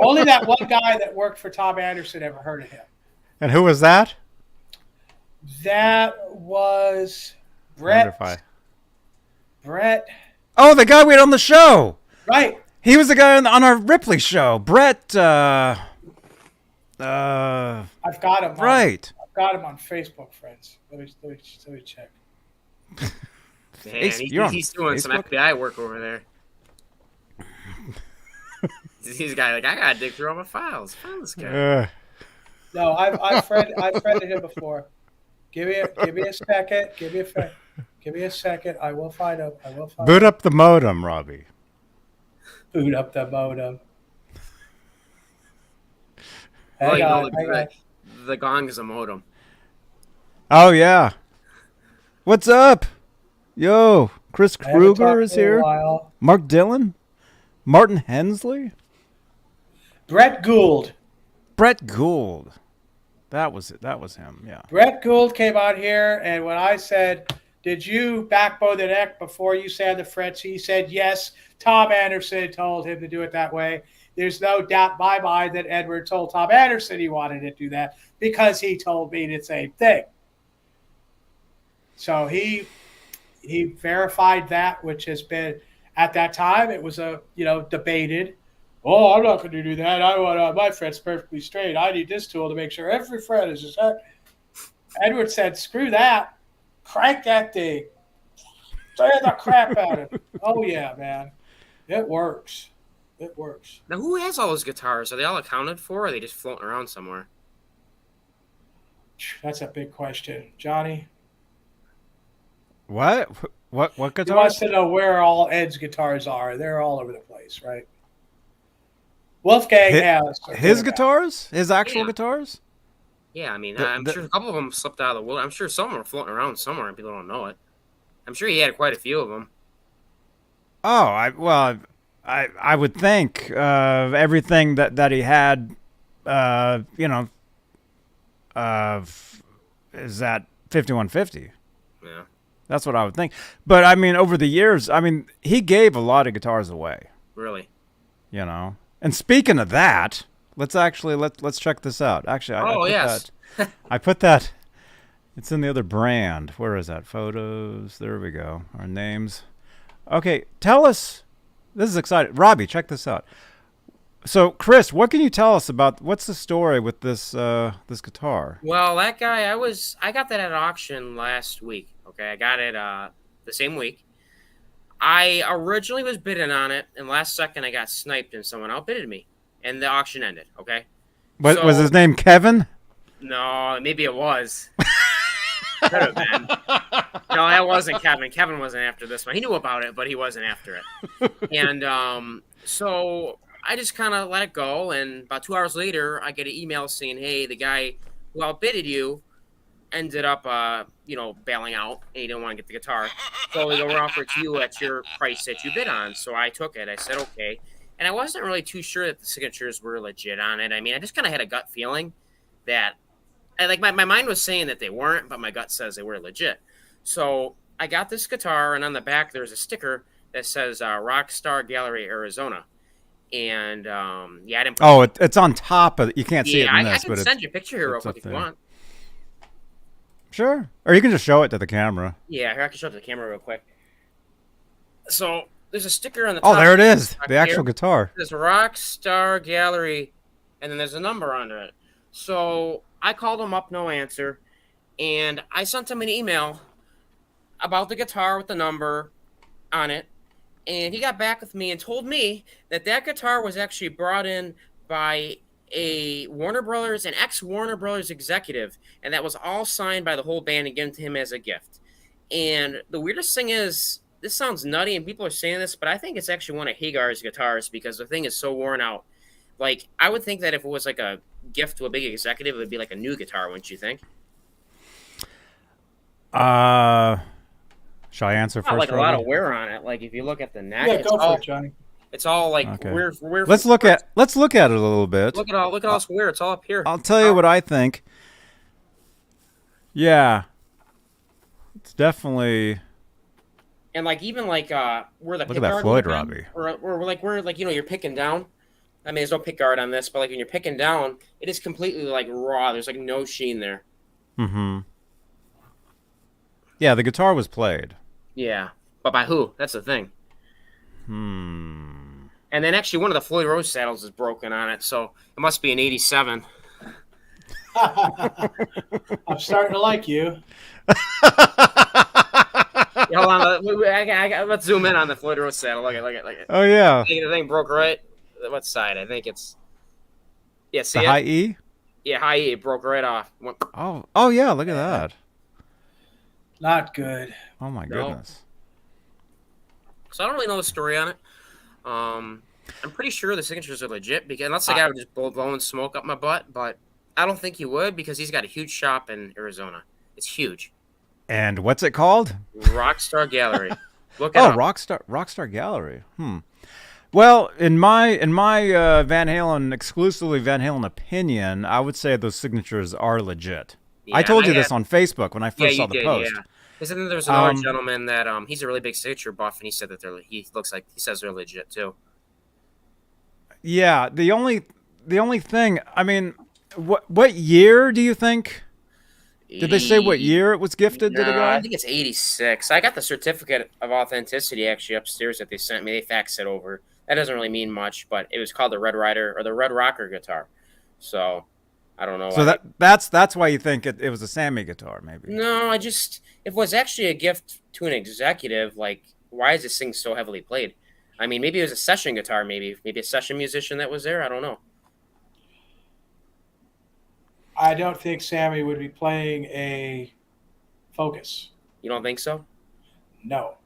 only that one guy that worked for Tom Anderson ever heard of him. And who was that? That was Brett. Brett. Oh, the guy we had on the show. Right. He was the guy on our Ripley show. Brett. I've got him. Right. I've got him on Facebook, friends. Let me check. Man, he's doing some FBI work over there. He's a guy like, I gotta dig through all my files. Find this guy. No, I've friended him before. Give me a second. Give me a second. I will find him. Boot up the modem, Robbie. Boot up the modem. Well, Hang on. The gong is a modem. Oh yeah. What's up? Yo, Chris Kruger is here. Mark Dillon, Martin Hensley, Brett Gould. Brett Gould. That was it. That was him. Yeah. Brett Gould came out here, and when I said, "Did you backbow the neck before you sand the frets?" he said, "Yes." Tom Anderson told him to do it that way. There's no doubt in my mind that Edward told Tom Anderson he wanted to do that because he told me the same thing. So he verified that, which has been at that time it was debated. Oh, I'm not going to do that. I want my frets perfectly straight. I need this tool to make sure every fret is just that. Edward said, "Screw that. Crank that thing. Tear the crap out of it." Oh yeah, man, it works. It works. Now, who has all those guitars? Are they all accounted for, or are they just floating around somewhere? That's a big question, Johnny. What guitars? He wants to know where all Ed's guitars are. They're all over the place, right? Wolfgang His, has his guitars, his actual Yeah. guitars. Yeah, I mean, The- I'm the- sure a couple of them slipped out of the wood. I'm sure some are floating around somewhere and people don't know it. I'm sure he had quite a few of them. Oh, I would think everything that he had, you know, is that 5150. Yeah. That's what I would think. But I mean, over the years, I mean, he gave a lot of guitars away. Really? You know. And speaking of that, let's check this out. Actually, I put yes. that. I put that. It's in the other brand. Where is that? Photos. There we go. Our names. Okay, tell us. This is exciting. Robbie, check this out. So, Chris, what can you tell us about what's the story with this this guitar? Well, that guy, I got that at auction last week. Okay, I got it the same week. I originally was bidding on it, and last second I got sniped and someone outbidded me, and the auction ended. Okay. Was his name Kevin? No, maybe it was. Could have been. No, that wasn't Kevin. Kevin wasn't after this one. He knew about it, but he wasn't after it. And so I just kind of let it go. And about 2 hours later, I get an email saying, "Hey, the guy who outbidded you ended up, bailing out, and he didn't want to get the guitar. So we're offered to you at your price that you bid on." So I took it. I said, "Okay." And I wasn't really too sure that the signatures were legit on it. I mean, I just kind of had a gut feeling that. My mind was saying that they weren't, but my gut says they were legit. So I got this guitar, and on the back there's a sticker that says Rockstar Gallery, Arizona. And I didn't. It's on top of. You can't see it in this, I can but send you a picture here real quick if you there. want. Sure, or you can just show it to the camera. Yeah, here I can show it to the camera real quick. So there's a sticker on the top. Oh, there it is, the actual guitar. There's Rockstar Gallery, and then there's a number under it. So I called him up, no answer, and I sent him an email about the guitar with the number on it, and he got back with me and told me that guitar was actually brought in by a Warner Brothers, an ex-Warner Brothers executive, and that was all signed by the whole band and given to him as a gift. And the weirdest thing is, this sounds nutty, and people are saying this, but I think it's actually one of Hagar's guitars because the thing is so worn out. Like, I would think that if it was like a gift to a big executive, it would be like a new guitar, wouldn't you think? Shall I answer It's not first? like a lot of wear on it. Like if you look at the neck, Yeah, go for it, Johnny. It's all like Okay. we're Let's look at it a little bit. Look at all this wear. It's all up here. I'll tell you what I think. Yeah, it's definitely. And like even like where the Look pick at that guard Floyd, would be, Robbie. or like where like you're picking down. I mean, there's no pick guard on this, but like when you're picking down, it is completely like raw. There's like no sheen there. Mm-hmm. Yeah, the guitar was played. Yeah, but by who? That's the thing. Hmm. And then actually one of the Floyd Rose saddles is broken on it, so it must be an '87. I'm starting to like you. Yeah, hold on, let's zoom in on the Floyd Rose saddle. Look at. Oh yeah. The thing broke right. What side? I think it's. Yeah, see The it? high E. Yeah, high E. It broke right off. Oh yeah. Look at that. Not good. Oh my No. goodness. So I don't really know the story on it. I'm pretty sure the signatures are legit because unless the guy would just blowing smoke up my butt, but I don't think he would because he's got a huge shop in Arizona. It's huge. And what's it called? Rockstar Gallery. Look it Oh, up. Rockstar Gallery. Well, in my Van Halen, exclusively Van Halen opinion, I would say those signatures are legit. Yeah, I told you I this had- on Facebook when I first saw the post. Yeah. Because then there's another gentleman that he's a really big signature buff, and he said that he says they're legit too. Yeah, the only thing, I mean, what year do you think? Did they say what year it was gifted to the guy? I think it's 86. I got the certificate of authenticity actually upstairs that they sent me. They faxed it over. That doesn't really mean much, but it was called the Red Rider or the Red Rocker guitar. So I don't know. So that's why you think it was a Sammy guitar, maybe. No, if it was actually a gift to an executive, like why is this thing so heavily played? I mean, maybe it was a session guitar, maybe a session musician that was there. I don't know. I don't think Sammy would be playing a Focus. You don't think so? No.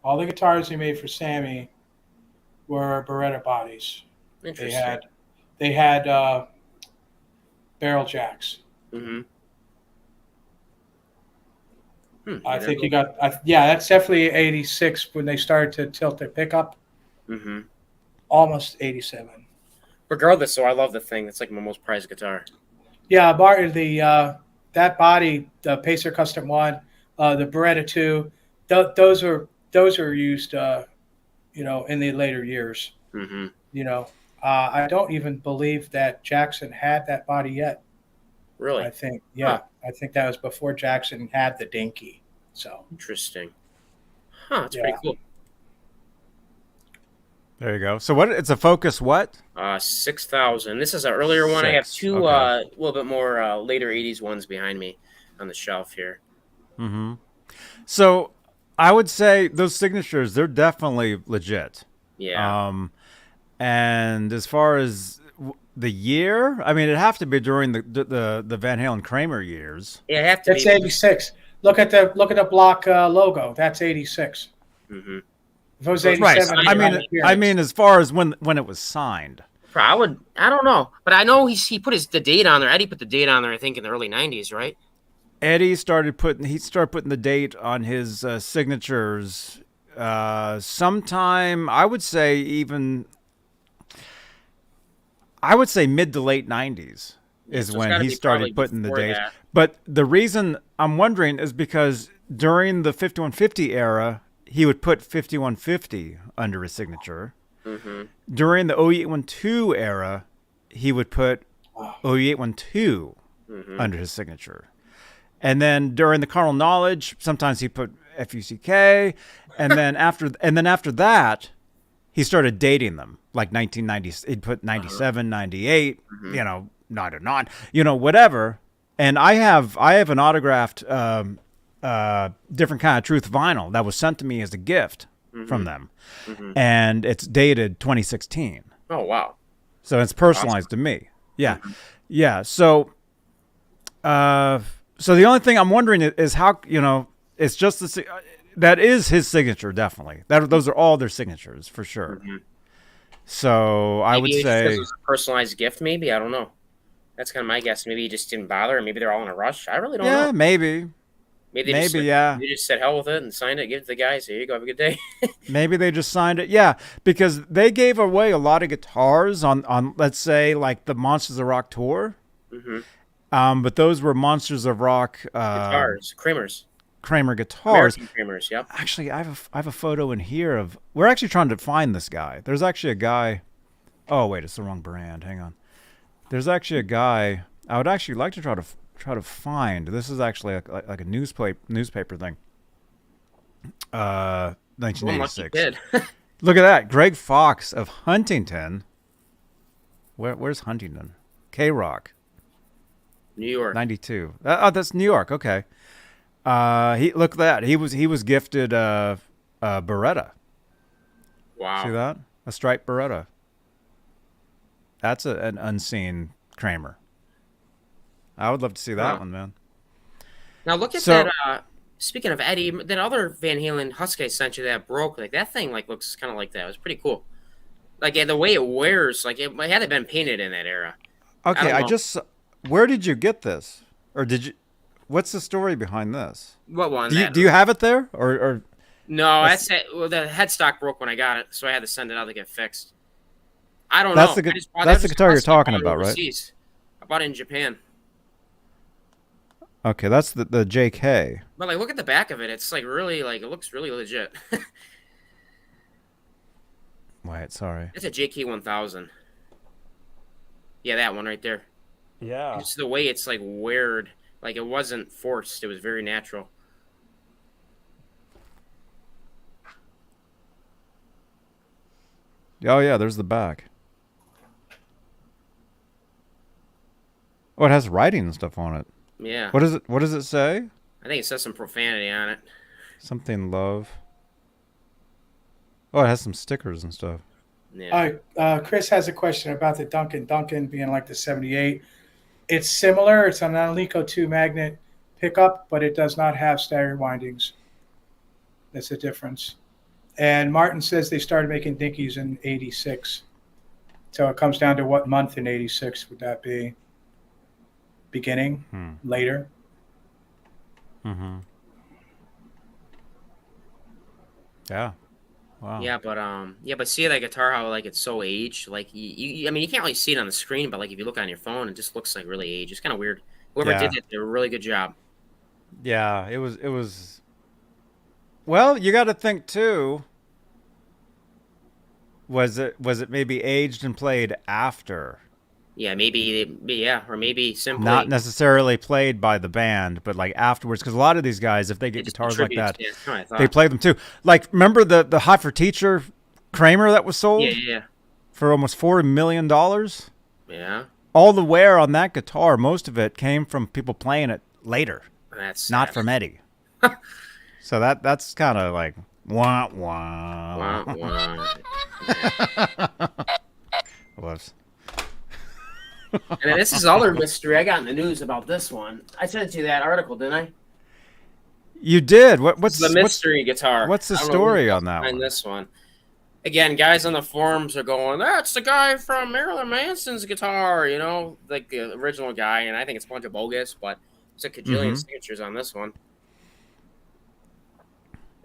All the guitars he made for Sammy were Beretta bodies. Interesting. They had barrel jacks. Mm-hmm. I think you got, yeah, that's definitely 86 when they started to tilt their pickup. Mm-hmm. Almost 87. Regardless, so I love the thing. It's like my most prized guitar. Yeah, Martin, that body, the Pacer Custom 1, the Beretta 2, those are used, you know, in the later years. Mm-hmm. You know, I don't even believe that Jackson had that body yet. Really? I think, yeah, I think that was before Jackson had the Dinky. So interesting. Huh? That's pretty cool. There you go. So what? It's a Focus what? 6000. This is an earlier one. I have two a little bit more later 80s ones behind me on the shelf here. Mm-hmm. So I would say those signatures, they're definitely legit. Yeah. And as far as the year, I mean, it'd have to be during the Van Halen Kramer years. Yeah, it have to that's be. 86. Look at the block logo. That's 86. Mm-hmm. If it was 87, right. I mean, as far as when it was signed. I don't know, but I know he put the date on there. Eddie put the date on there, I think, in the early 90s, right? Eddie started putting the date on his signatures sometime, I would say mid to late 90s is when he started putting the date. But the reason I'm wondering is because during the 5150 era, he would put 5150 under his signature. Mm-hmm. During the 0812 era, he would put 0812 under his signature. And then during the Carnal Knowledge, sometimes he put FUCK, and then after that, he started dating them, like 1990. He'd put 97, 98, you know, not or not, you know, whatever. And I have an autographed different kind of Truth vinyl that was sent to me as a gift from them, and it's dated 2016. Oh wow! So it's personalized to me. Yeah, yeah. So, so the only thing I'm wondering is how, you know, it's just that is his signature, definitely. Those are all their signatures for sure. So I would say it was a personalized gift. Maybe, I don't know. That's kind of my guess. Maybe he just didn't bother, or maybe they're all in a rush. I really don't know. Yeah, maybe. Maybe yeah. They just said hell with it and signed it, give it to the guys. Here you go, have a good day. Maybe they just signed it. Yeah, because they gave away a lot of guitars on let's say like the Monsters of Rock tour. But those were Monsters of Rock guitars, Kramer guitars. American Kramers, yep. Actually, I have a photo in here of. We're actually trying to find this guy. There's actually a guy. Oh wait, it's the wrong brand. Hang on. There's actually a guy. I would actually like to try to find. This is actually like a newspaper thing. 1986. Look at that, Greg Fox of Huntington. Where's Huntington? K-Rock. New York. 92. Oh, that's New York. Okay. Look at that. He was gifted a Beretta. Wow. See that? A striped Beretta. That's an unseen Kramer. I would love to see that one, man. Now look at that. Speaking of Eddie, that other Van Halen Husky I sent you that broke, like that thing, like looks kind of like that. It was pretty cool. Like the way it wears, like it hadn't been painted in that era. Okay, where did you get this, or did you? What's the story behind this? What one? Do you have it there, or? No, that's it. Well, the headstock broke when I got it, so I had to send it out to get fixed. I don't know. That's the guitar you're talking about, right? I bought it in Japan. Okay, that's the JK. But like, look at the back of it. It's like really, like it looks really legit. Wait, sorry. It's a JK 1000. Yeah, that one right there. Yeah. Just the way it's like weird. Like it wasn't forced. It was very natural. Oh yeah, there's the back. Oh, it has writing and stuff on it. Yeah. What does it say? I think it says some profanity on it. Something love. Oh, it has some stickers and stuff. Yeah. Chris has a question about the Duncan being like the 78. It's similar. It's an Alico 2 magnet pickup, but it does not have staggered windings. That's a difference. And Martin says they started making dinkies in '86. So it comes down to what month in '86 would that be? Beginning? Later? Mm-hmm. Yeah. Wow. Yeah, but see that guitar, how like it's so aged. Like I mean, you can't really see it on the screen, but like if you look on your phone, it just looks like really aged. It's kind of weird. Whoever did it did a really good job. Yeah, it was. Well, you got to think too. Was it maybe aged and played after? Yeah, or maybe simply Not necessarily played by the band, but like afterwards. Because a lot of these guys, if they get guitars like that, they play them too. Like, remember the Hot for Teacher Kramer that was sold? Yeah. For almost $4 million? Yeah. All the wear on that guitar, most of it came from people playing it later. That's not sad. from Eddie. So that's kind of like wah wah. Wah, wah. Whoops. And then this is other mystery. I got in the news about this one. I sent you that article, didn't I? You did. What's the mystery guitar? What's the story on that one? one? This one. Again, guys on the forums are going, that's the guy from Marilyn Manson's guitar, you know, like the original guy. And I think it's a bunch of bogus, but there's a cajillion signatures on this one.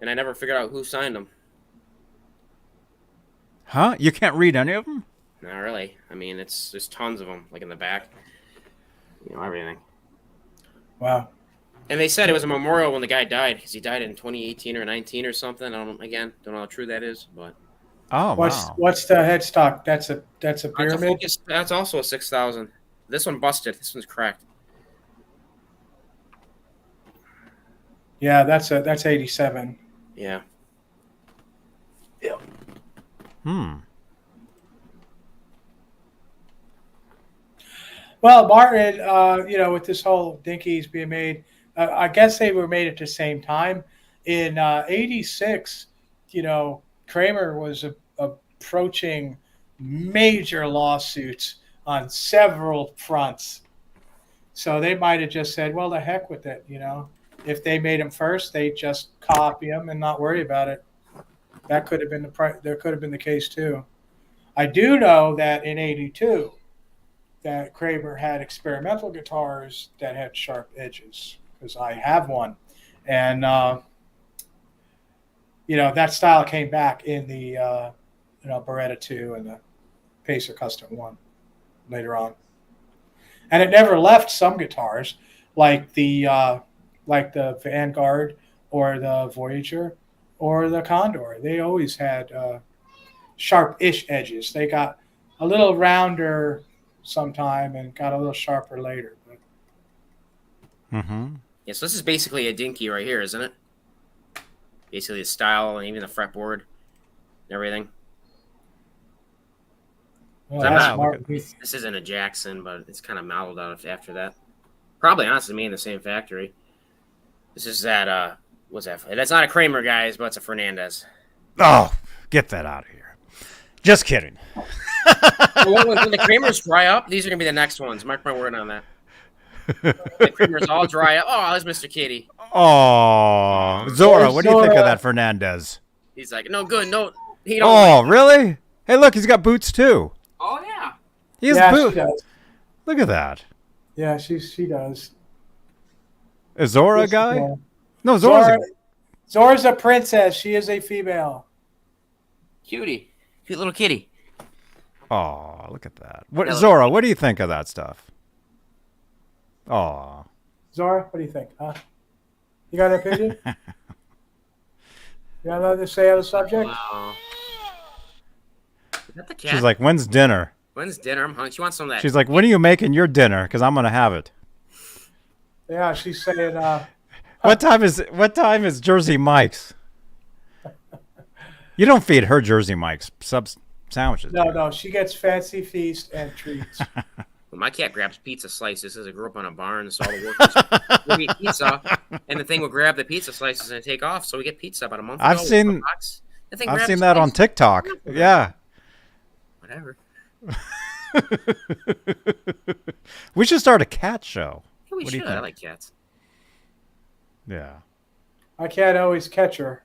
And I never figured out who signed them. Huh? You can't read any of them? Not really. I mean, there's tons of them, like in the back. You know, everything. Wow. And they said it was a memorial when the guy died, because he died in 2018 or 19 or something. I don't know how true that is, but. Oh, wow. Wow. What's the headstock? That's a pyramid? That's also a 6,000. This one busted. This one's cracked. Yeah, that's 87. Yeah. Yeah. Well, Martin, with this whole dinkies being made, I guess they were made at the same time. In '86, Kramer was approaching major lawsuits on several fronts. So they might have just said, well, the heck with it, If they made them first, they just copy them and not worry about it. That could have been the case too. I do know that in '82, that Kramer had experimental guitars that had sharp edges, because I have one, and that style came back in the Beretta 2 and the Pacer Custom 1 later on, and it never left some guitars like the Vanguard or the Voyager or the Condor. They always had sharp-ish edges. They got a little rounder sometime and got a little sharper later. Yeah, so this is basically a dinky right here, isn't it? Basically the style and even the fretboard and everything. Well, this isn't a Jackson, but it's kind of mellowed out after that. Probably, honestly, made in the same factory. This is that, what's that? That's not a Kramer, guys, but it's a Fernandez. Oh, get that out of here. Just kidding. When the Kramers dry up, these are going to be the next ones. Mark my word on that. The Kramers all dry up. Oh, there's Mr. Kitty. Oh, Zora, what do you think of that Fernandez? He's like, no good, no. He don't like really? Hey, look, he's got boots too. Oh, yeah. He has boots. She does. Look at that. Yeah, she does. Is Zora a guy? Yeah. No, Zora's a princess. She is a female. Cutie. Cute little kitty. Oh, look at that. Zora, what do you think of that stuff? Oh. Zora, what do you think? Huh? You got an opinion? You got nothing to say on the subject? Wow. Is that the cat? She's like, when's dinner? When's dinner? I'm hungry. She wants some of that. She's like, when are you making your dinner? Because I'm going to have it. Yeah, she's saying... What time is Jersey Mike's? You don't feed her Jersey Mike's sandwiches. No, she gets fancy feast and treats. Well, my cat grabs pizza slices because I grew up on a barn, so all the workers would eat pizza, and the thing would grab the pizza slices and take off. So we get pizza about a month ago. I've seen that on TikTok. Yeah. Whatever. We should start a cat show. Yeah, we should. I like cats. Yeah. I can't always catch her.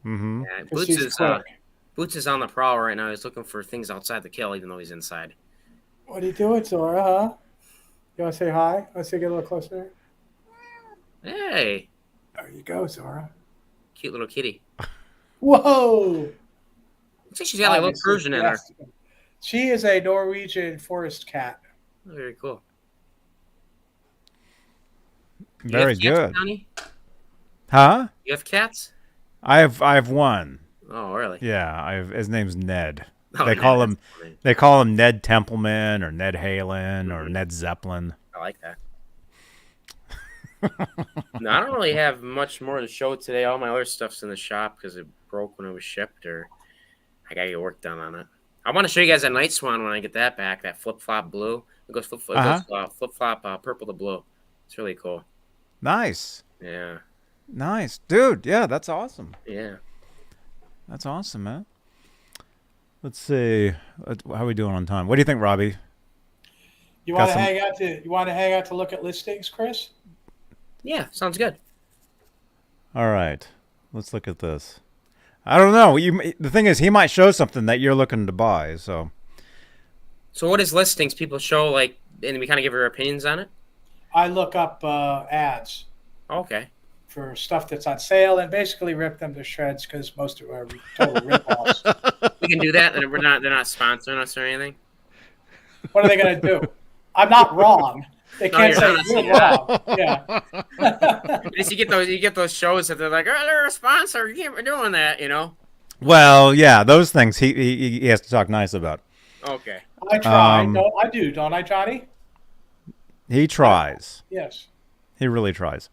Mm-hmm. Yeah, 'Cause he's quick. Boots is on the prowl right now. He's looking for things outside the kill, even though he's inside. What are you doing, Zora, huh? You want to say hi? Let's get a little closer. Hey, There you go, Zora. cute little kitty. Whoa! Looks like she's got like a little Obviously, Persian in her. yes. She is a Norwegian forest cat. Oh, very cool. You Very have cats, good. Johnny? Huh? You have cats? I have one. Oh, really? Yeah, his name's Ned. Oh, they Ned, call that's him funny. they call him Ned Templeman or Ned Halen or Ned Zeppelin. I like that. No, I don't really have much more to show today. All my other stuff's in the shop because it broke when it was shipped, or I gotta get work done on it. I want to show you guys a Night Swan when I get that back. That flip flop blue. It goes flip flop purple to blue. It's really cool. Nice. Yeah. Nice. Dude, yeah, that's awesome. Yeah. That's awesome, man. Let's see. How are we doing on time? What do you think, Robbie? You Got want to some- hang out to? You want to hang out to look at listings, Chris? Yeah. Sounds good. All right. Let's look at this. I don't know. The thing is, he might show something that you're looking to buy, so. So what is listings? People show like, and we kind of give our opinions on it. I look up ads Okay. for stuff that's on sale and basically rip them to shreds because most of them are total rip-offs. We can do that, and they're not sponsoring us or anything. What are they going to do? I'm not wrong. They No, can't you're say not. you're wrong. Yeah. Because you get those shows that they're like, oh, they're a sponsor. You can't be doing that, you know. Well, yeah, those things he has to talk nice about. Okay. I try. Don't I, Johnny? He tries. Yes. He really tries.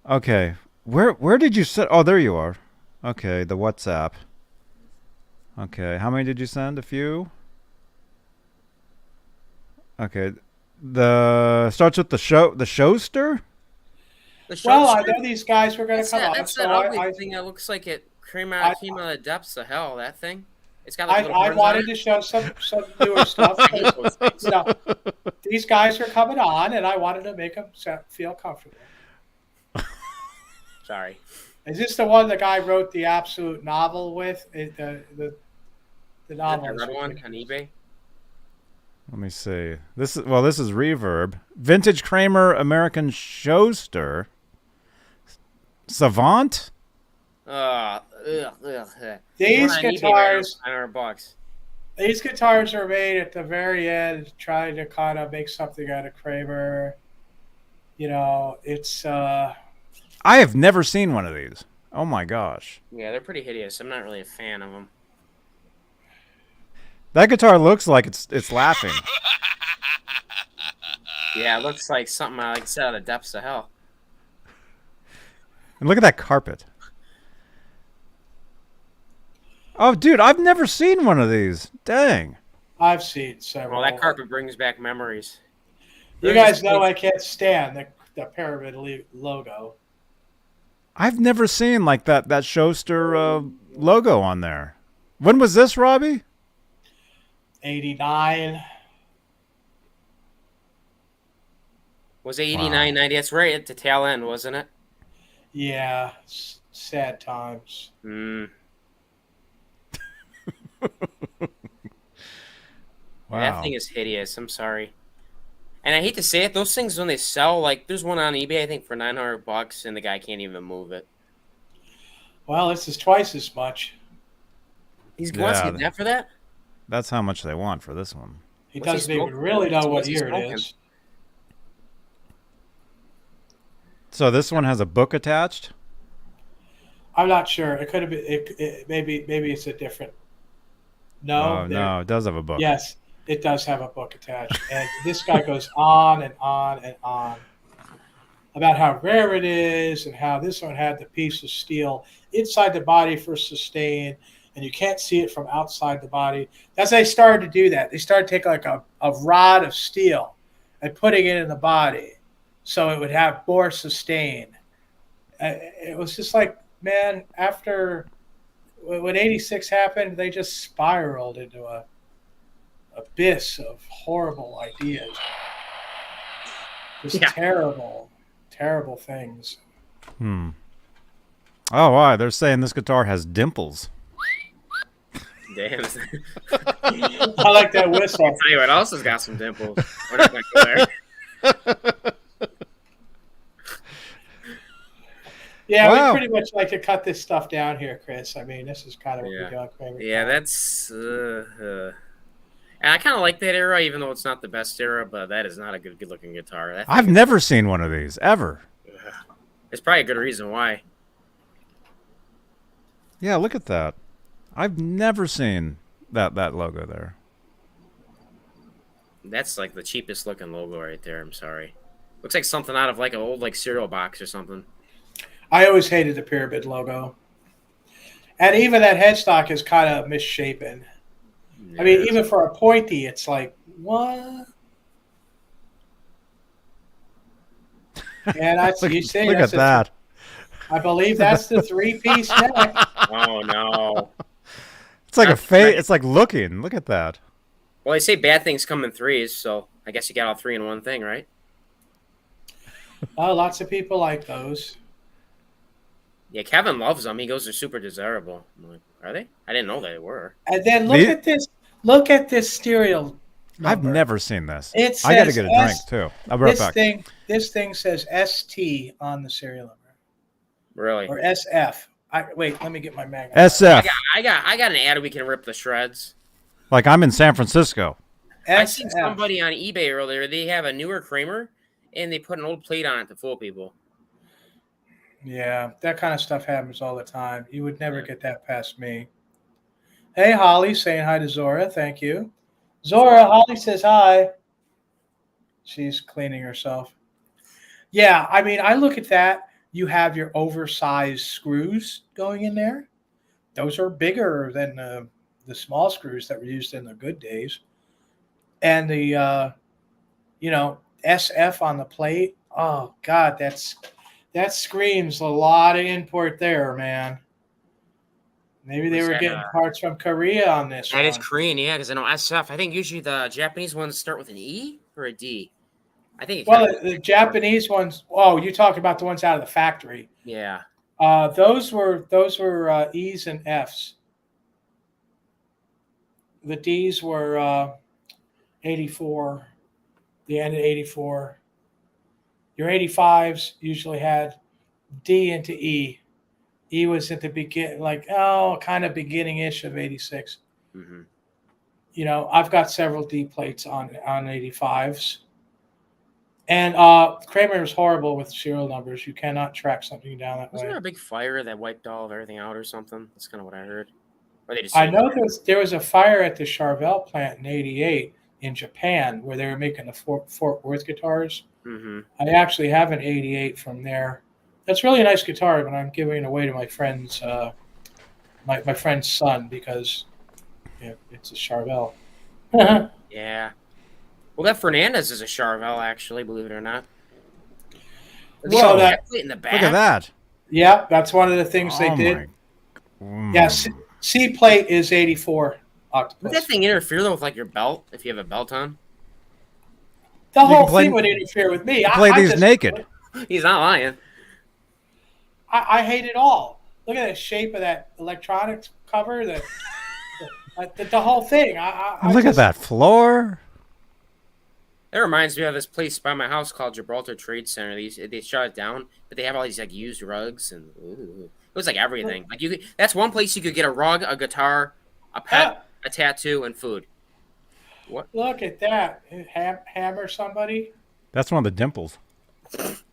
Okay. Where did you send? Oh, there you are. Okay, the WhatsApp. Okay, how many did you send? A few? Okay. The starts with the showster? Well, I know these guys were going to come on. That's So that ugly I thing that looks like it came out of the depths of hell, that thing. It's got like little I horns on wanted it. to show some newer stuff. hate those things. You know, these guys are coming on, and I wanted to make them feel comfortable. Sorry. Is this the one the guy wrote the absolute novel with? The novel. That is red one ridiculous. on eBay. Let me see. This is Reverb. Vintage Kramer American Showster. Savant? These guitars, $900. these guitars are made at the very end, trying to kind of make something out of Kramer. You know, it's I have never seen one of these. Oh my gosh. Yeah, they're pretty hideous. I'm not really a fan of them. That guitar looks like it's laughing. Yeah, it looks like something like set out of the depths of hell. And look at that carpet. Oh, dude, I've never seen one of these. Dang. I've seen several. Well, that carpet brings back memories. You guys know I can't stand the pyramid logo. I've never seen like that Showster logo on there. When was this, Robbie? 89. Was it 89, 90? That's right at the tail end, wasn't it? Yeah, sad times. Hmm. Wow. That thing is hideous. I'm sorry. And I hate to say it, those things when they sell, like there's one on eBay I think for $900, and the guy can't even move it. Well, this is twice as much. He's wants to get that for that? That's how much they want for this one. He What's doesn't he even smoking? really know what What's he year it smoking? is. So this one has a book attached? I'm not sure. It could have been. Maybe it's a different. No, No, it does have a book. Yes, it does have a book attached, and this guy goes on and on and on about how rare it is and how this one had the piece of steel inside the body for sustain, and you can't see it from outside the body. As they started to do that, they started to take like a rod of steel and putting it in the body so it would have more sustain. It was just like, man, after when 86 happened, they just spiraled into a abyss of horrible ideas. Just terrible, terrible things. Oh, wow. They're saying this guitar has dimples. Damn. I like that whistle. I'll tell you what else has got some dimples. We're not gonna go there. Yeah, Wow. we pretty much like to cut this stuff down here, Chris. I mean, this is kind of what we do on Kramer. Yeah, that's. And I kind of like that era, even though it's not the best era. But that is not a good-looking guitar. That I've never seen one of these ever. There's probably a good reason why. Yeah, look at that. I've never seen that logo there. That's like the cheapest looking logo right there. I'm sorry. Looks like something out of like an old like cereal box or something. I always hated the pyramid logo. And even that headstock is kind of misshapen. Yeah. I mean, even for a pointy, it's like, what? And that's you say. Look at that. I believe that's the three-piece neck. Oh no! It's like a face. It's like looking. Look at that. Well, they say bad things come in threes, so I guess you got all three in one thing, right? Oh, lots of people like those. Yeah, Kevin loves them. He goes, they're super desirable. I'm like, are they? I didn't know they were. And then look at this. Look at this stereo. I've never seen this. It says I got to get a drink too. I'll be right back. This thing says ST on the serial number. Really? Or SF. Wait, let me get my magnet. SF. I got an ad we can rip the shreds. Like I'm in San Francisco. I seen somebody on eBay earlier. They have a newer Kramer, and they put an old plate on it to fool people. Yeah, that kind of stuff happens all the time. You would never get that past me. Hey, Holly, saying hi to Zora. Thank you. Zora, Holly says hi. She's cleaning herself. Yeah, I mean, I look at that. You have your oversized screws going in there. Those are bigger than the small screws that were used in the good days. And the, SF on the plate. Oh, God, that screams a lot of import there, man. Maybe they were getting parts from Korea on this one. That is Korean, yeah, because I know SF. I think usually the Japanese ones start with an E or a D. I think. The Japanese ones. Oh, you talk about the ones out of the factory. Yeah. Those were E's and F's. The D's were 84. The end of 84. Your 85s usually had D into E. E was at the beginning, kind of beginning-ish of 86. Mm-hmm. I've got several D plates on 85s. And Kramer is horrible with serial numbers. You cannot track something down that way. Wasn't there a big fire that wiped all of everything out or something? That's kind of what I heard. Or they just I know there was a fire at the Charvel plant in 88 in Japan where they were making the Fort Worth guitars. Mm-hmm. I actually have an 88 from there. That's really a nice guitar, but I'm giving it away to my friend's my friend's son because it's a Charvel. Yeah. Well, that Fernandez is a Charvel, actually, believe it or not. Well, in the back. Look at that. Yeah, that's one of the things they did. Yeah, C plate is 84 octopus. Would that thing interfere though with like your belt if you have a belt on? The whole thing would interfere with me. Play these naked. He's not lying. I hate it all. Look at the shape of that electronics cover. The whole thing. Look at that floor. That reminds me of this place by my house called Gibraltar Trade Center. They shut it down, but they have all these like used rugs and it was like everything. Like that's one place you could get a rug, a guitar, a pet, a tattoo, and food. What? Look at that. Hammer somebody. That's one of the dimples.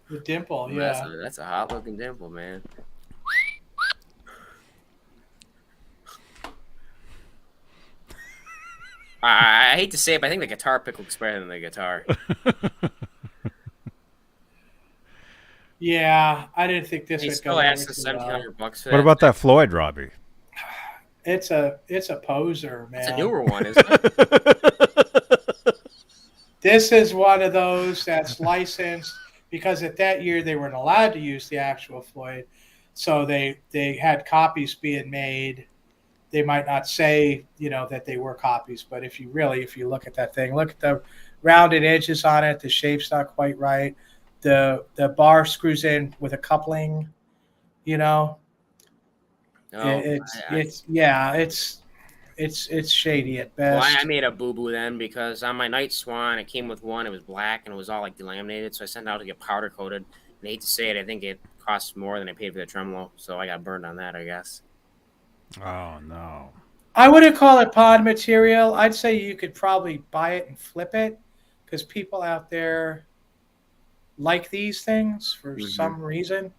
The dimple, yeah. That's a hot looking dimple, man. I hate to say it, but I think the guitar pick looks better than the guitar. Yeah, I didn't think this would go. Still asking $1,700 for that. What about that Floyd, Robbie? It's a poser, man. It's a newer one, isn't it? This is one of those that's licensed because at that year they weren't allowed to use the actual Floyd, so they had copies being made. They might not say, that they were copies, but if you look at that thing, look at the rounded edges on it. The shape's not quite right. The bar screws in with a coupling, Oh, It's shady at well, best. I made a boo boo then because on my Night Swan, it came with one. It was black and it was all like delaminated, so I sent it out to get powder coated. And I hate to say it, I think it cost more than I paid for the tremolo, so I got burned on that, I guess. Oh no. I wouldn't call it pod material. I'd say you could probably buy it and flip it because people out there like these things for some reason.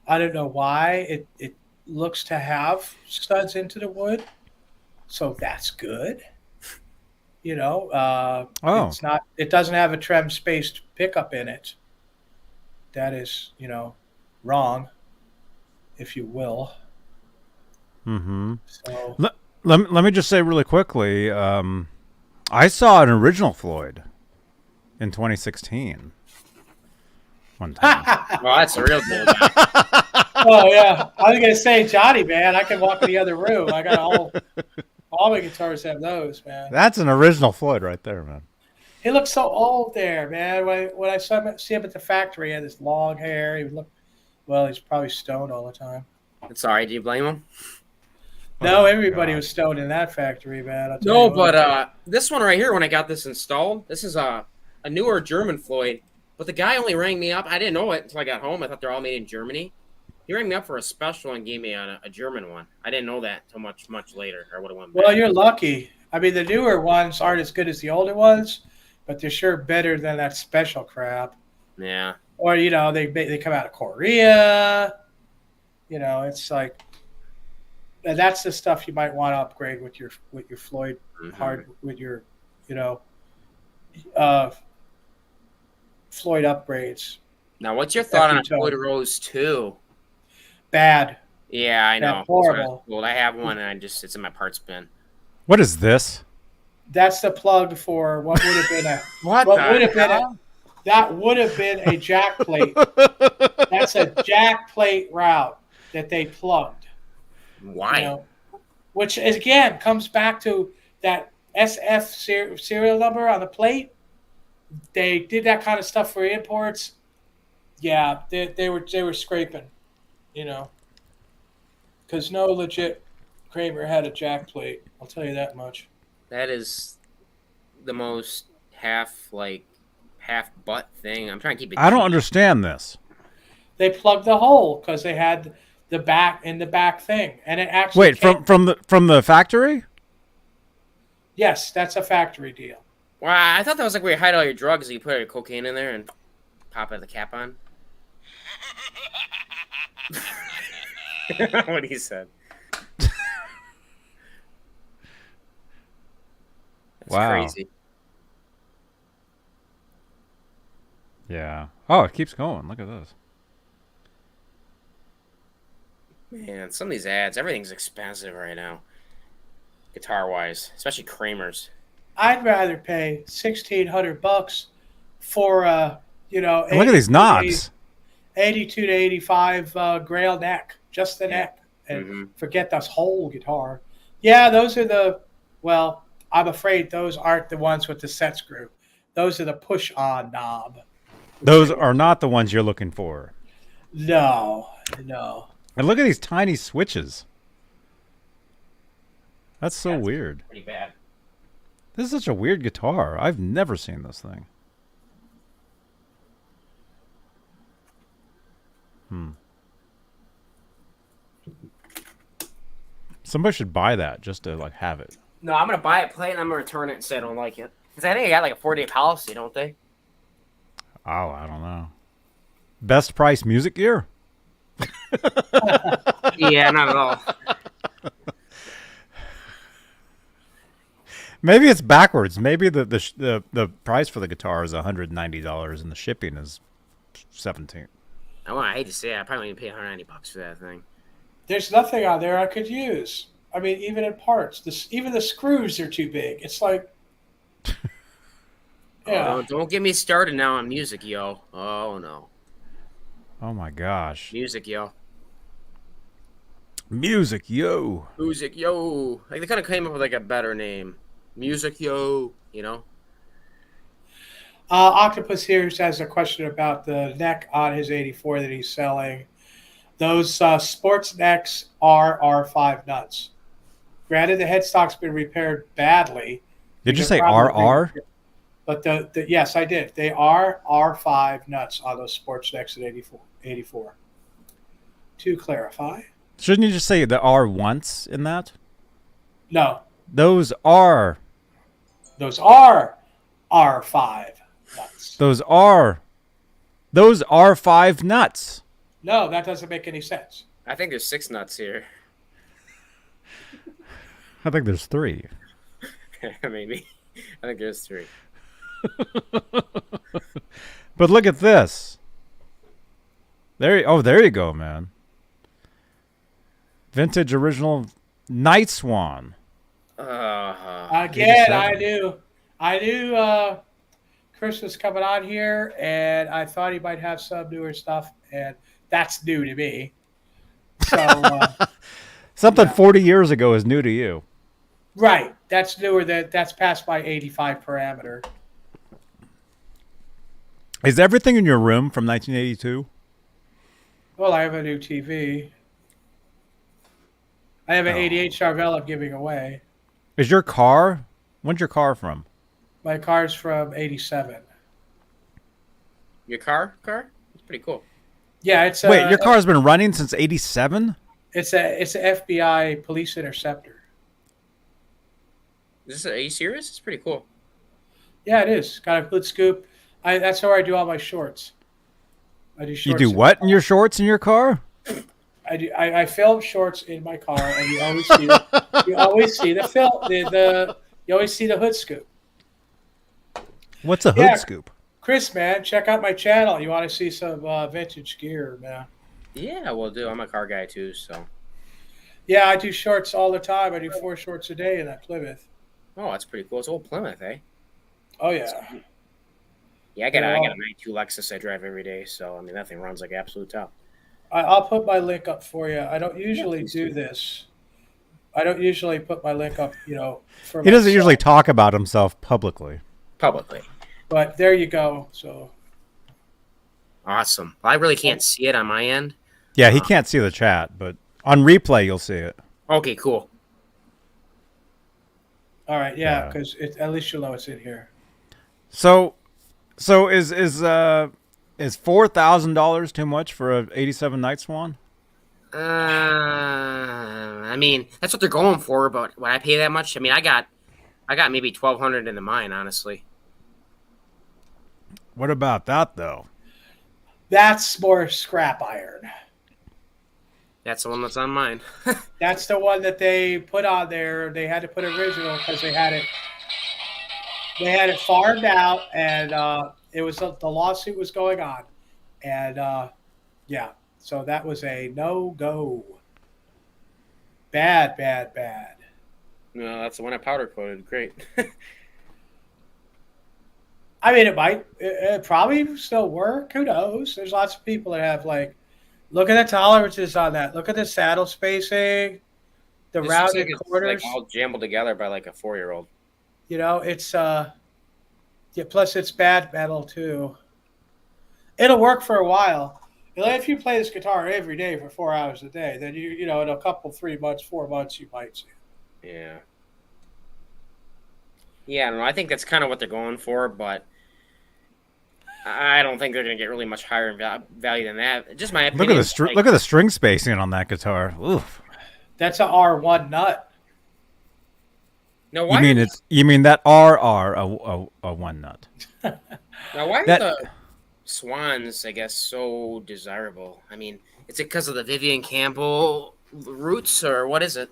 I don't know why. It looks to have studs into the wood, so that's good. You know, it's not. It doesn't have a Trem spaced pickup in it. That is, wrong, if you will. Mm-hmm. So let me just say really quickly, I saw an original Floyd in 2016. One time. Well, that's a real deal. Oh yeah, I was gonna say, Johnny, man, I can walk in the other room. I got all my guitars have those, man. That's an original Floyd right there, man. He looks so old there, man. When I see him at the factory, he had this long hair. He would look, well, he's probably stoned all the time. Sorry, do you blame him? No, everybody was stoned in that factory, man. No, but this one right here, when I got this installed, this is a newer German Floyd. But the guy only rang me up. I didn't know it until I got home. I thought they're all made in Germany. He rang me up for a special and gave me a German one. I didn't know that until much later. I would have went back. Well, you're lucky. I mean, the newer ones aren't as good as the older ones, but they're sure better than that special crap. Yeah. Or, they come out of Korea. It's like, and that's the stuff you might want to upgrade with your Floyd with your, Floyd upgrades. Now, what's your thought on a Floyd Rose 2? Bad. Yeah, I know. Horrible. Well, I have one, and it's in my parts bin. What is this? That's the plug for what would have been a that would have been a jack plate. That's a jack plate route that they plugged. Why? Which again comes back to that SF serial number on the plate. They did that kind of stuff for imports. Yeah, they were scraping, because no legit Kramer had a jack plate. I'll tell you that much. That is the most half butt thing. I'm trying to keep it. I don't understand this. They plugged the hole because they had the back thing, and it actually wait from the factory. Yes, that's a factory deal. Wow, I thought that was like where you hide all your drugs. You put your cocaine in there and pop the cap on. What he said. That's crazy. Yeah. Oh, it keeps going. Look at this. Man, some of these ads, everything's expensive right now. Guitar-wise, especially Kramer's. I'd rather pay $1,600 for look at these knobs. 82 to 85 Grail neck, just the neck, and forget this whole guitar. Yeah, those are I'm afraid those aren't the ones with the set screw. Those are the push-on knob. Those are not the ones you're looking for. No. And look at these tiny switches. That's so weird. Pretty bad. This is such a weird guitar. I've never seen this thing. Somebody should buy that just to have it. No, I'm gonna buy it, play it, and I'm gonna return it and say I don't like it. Because I think they got a 4-day policy, don't they? Oh, I don't know. Best price music gear? Yeah, not at all. Maybe it's backwards. Maybe the price for the guitar is $190 and the shipping is $17. I hate to say it, I probably need to pay $190 for that thing. There's nothing on there I could use. I mean, even in parts, even the screws are too big. It's like, yeah. Oh, don't get me started now on music, yo. Oh no. Oh my gosh. Music, yo. Music, yo. Music, yo. Like they kind of came up with a better name. Music, yo. Octopus here has a question about the neck on his 84 that he's selling. Those sports necks are R5 nuts. Granted, the headstock's been repaired badly. Did you could say probably RR? But yes, I did. They are R5 nuts on those sports necks at 84. To clarify. Shouldn't you just say the R once in that? No. Those are R5 nuts. Those are 5 nuts. No, that doesn't make any sense. I think there's 6 nuts here. I think there's 3. Maybe. I think there's 3. But look at this. There you go, man. Vintage original Night Swan. Again, 87. I knew Chris was coming on here, and I thought he might have some newer stuff, and that's new to me. So something 40 years ago is new to you. Right. That's newer. That's past my 85 parameter. Is everything in your room from 1982? Well, I have a new TV. I have an 88 Charvel I'm giving away. Is your car? When's your car from? My car's from 87. Your car? It's pretty cool. Yeah, it's Wait, your car's been running since 87? It's a FBI police interceptor. Are you serious? It's pretty cool. Yeah, it is. Got a good scoop. That's where I do all my shorts. I do shorts. You do what in your shorts in your car? I film shorts in my car, and you always see you always see the hood scoop. What's a hood scoop? Chris, man, check out my channel. You want to see some vintage gear, man? Yeah, we'll do. I'm a car guy too, so. Yeah, I do shorts all the time. I do 4 shorts a day in that Plymouth. Oh, that's pretty cool. It's old Plymouth, eh? Oh yeah. Yeah, I got a 92 Lexus I drive every day, so I mean that thing runs like absolute top. I'll put my link up for you. I don't usually do this. I don't usually put my link up, for He doesn't usually talk about himself publicly. But there you go. So awesome. Well, I really can't see it on my end. Yeah, he can't see the chat, but on replay you'll see it. Okay, cool. All right, yeah, because at least you'll know it's in here. So is $4,000 too much for a '87 Night Swan? I mean that's what they're going for, but would I pay that much? I mean, I got maybe $1,200 into mine, honestly. What about that though? That's more scrap iron. That's the one that's on mine. That's the one that they put on there. They had to put original because they had it farmed out, and it was the lawsuit was going on, and yeah, so that was a no-go. Bad. No, that's the one I powder coated. Great. I mean, it probably still work. Who knows? There's lots of people that have look at the tolerances on that. Look at the saddle spacing, the rounded corners. It's all jumbled together by a 4-year-old. It's plus it's bad metal too. It'll work for a while. If you play this guitar every day for 4 hours a day, then in a couple, 3 months, 4 months, you might see it. Yeah. Yeah, I don't know. I think that's kind of what they're going for, but I don't think they're going to get really much higher in value than that. Just my opinion. Look at the string spacing on that guitar. Oof. That's a R1 nut. No, why? You mean that RR a one nut? Now, why are the Swans, I guess, so desirable? I mean, is it because of the Vivian Campbell roots, or what is it?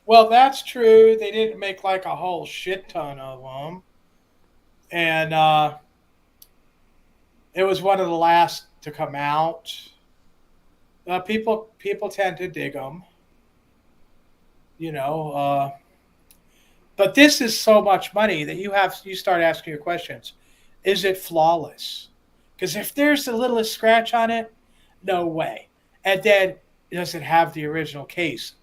Well, that's true. They didn't make a whole shit ton of them, and it was one of the last to come out. People tend to dig them, but this is so much money that you start asking your questions. Is it flawless? Because if there's the littlest scratch on it, no way. And then, does it have the original case?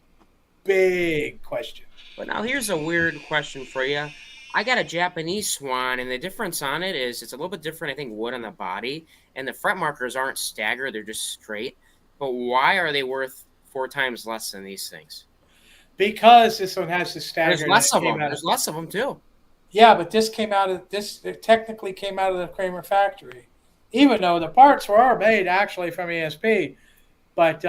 Big question. But now here's a weird question for you. I got a Japanese Swan, and the difference on it is it's a little bit different, I think, wood on the body, and the fret markers aren't staggered, they're just straight. But why are they worth 4 times less than these things? Because this one has the stagger. There's less of them. There's less of them too. Yeah, but this came out of this. It technically came out of the Kramer factory, even though the parts were made actually from ESP. But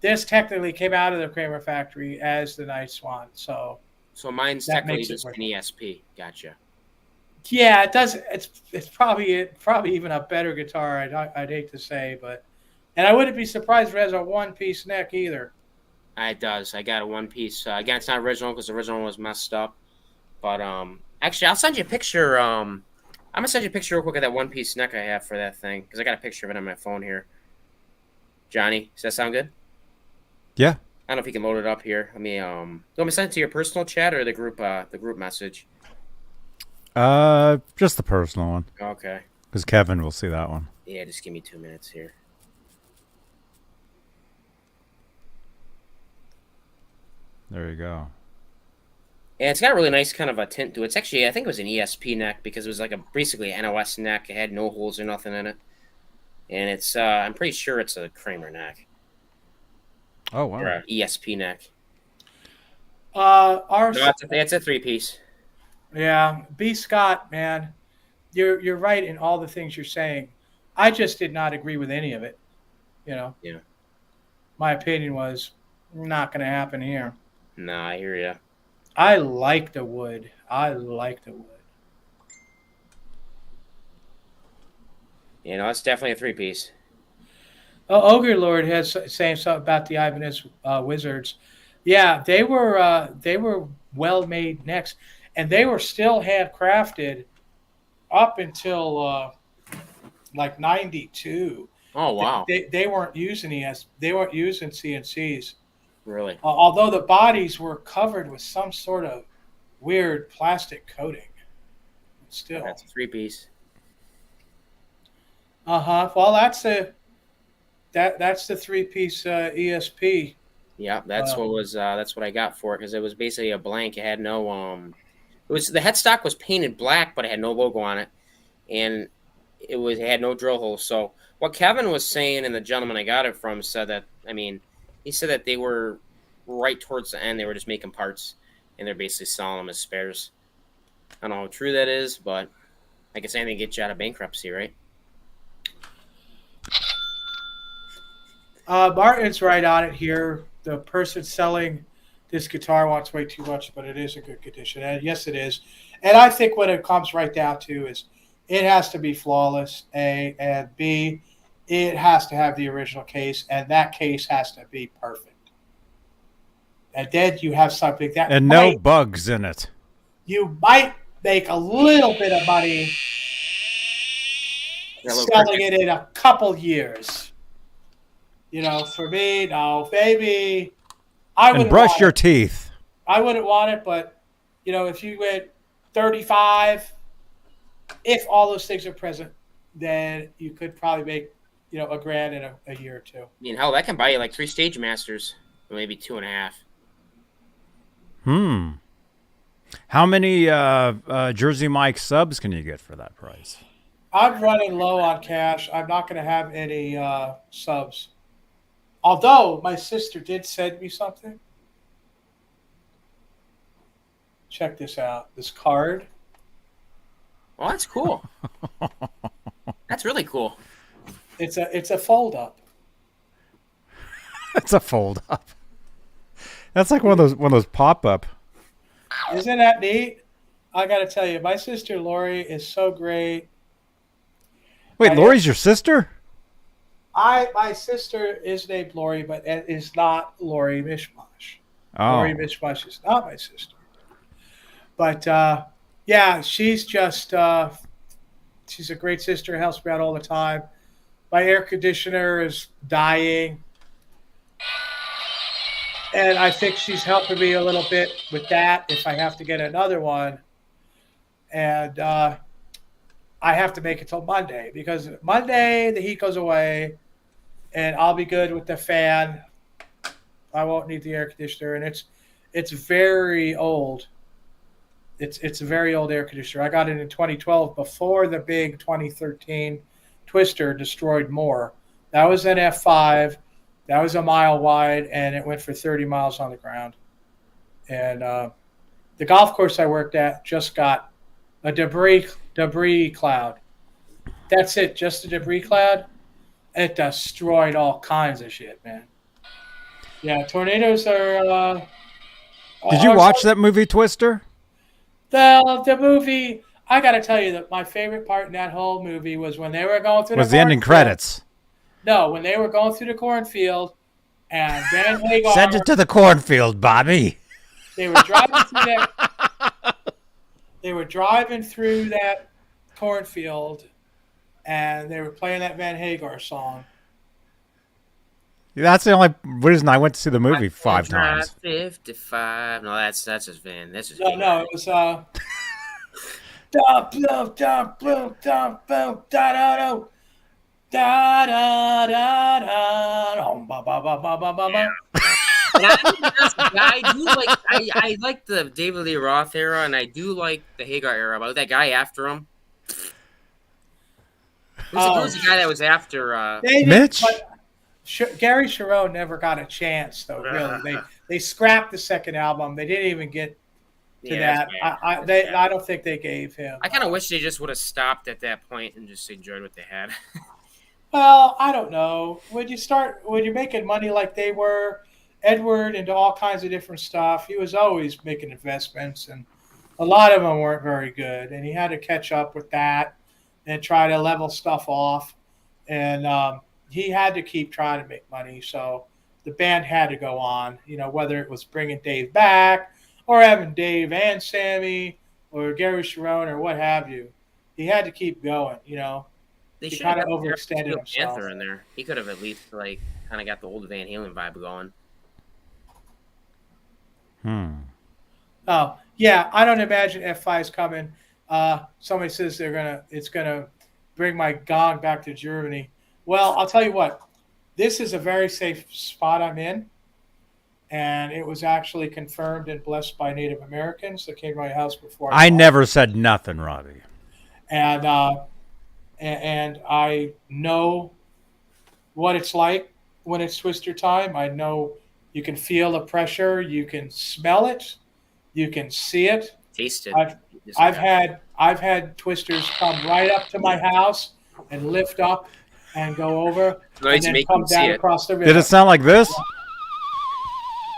this technically came out of the Kramer factory as the Night Swan. So mine's that technically makes it just work. an ESP. Gotcha. Yeah, it does. It's probably even a better guitar. I'd hate to say, and I wouldn't be surprised if it has a one-piece neck either. It does. I got a one piece. Again, it's not original because the original was messed up. But actually, I'll send you a picture. I'm gonna send you a picture real quick of that one piece neck I have for that thing because I got a picture of it on my phone here. Johnny, does that sound good? Yeah. I don't know if you can load it up here. Let me. You want me to send it to your personal chat or the group message? Just the personal one. Okay. Because Kevin will see that one. Yeah, just give me 2 minutes here. There you go. Yeah, it's got a really nice kind of a tint to it. It's actually, I think it was an ESP neck because it was like basically an NOS neck. It had no holes or nothing in it. And it's, I'm pretty sure it's a Kramer neck. Oh, wow. Or an ESP neck. No, it's a 3-piece. Yeah, B. Scott, man, you're right in all the things you're saying. I just did not agree with any of it. Yeah. My opinion was not going to happen here. No, I hear you. I like the wood. You know, it's definitely a 3-piece. Oh, Ogre Lord has saying something about the Ibanez Wizards. Yeah, they were well-made necks, and they were still handcrafted up until like 92. Oh wow! They weren't using they weren't using CNCs. Really? Although the bodies were covered with some sort of weird plastic coating. Still, that's a 3-piece. Well, that's the 3-piece ESP. Yeah, that's what I got for it because it was basically a blank. It had no it was the headstock was painted black, but it had no logo on it, and it had no drill holes. So what Kevin was saying, and the gentleman I got it from said that, he said that they were right towards the end. They were just making parts, and they're basically selling them as spares. I don't know how true that is, but I guess anything gets you out of bankruptcy, right? Martin's right on it here. The person selling this guitar wants way too much, but it is a good condition. And yes, it is. And I think what it comes right down to is it has to be flawless, A, and B, it has to have the original case, and that case has to be perfect. And then you have something that and no bugs in it. You might make a little bit of money selling it in a couple years. For me, no, baby. And brush your teeth. I wouldn't want it, but, if you went 35, if all those things are present, then you could probably make, $1,000 in a year or two. Hell, that can buy you like 3 Stage Masters, or maybe 2.5. How many Jersey Mike subs can you get for that price? I'm running low on cash. I'm not going to have any subs. Although my sister did send me something. Check this out. This card. Oh, that's cool. That's really cool. It's a fold up. It's a fold up. That's like one of those pop up. Isn't that neat? I got to tell you, my sister Lori is so great. Wait, Lori's your sister? My sister is named Lori, but it is not Lori Mishmash. Oh. Lori Mishmash is not my sister. But yeah, she's just she's a great sister. Helps me out all the time. My air conditioner is dying, and I think she's helping me a little bit with that if I have to get another one. And I have to make it till Monday because Monday the heat goes away. And I'll be good with the fan. I won't need the air conditioner, and it's very old. It's a very old air conditioner. I got it in 2012 before the big 2013 Twister destroyed more. That was an F5. That was a mile wide, and it went for 30 miles on the ground. And the golf course I worked at just got a debris cloud. That's it, just a debris cloud. It destroyed all kinds of shit, man. Yeah, tornadoes are. Did you watch that movie Twister? The movie? I got to tell you that my favorite part in that whole movie was when they were going through Was the ending credits? No, when they were going through the cornfield, and Van Hagar. Send it to the cornfield, Bobby. They were driving through that. They were driving through that cornfield, and they were playing that Van Hagar song. That's the only reason I went to see the movie 5 times. 55. No, that's just Van. That's just No, it was da da da da da da da da da da da. I like the David Lee Roth era, and I do like the Hagar era. But that guy after him, who was the guy that was after Mitch? Gary Sharon never got a chance, though. Really, they scrapped the second album. They didn't even get to that. I don't think they gave him. I kind of wish they just would have stopped at that point and just enjoyed what they had. Well, I don't know. When you're making money like they were, Edward into all kinds of different stuff. He was always making investments, and a lot of them weren't very good. And he had to catch up with that and try to level stuff off. And he had to keep trying to make money. So the band had to go on, whether it was bringing Dave back or having Dave and Sammy or Gary Sharon or what have you. He had to keep going, They he should kind have of overextended himself. Panther in there. He could have at least kind of got the old Van Halen vibe going. Oh, yeah, I don't imagine F5's coming. Somebody says it's gonna bring my gong back to Germany. Well, I'll tell you what, this is a very safe spot I'm in, and it was actually confirmed and blessed by Native Americans that came to my house before. I never said nothing, Robbie. And I know what it's like when it's Twister time. I know you can feel the pressure, you can smell it, you can see it, taste it. I've had Twisters come right up to my house and lift up and go over and then come down across the river. Did it sound like this?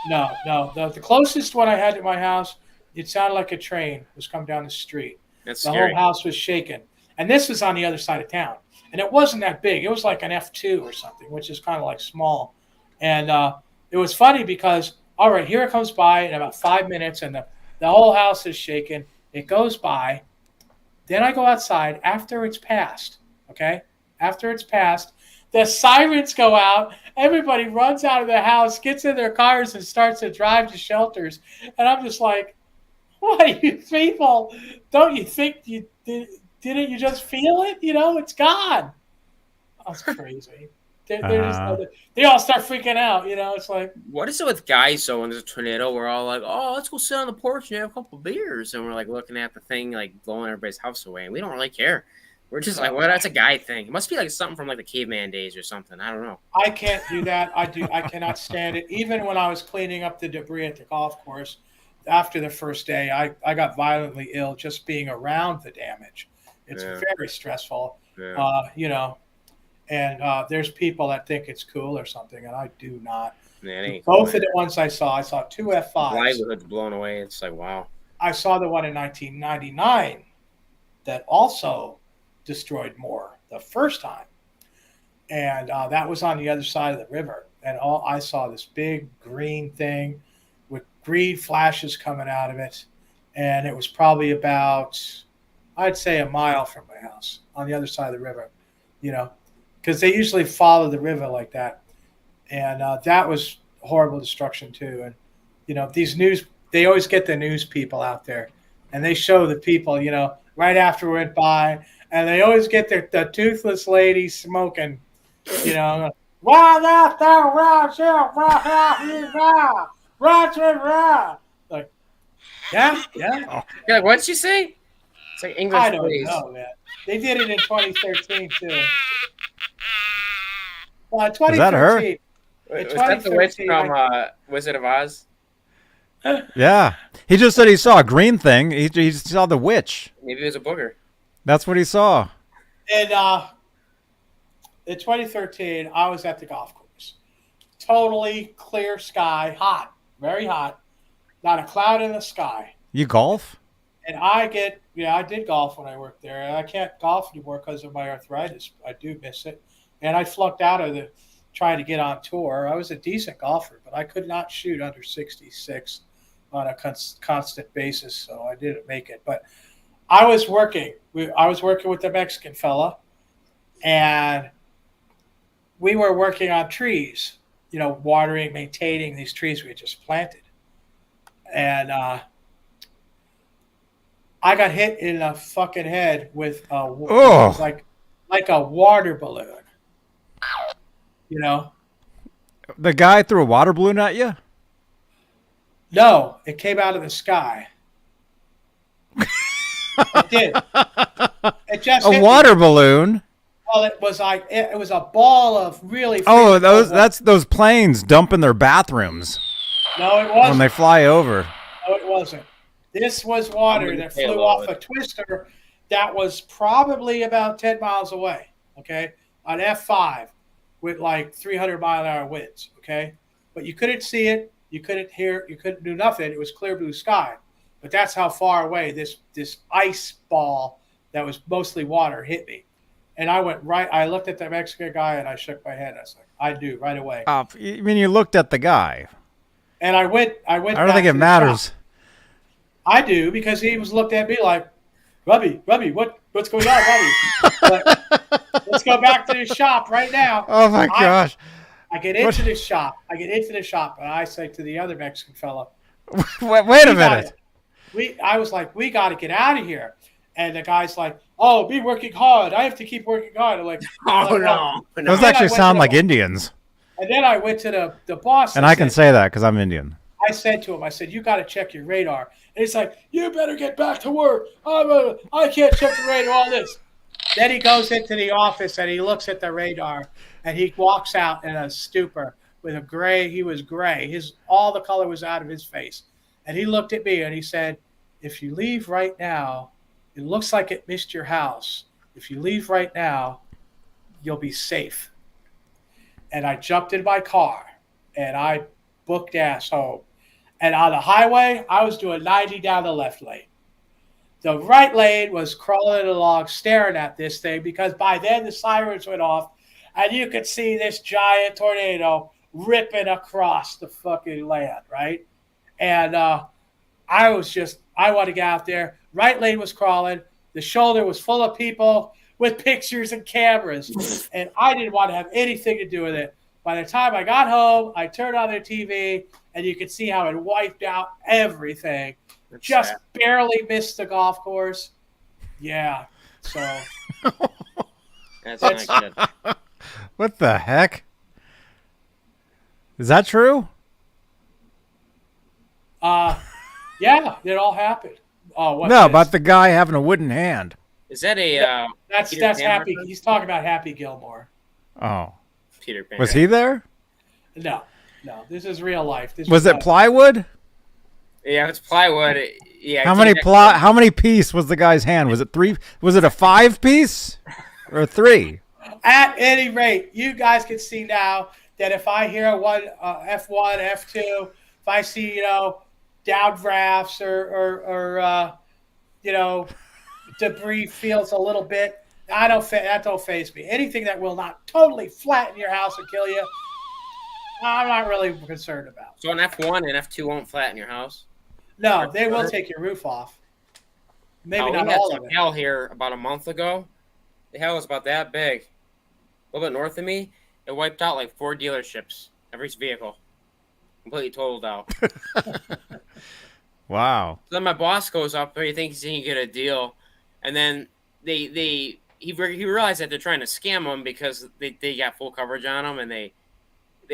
No. The closest one I had to my house, it sounded like a train was coming down the street. That's the scary. whole house was shaking. And this was on the other side of town. And it wasn't that big. It was like an F2 or something, which is kind of like small. And it was funny because, all right, here it comes by in about 5 minutes, and the whole house is shaking. It goes by. Then I go outside after it's passed, okay? After it's passed, the sirens go out. Everybody runs out of the house, gets in their cars, and starts to drive to shelters. And I'm just like, what, you people? Don't you think you didn't you just feel it? It's gone. That's crazy. They all start freaking out. It's like, what is it with guys, though, when there's a tornado? We're all like, oh, let's go sit on the porch and have a couple beers. And we're like looking at the thing, like blowing everybody's house away. And we don't really care. We're just like, well, that's a guy thing. It must be like something from like the caveman days or something. I don't know. I can't do that. I cannot stand it. Even when I was cleaning up the debris at the golf course after the first day, I got violently ill just being around the damage. It's very stressful, and there's people that think it's cool or something, and I do not. Both of the ones I saw 2 F5s. Livelihood's blown away. It's like, wow. I saw the one in 1999 that also destroyed more the first time, and that was on the other side of the river. And I saw this big green thing with green flashes coming out of it, and it was probably about, I'd say, a mile from my house on the other side of the river, because they usually follow the river like that. And that was horrible destruction too. And, they always get the news people out there, and they show the people, right after it went by, and they always get the toothless lady smoking, like, yeah. You're like, what'd she say? It's like English. I don't know, man. They did it in 2013 too. 2013. Is that her? Was that the witch from Wizard of Oz? Yeah. He just said he saw a green thing. He saw the witch. Maybe it was a booger. That's what he saw. And in 2013, I was at the golf course. Totally clear sky, hot, very hot, not a cloud in the sky. You golf? And I did golf when I worked there. And I can't golf anymore because of my arthritis. I do miss it. And I flunked out of trying to get on tour. I was a decent golfer, but I could not shoot under 66 on a constant basis, so I didn't make it. But I was working. I was working with the Mexican fella, and we were working on trees, watering, maintaining these trees we had just planted. And I got hit in the fucking head with it was like a water balloon. The guy threw a water balloon at you? No, it came out of the sky. It did. It just a water balloon? Well, it was a ball of really. Oh, that's those planes dumping their bathrooms. No, it wasn't. When they fly over. No, it wasn't. This was water that flew off a twister that was probably about 10 miles away. Okay, on F5 with like 300-mile-an-hour winds. Okay, but you couldn't see it. You couldn't hear. You couldn't do nothing. It was clear blue sky. But that's how far away this ice ball that was mostly water hit me. And I went right. I looked at the Mexican guy and I shook my head. I was like, I do right away. You mean you looked at the guy? And I went. I don't think it matters. I do, because he was looked at me like, Robbie, what's going on, Robbie? But let's go back to the shop right now. Oh my gosh! I get into the shop. And I say to the other Mexican fellow, Wait a minute. I was like, we got to get out of here. And the guy's like, oh, be working hard. I have to keep working hard. I'm like, no. Those actually sound like Indians. And then I went to the boss. And I can say that because I'm Indian. I said to him, you got to check your radar. And he's like, you better get back to work. I can't check the radar, all this. Then he goes into the office and he looks at the radar and he walks out in a stupor with he was gray. All the color was out of his face. And he looked at me and he said, if you leave right now, it looks like it missed your house. If you leave right now, you'll be safe. And I jumped in my car and I booked ass home. And on the highway, I was doing 90 down the left lane. The right lane was crawling along, staring at this thing, because by then the sirens went off and you could see this giant tornado ripping across the fucking land, right? And I want to get out there. Right lane was crawling. The shoulder was full of people with pictures and cameras. And I didn't want to have anything to do with it. By the time I got home, I turned on their TV, and you could see how it wiped out everything. Just barely missed the golf course. Yeah. So. That's not good. What the heck? Is that true? Yeah, it all happened. No, about the guy having a wooden hand. Is that a? That's Happy. He's talking about Happy Gilmore. Oh. Peter Pan. Was he there? No. This is real life. Was it plywood? Yeah, it's plywood. Yeah. How many piece was the guy's hand? Was it 3? Was it a 5-piece or 3? At any rate, you guys can see now that if I hear F1, F2, if I see downdrafts or debris feels a little bit, that don't faze me. Anything that will not totally flatten your house and kill you, I'm not really concerned about. So an F1 and F2 won't flatten your house? No, they will take your roof off. Maybe not all of it. Hail here about a month ago. The hail was about that big. A little bit north of me. It wiped out like 4 dealerships. Every vehicle. Completely totaled out. Wow. So then my boss goes up there. He thinks he can get a deal. And then he realized that they're trying to scam him because they got full coverage on him and they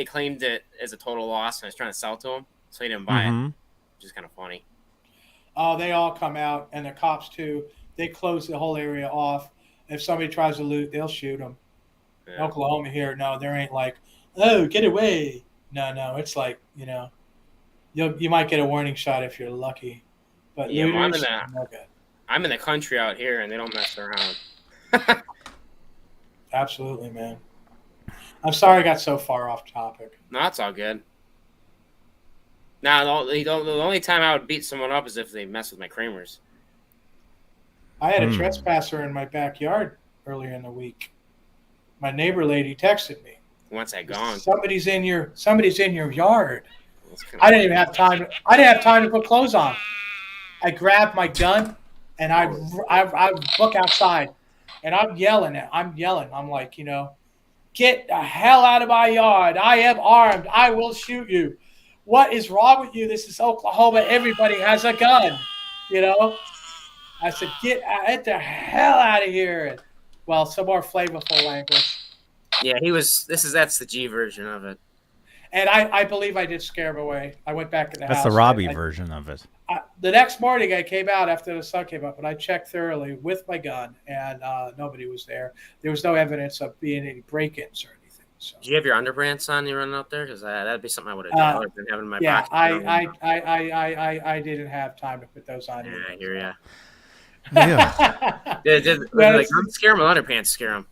claimed it as a total loss and I was trying to sell to him. So he didn't buy it. Which is kind of funny. Oh, they all come out, and the cops too. They close the whole area off. If somebody tries to loot, they'll shoot them. Yeah. Oklahoma here, no, there ain't like oh, get away. No, it's like, you might get a warning shot if you're lucky. But Yeah, well, looters, no good. I'm in the country out here, and they don't mess around. Absolutely, man. I'm sorry I got so far off topic. No, it's all good. Now, the only time I would beat someone up is if they mess with my Kramers. I had a trespasser in my backyard earlier in the week. My neighbor lady texted me. Once I gone, Somebody's in your yard. I didn't even have time. I didn't have time to put clothes on. I grabbed my gun and I look outside, and I'm yelling. I'm like, get the hell out of my yard. I am armed. I will shoot you. What is wrong with you? This is Oklahoma. Everybody has a gun. I said, get the hell out of here. Well, some more flavorful language. Yeah, that's the G version of it. And I believe I did scare him away. I went back in the house. That's the Robbie version of it. The next morning, I came out after the sun came up, and I checked thoroughly with my gun, and nobody was there. There was no evidence of being any break-ins or anything. So. Do you have your underpants on you running out there? Because that'd be something I would have done. I would have been having my yeah, pocket. I didn't have time to put those on. Yeah, I hear ya. Yeah. Like, I'm scare them. Underpants scare them.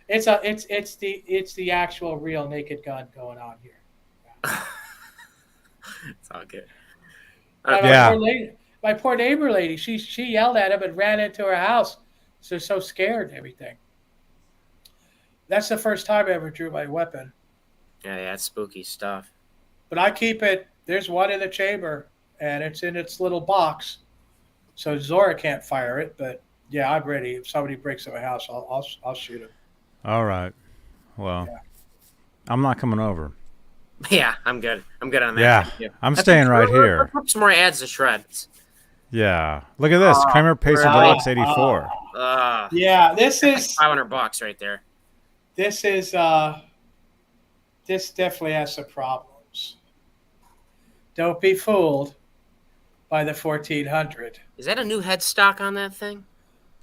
It's the actual real naked gun going on here. It's all good. My poor neighbor lady, she yelled at him and ran into her house. So scared and everything. That's the first time I ever drew my weapon. Yeah, it's spooky stuff. But I keep it. There's one in the chamber, and it's in its little box, so Zora can't fire it. But yeah, I'm ready. If somebody breaks in my house, I'll shoot him. All right. Well, I'm not coming over. Yeah, I'm good. I'm good on that. Yeah, I'm staying right here. Put some more ads to shreds. Yeah. Look at this. Kramer Pacer Deluxe 84. Yeah, this is $500 right there. This definitely has some problems. Don't be fooled by the 1400. Is that a new headstock on that thing?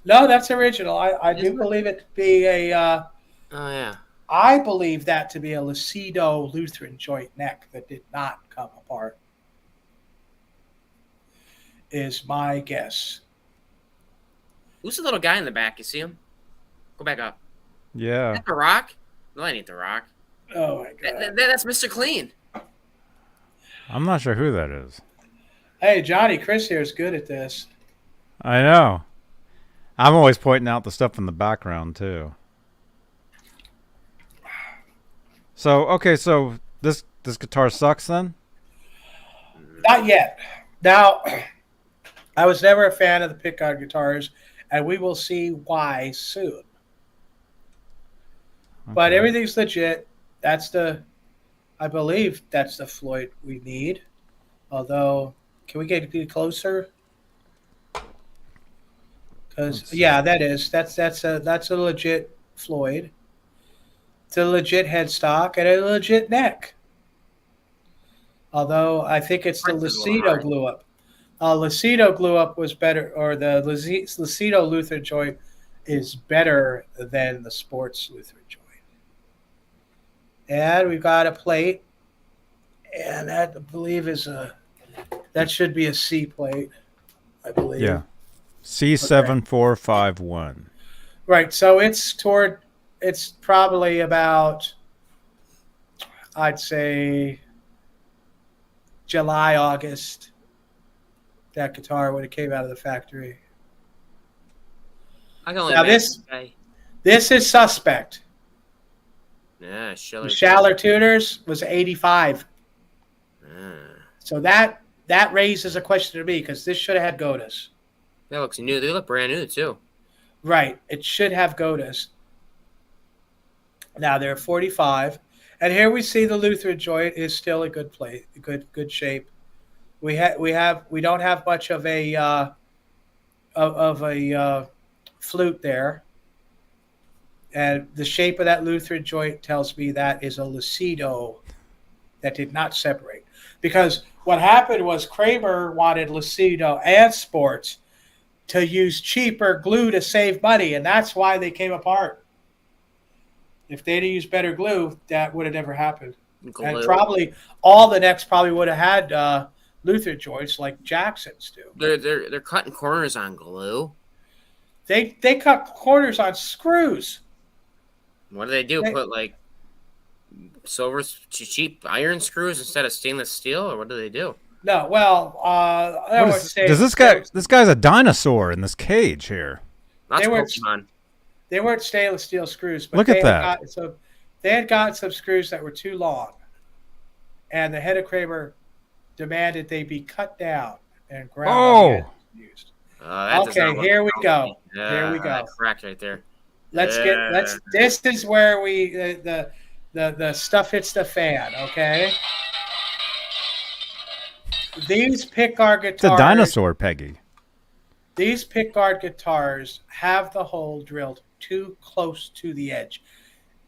No, that's original. I do believe it to be a. Oh yeah. I believe that to be a Lucido Lutheran joint neck that did not come apart. Is my guess. Who's the little guy in the back? You see him? Go back up. Yeah. Is that the Rock? No, that ain't the Rock. Oh my God. That's Mr. Clean. I'm not sure who that is. Hey, Johnny, Chris here is good at this. I know. I'm always pointing out the stuff in the background too. So this guitar sucks then? Not yet. Now, I was never a fan of the pick-on guitars, and we will see why soon. Okay. But everything's legit. I believe that's the Floyd we need. Although, can we get closer? Because that's a legit Floyd. It's a legit headstock and a legit neck. Although I think it's the Lucido glue up. Lucido glue up was better, or the Lucido Lutheran joint is better than the sports Lutheran joint. And we've got a plate, and that I believe that should be a C plate, I believe. Yeah, C7451. Right, so it's probably about, I'd say, July, August, that guitar when it came out of the factory. I can only now this is suspect. Yeah, Schaller Tuners was 85. So that raises a question to me, because this should have had Godas. That looks new. They look brand new too. Right, it should have Godas. Now they're 45, and here we see the Lutheran joint is still a good plate, good shape. We don't have much of a flute there, and the shape of that Lutheran joint tells me that is a Lucido that did not separate. Because what happened was Kramer wanted Lucido and sports to use cheaper glue to save money, and that's why they came apart. If they'd have used better glue, that would have never happened. Glue. And probably all the necks probably would have had Luther joints like Jackson's do. They're cutting corners on glue. They cut corners on screws. What do they do? Put like silver cheap iron screws instead of stainless steel, or what do they do? No, well, does this guy's a dinosaur in this cage here? That's Pokemon. They weren't stainless steel screws, but Look at that. They had gotten some screws that were too long, and the head of Kramer demanded they be cut down and ground. Used. Okay, here we go. Here we go. Cracked right there. This is where the stuff hits the fan. Okay. These pickguard guitars. It's a dinosaur, Peggy. These pickguard guitars have the hole drilled too close to the edge.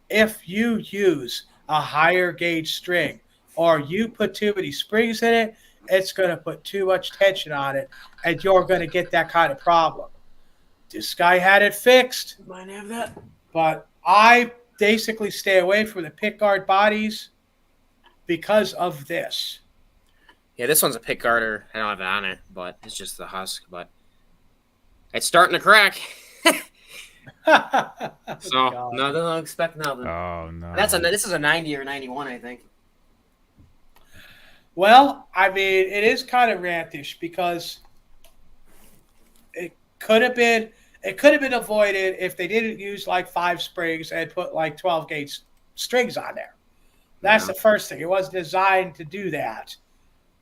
If you use a higher gauge string or you put too many springs in it, it's going to put too much tension on it, and you're going to get that kind of problem. This guy had it fixed. Might have that. But I basically stay away from the pickguard bodies because of this. Yeah, this one's a pickguarder. I don't have it on it, but it's just the husk. But it's starting to crack. So nothing to expect nothing. Oh no! This is a 90 or 91, I think. Well, I mean, it is kind of rantish because it could have been avoided if they didn't use like 5 springs and put like 12 gauge strings on there. That's the first thing. It wasn't designed to do that.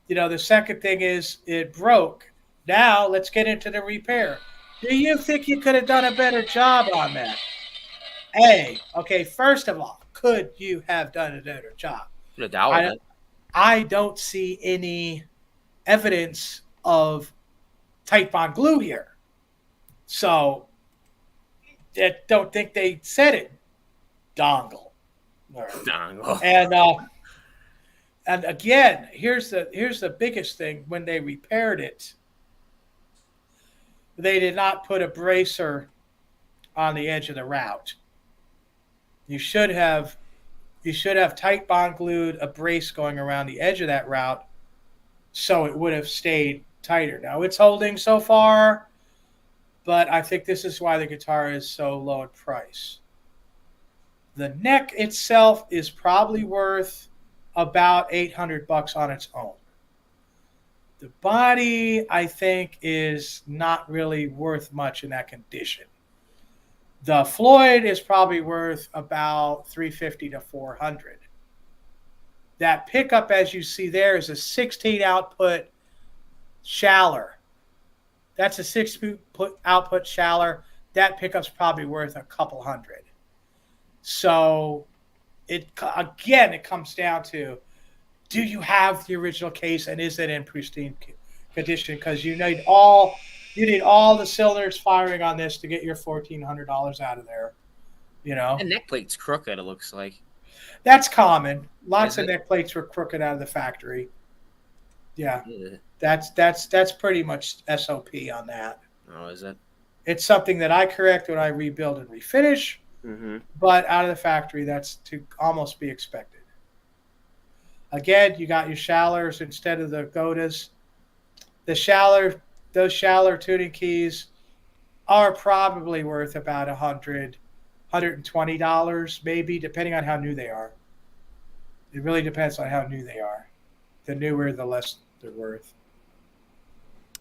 The second thing is it broke. Now let's get into the repair. Do you think you could have done a better job on that? Okay, first of all, could you have done a better job? No doubt. I don't see any evidence of tight bond glue here. So I don't think they said it. Dongle. And again, here's the biggest thing. When they repaired it, they did not put a bracer on the edge of the route. You should have tight bond glued a brace going around the edge of that route so it would have stayed tighter. Now it's holding so far, but I think this is why the guitar is so low in price. The neck itself is probably worth about $800 on its own. The body, I think, is not really worth much in that condition. The Floyd is probably worth about $350 to $400. That pickup, as you see there, is a 16 output Schaller. That's a 6 output Schaller. That pickup's probably worth a couple hundred. So, it comes down to, do you have the original case and is it in pristine condition? Because you need all the cylinders firing on this to get your $1,400 out of there. The neck plate's crooked, it looks like. That's common. Lots of neck plates were crooked out of the factory. Yeah. That's pretty much SOP on that. Oh, is it? It's something that I correct when I rebuild and refinish. Mm-hmm. But out of the factory, that's to almost be expected. Again, you got your Schallers instead of the Godas. Those Schaller tuning keys are probably worth about $100, $120, maybe, depending on how new they are. It really depends on how new they are. The newer, the less they're worth.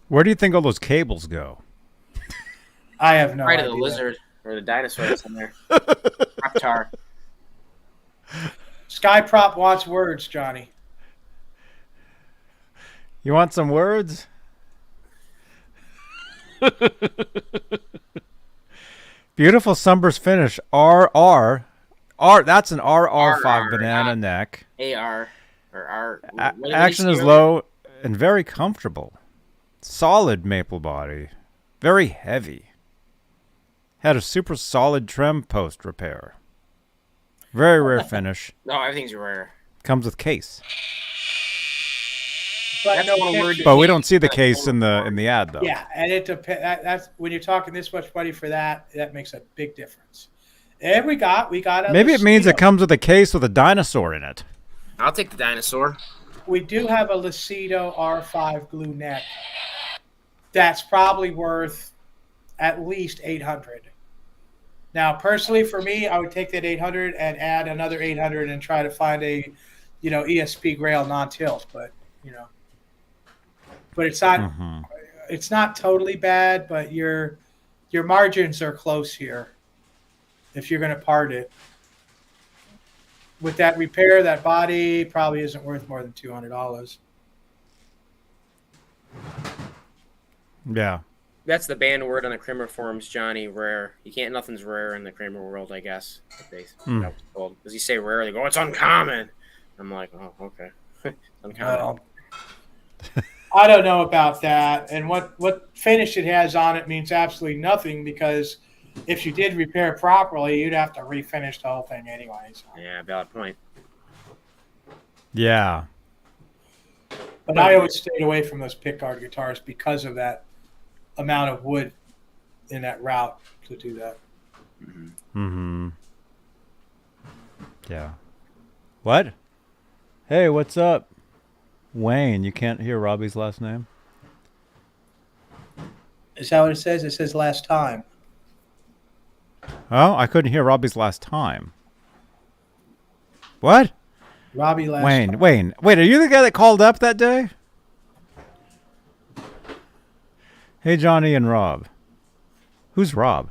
Where do you think all those cables go? I have no idea. Right to the lizard or the dinosaur that's in there. Reptar. Sky Prop wants words, Johnny. You want some words? Beautiful sunburst finish. RR. That's an RR5 banana neck. AR. Or R. Action is low and very comfortable. Solid maple body. Very heavy. Had a super solid trem post repair. Very rare finish. No, everything's rare. Comes with case. But we don't see the case in the ad though. Yeah, and it depends. That's when you're talking this much money for that. That makes a big difference. And we got a Maybe it means Lucido. it comes with a case with a dinosaur in it. I'll take the dinosaur. We do have a Lucido R5 glue neck. That's probably worth at least $800. Now, personally, for me, I would take that $800 and add another $800 and try to find a, ESP Grail non-tilt. But it's not it's not totally bad. But your margins are close here if you're going to part it. With that repair, that body probably isn't worth more than $200. Yeah. That's the banned word on the Kramer forums, Johnny. Rare. You can't. Nothing's rare in the Kramer world, I guess. Because you say rare, they go, "It's uncommon." I'm like, "Oh, okay, uncommon." I don't know about that. And what finish it has on it means absolutely nothing, because if you did repair properly, you'd have to refinish the whole thing anyways. Yeah, valid point. Yeah. But I always stayed away from those pickguard guitars because of that amount of wood in that route to do that. Yeah. What? Hey, what's up? Wayne, you can't hear Robbie's last name? Is that what it says? It says last time. Oh, I couldn't hear Robbie's last time. What? Robbie last Wayne, time. Wayne. Wait, are you the guy that called up that day? Hey, Johnny and Rob. Who's Rob?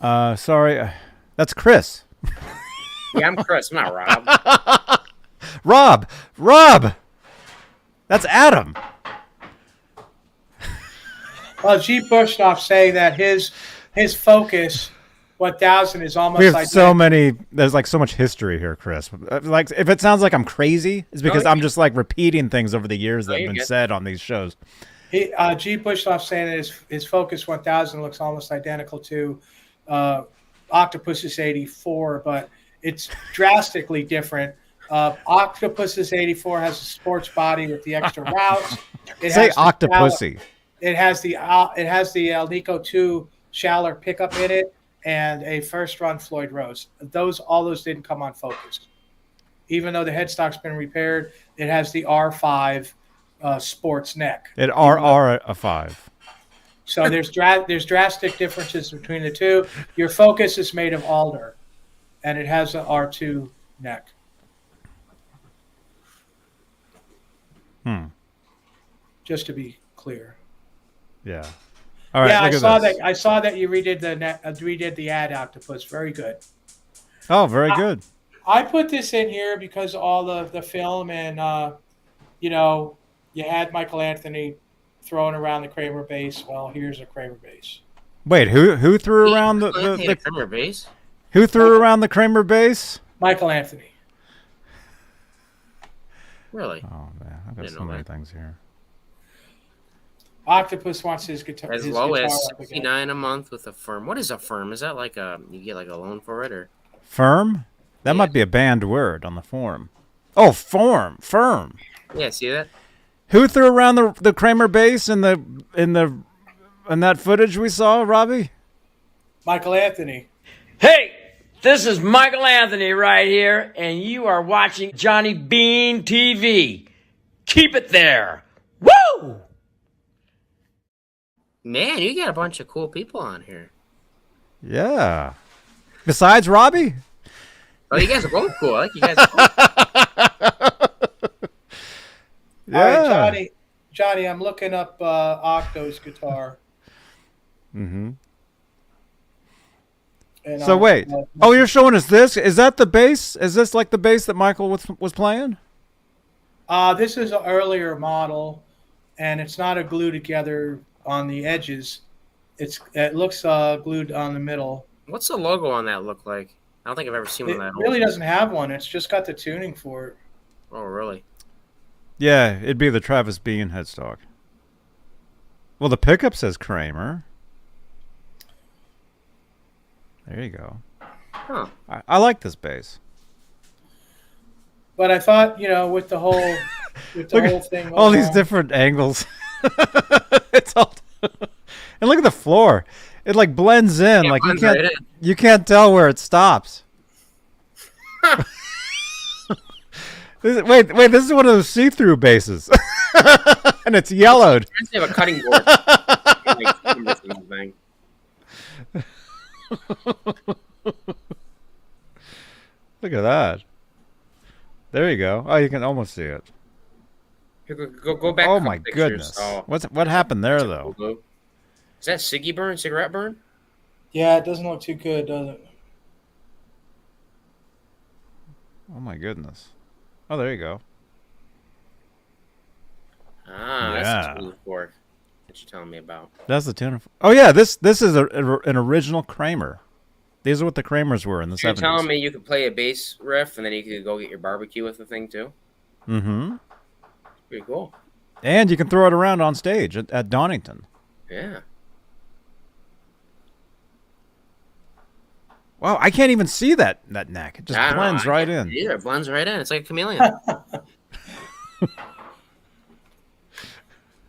Sorry. That's Chris. Yeah, I'm Chris. I'm not Rob. Rob! That's Adam. Well, G. Bushnoff saying that his Focus 1000 is almost We have like so many. There's like so much history here, Chris. Like, if it sounds like I'm crazy, it's because I'm just like repeating things over the years that have been said on these shows. G. Bushnoff saying that his Focus 1000 looks almost identical to Octopus's 84, but it's drastically different. Octopus's 84 has a sports body with the extra routes. Say Octopussy. It has the Alnico 2 Schaller pickup in it and a first run Floyd Rose. All those didn't come on Focus. Even though the headstock's been repaired, it has the R5 sports neck. It RR a 5. So there's drastic differences between the two. Your Focus is made of alder, and it has an R2 neck. Just to be clear. Yeah. All right. Yeah, look I at this. that. I saw that you redid the ad, Octopus. Very good. Oh, very good. I put this in here because all the film and you had Michael Anthony throwing around the Kramer bass. Well, here's a Kramer bass. Wait, who threw around the Kramer bass? Who threw around the Kramer bass? Michael Anthony. Really? Oh man, I've got so many things here. Octopus wants his guitar. As low as $69 a month with a firm. What is a firm? Is that like you get like a loan for it, or Firm? That might be a banned word on the forum. Oh, firm. Yeah, see that? Who threw around the Kramer bass in that footage we saw, Robbie? Michael Anthony. Hey, this is Michael Anthony right here, and you are watching Johnny Beane TV. Keep it there. Woo! Man, you got a bunch of cool people on here. Yeah. Besides Robbie? Oh, you guys are both cool. I like you guys. Are cool. Yeah. All right, Johnny, I'm looking up Octo's guitar. Mm-hmm. And So wait. Oh, you're showing us this? Is that the bass? Is this like the bass that Michael was playing? This is an earlier model, and it's not a glue together on the edges. It looks glued on the middle. What's the logo on that look like? I don't think I've ever seen one It that really old. doesn't have one. It's just got the tuning for it. Oh, really? Yeah, it'd be the Travis Beane headstock. Well, the pickup says Kramer. There you go. Huh. I like this bass. But I thought, with the whole whole thing. All these different angles. It's all and look at the floor. It like blends in. Yeah, like blends right in. you can't tell where it stops. Wait, this is one of those see-through bases. And it's yellowed. They have a cutting board. Thing. Look at that. There you go. Oh, you can almost see it. Here, go back. Oh a couple my pictures. goodness. Oh. What happened there though? Is that cigarette burn? Yeah, it doesn't look too good, does it? Oh my goodness. Oh, there you go. Ah, Yeah. that's the tuning fork that you're telling me about. That's the tuner. Oh yeah, this is an original Kramer. These are what the Kramers were in the 70s. You're telling me you could play a bass riff and then you could go get your barbecue with the thing too? Mm-hmm. Pretty cool. And you can throw it around on stage at Donington. Yeah. Wow, I can't even see that neck. It just blends right in. Either it blends right in. It's like a chameleon.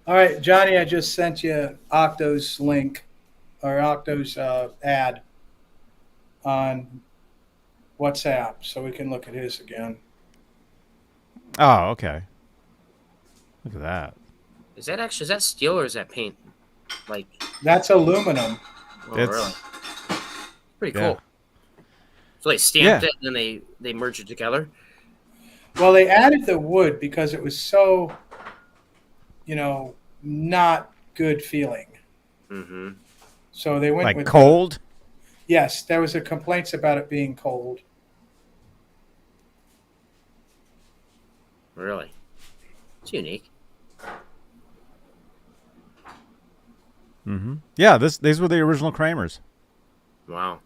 All right, Johnny, I just sent you Octo's link or Octo's ad on WhatsApp so we can look at his again. Oh, okay. Look at that. Is that steel or is that paint? Like That's aluminum. Oh, really? Pretty cool. Yeah. So they stamped it and then they merged it together? Well, they added the wood because it was so, not good feeling. Mm-hmm. So they went like with cold? Yes, there was a complaints about it being cold. Really? It's unique. Mm-hmm. Yeah, these were the original Kramers. Wow.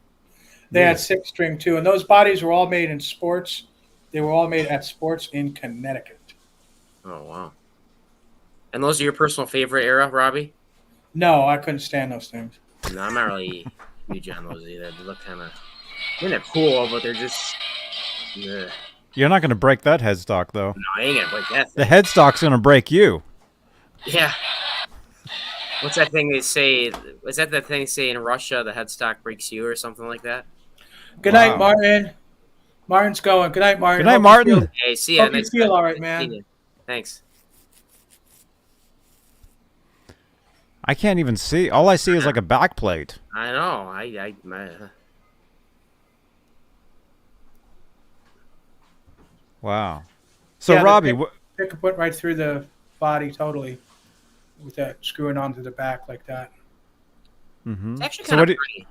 They had 6-string too, and those bodies were all made in Sports. They were all made at Sports in Connecticut. Oh, wow. And those are your personal favorite era, Robbie? No, I couldn't stand those things. No, I'm not really huge on those either. They look kind of... They're cool, but they're just... Ugh. You're not going to break that headstock, though. No, I ain't going to break that thing. The headstock's going to break you. Yeah. What's that thing they say? Is that the thing they say in Russia, the headstock breaks you or something like that? Good night, Martin. Martin's going. Good night, Martin. Good night, Martin. Hey, see ya. Hope you feel all right, man. Thanks. I can't even see. All I see is like a back plate. I know. Wow. So, Yeah, Robbie... Pick went right through the body totally with that screwing onto the back like that. Mm-hmm. It's actually So kind of pretty.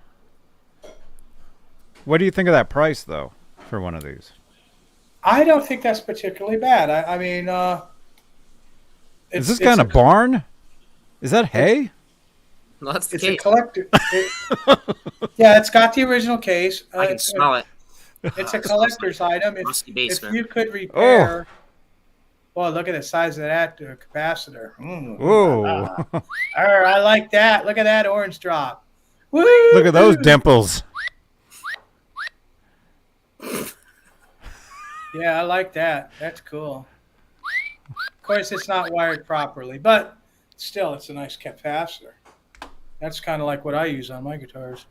what do you think of that price, though, for one of these? I don't think that's particularly bad. I mean... is this kind of barn? Is that hay? No, that's the It's case. a collector. Yeah, it's got the original case. I can smell it. It's a collector's item. Musty If basement. you could repair... Well, look at the size of that capacitor. Whoa. I like that. Look at that orange drop. Woo! Look at those dimples. Yeah, I like that. That's cool. Of course, it's not wired properly, but still, it's a nice capacitor. That's kind of like what I use on my guitars.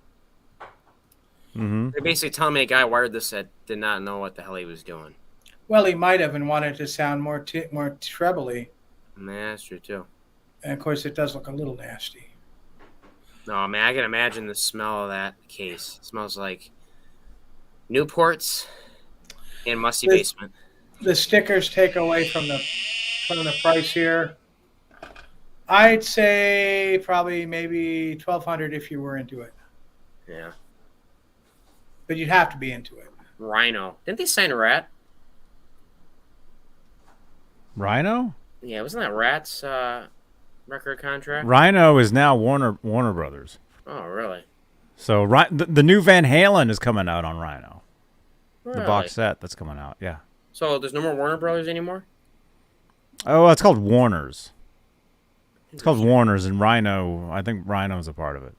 Mm-hmm. They're basically telling me a guy wired this that did not know what the hell he was doing. Well, he might have and wanted to sound more trebly. Nah, that's true, too. And, of course, it does look a little nasty. No, man, I can imagine the smell of that case. It smells like Newports and musty basement. The stickers take away from the price here. I'd say probably maybe $1,200 if you were into it. Yeah. But you'd have to be into it. Rhino. Didn't they sign Rat? Rhino? Yeah, wasn't that Rat's record contract? Rhino is now Warner Brothers. Oh, really? So the new Van Halen is coming out on Rhino. Really? The box set that's coming out, yeah. So there's no more Warner Brothers anymore? Oh, it's called Warner's. It's called Warner's, and Rhino, I think Rhino's a part of it.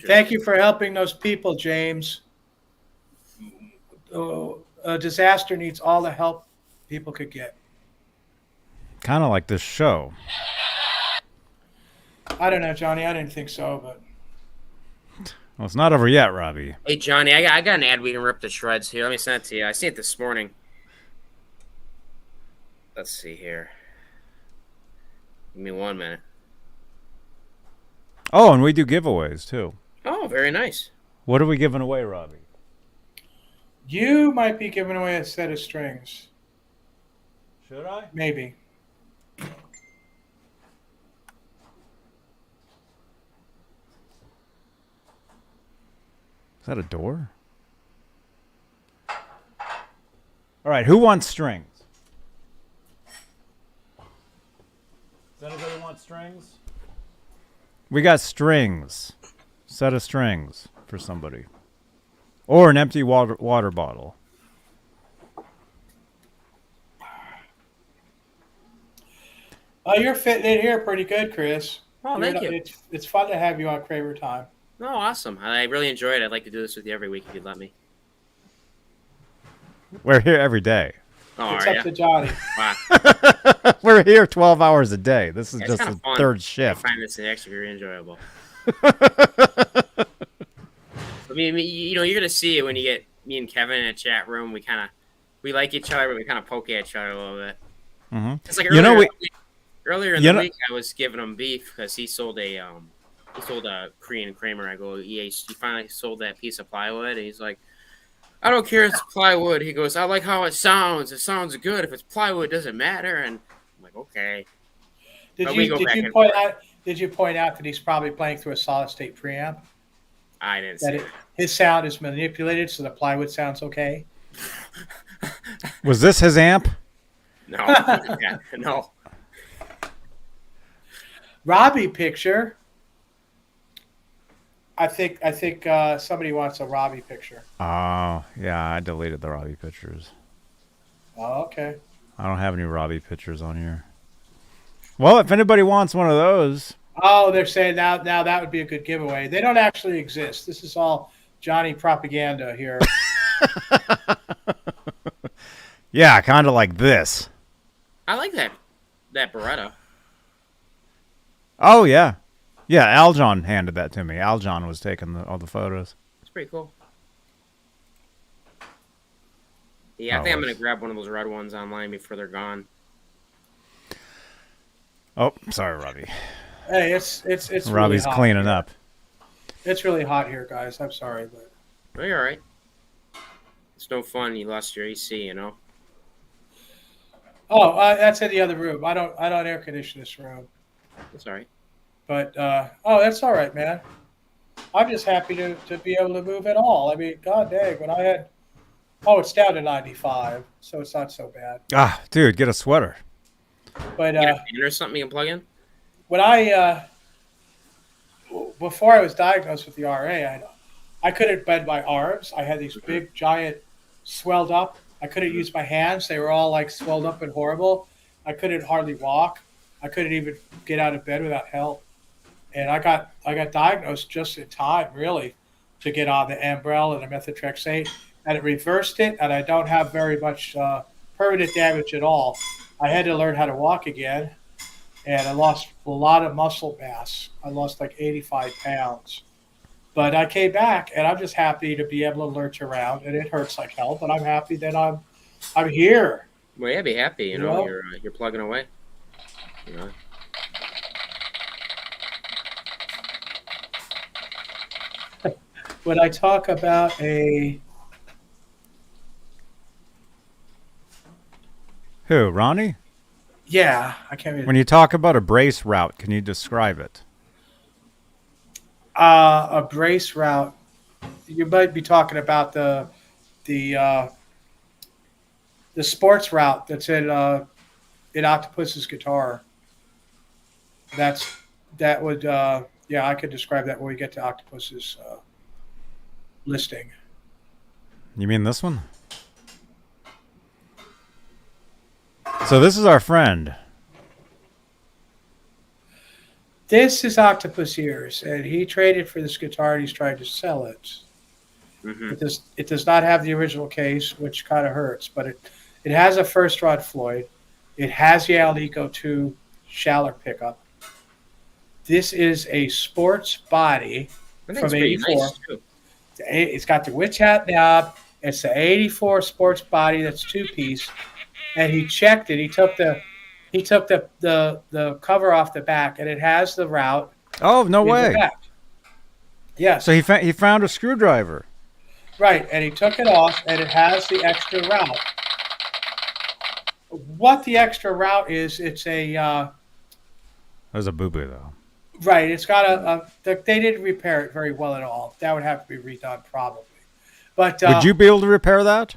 Thank you for helping those people, James. A disaster needs all the help people could get. Kind of like this show. I don't know, Johnny. I didn't think so, but Well, it's not over yet, Robbie. Hey, Johnny, I got an ad we can rip to shreds here. Let me send it to you. I seen it this morning. Let's see here. Give me 1 minute. Oh, and we do giveaways, too. Oh, very nice. What are we giving away, Robbie? You might be giving away a set of strings. Should I? Maybe. Is that a door? All right, who wants strings? Does anybody want strings? We got strings. Set of strings for somebody. Or an empty water bottle. You're fitting in here pretty good, Chris. Oh, thank you. It's fun to have you on Kramer Time. Oh, awesome. I really enjoy it. I'd like to do this with you every week if you'd let me. We're here every day. Oh, It's are up to Johnny. Wow. We're here 12 hours a day. This is It's just kinda the fun. third I shift. find this actually very enjoyable. I mean, you know, you're gonna see it when you get me and Kevin in a chat room. We like each other, but we kind of poke at each other a little bit. Mm-hmm. It's like You know, earlier in the week, I was giving him beef because he sold a Korean Kramer. I go, yeah, he finally sold that piece of plywood, and he's like, I don't care if it's plywood. He goes, I like how it sounds. It sounds good. If it's plywood, it doesn't matter. And I'm like, okay. Did But you point out that he's probably playing through a solid state preamp? I didn't see it. His sound is manipulated so the plywood sounds okay. Was this his amp? No. Yeah, no. Robbie picture. I think somebody wants a Robbie picture. Oh, yeah, I deleted the Robbie pictures. Oh, okay. I don't have any Robbie pictures on here. Well, if anybody wants one of those. Oh, they're saying now that would be a good giveaway. They don't actually exist. This is all Johnny propaganda here. Yeah, kind of like this. I like that Beretta. Oh, yeah. Yeah, Aljon handed that to me. Aljon was taking all the photos. It's pretty cool. Yeah, I think I'm going to grab one of those red ones online before they're gone. Oh, sorry, Robbie. Hey, it's Robbie's really hot cleaning here. up. It's really hot here, guys. I'm sorry, but Oh, you're all right. It's no fun. You lost your AC, you know. oh, that's in the other room. I don't air condition this room. That's all right. But that's all right, man. I'm just happy to be able to move at all. I mean, god dang, when I had it's down to 95, so it's not so bad. Ah, dude, get a sweater. But You got a fan or something you can plug in? when I before I was diagnosed with the RA, I couldn't bend my arms. I had these big, giant, swelled up. I couldn't use my hands. They were all like swelled up and horrible. I couldn't hardly walk. I couldn't even get out of bed without help. And I got diagnosed just in time, really, to get on the Ambrel and the methotrexate, and it reversed it. And I don't have very much permanent damage at all. I had to learn how to walk again, and I lost a lot of muscle mass. I lost like 85 pounds. But I came back, and I'm just happy to be able to lurch around, and it hurts like hell, but I'm happy that I'm here. Well, yeah, be happy. You know, Well, you're plugging away. You know. when I talk about a Who, Ronnie? I can't remember. When you talk about a brace route, can you describe it? A brace route, you might be talking about the sports route that's in Octopus's guitar. That would I could describe that when we get to Octopus's listing. You mean this one? So this is our friend. This is Octopus Ears, and he traded for this guitar and he's trying to sell it. Mm-hmm. It does not have the original case, which kind of hurts, but it has a first rod Floyd. It has the Alnico 2 Schaller pickup. This is a sports body I think from it's pretty 84. nice too. It's got the witch hat knob. It's the 84 sports body that's 2-piece. And he checked it. He took the cover off the back, and it has the route. Oh, no in way. the back. Yes. So he found a screwdriver. Right, and he took it off, and it has the extra route. What the extra route is, it's a... There's a boo-boo, though. Right, it's got they didn't repair it very well at all. That would have to be redone probably. But would you be able to repair that?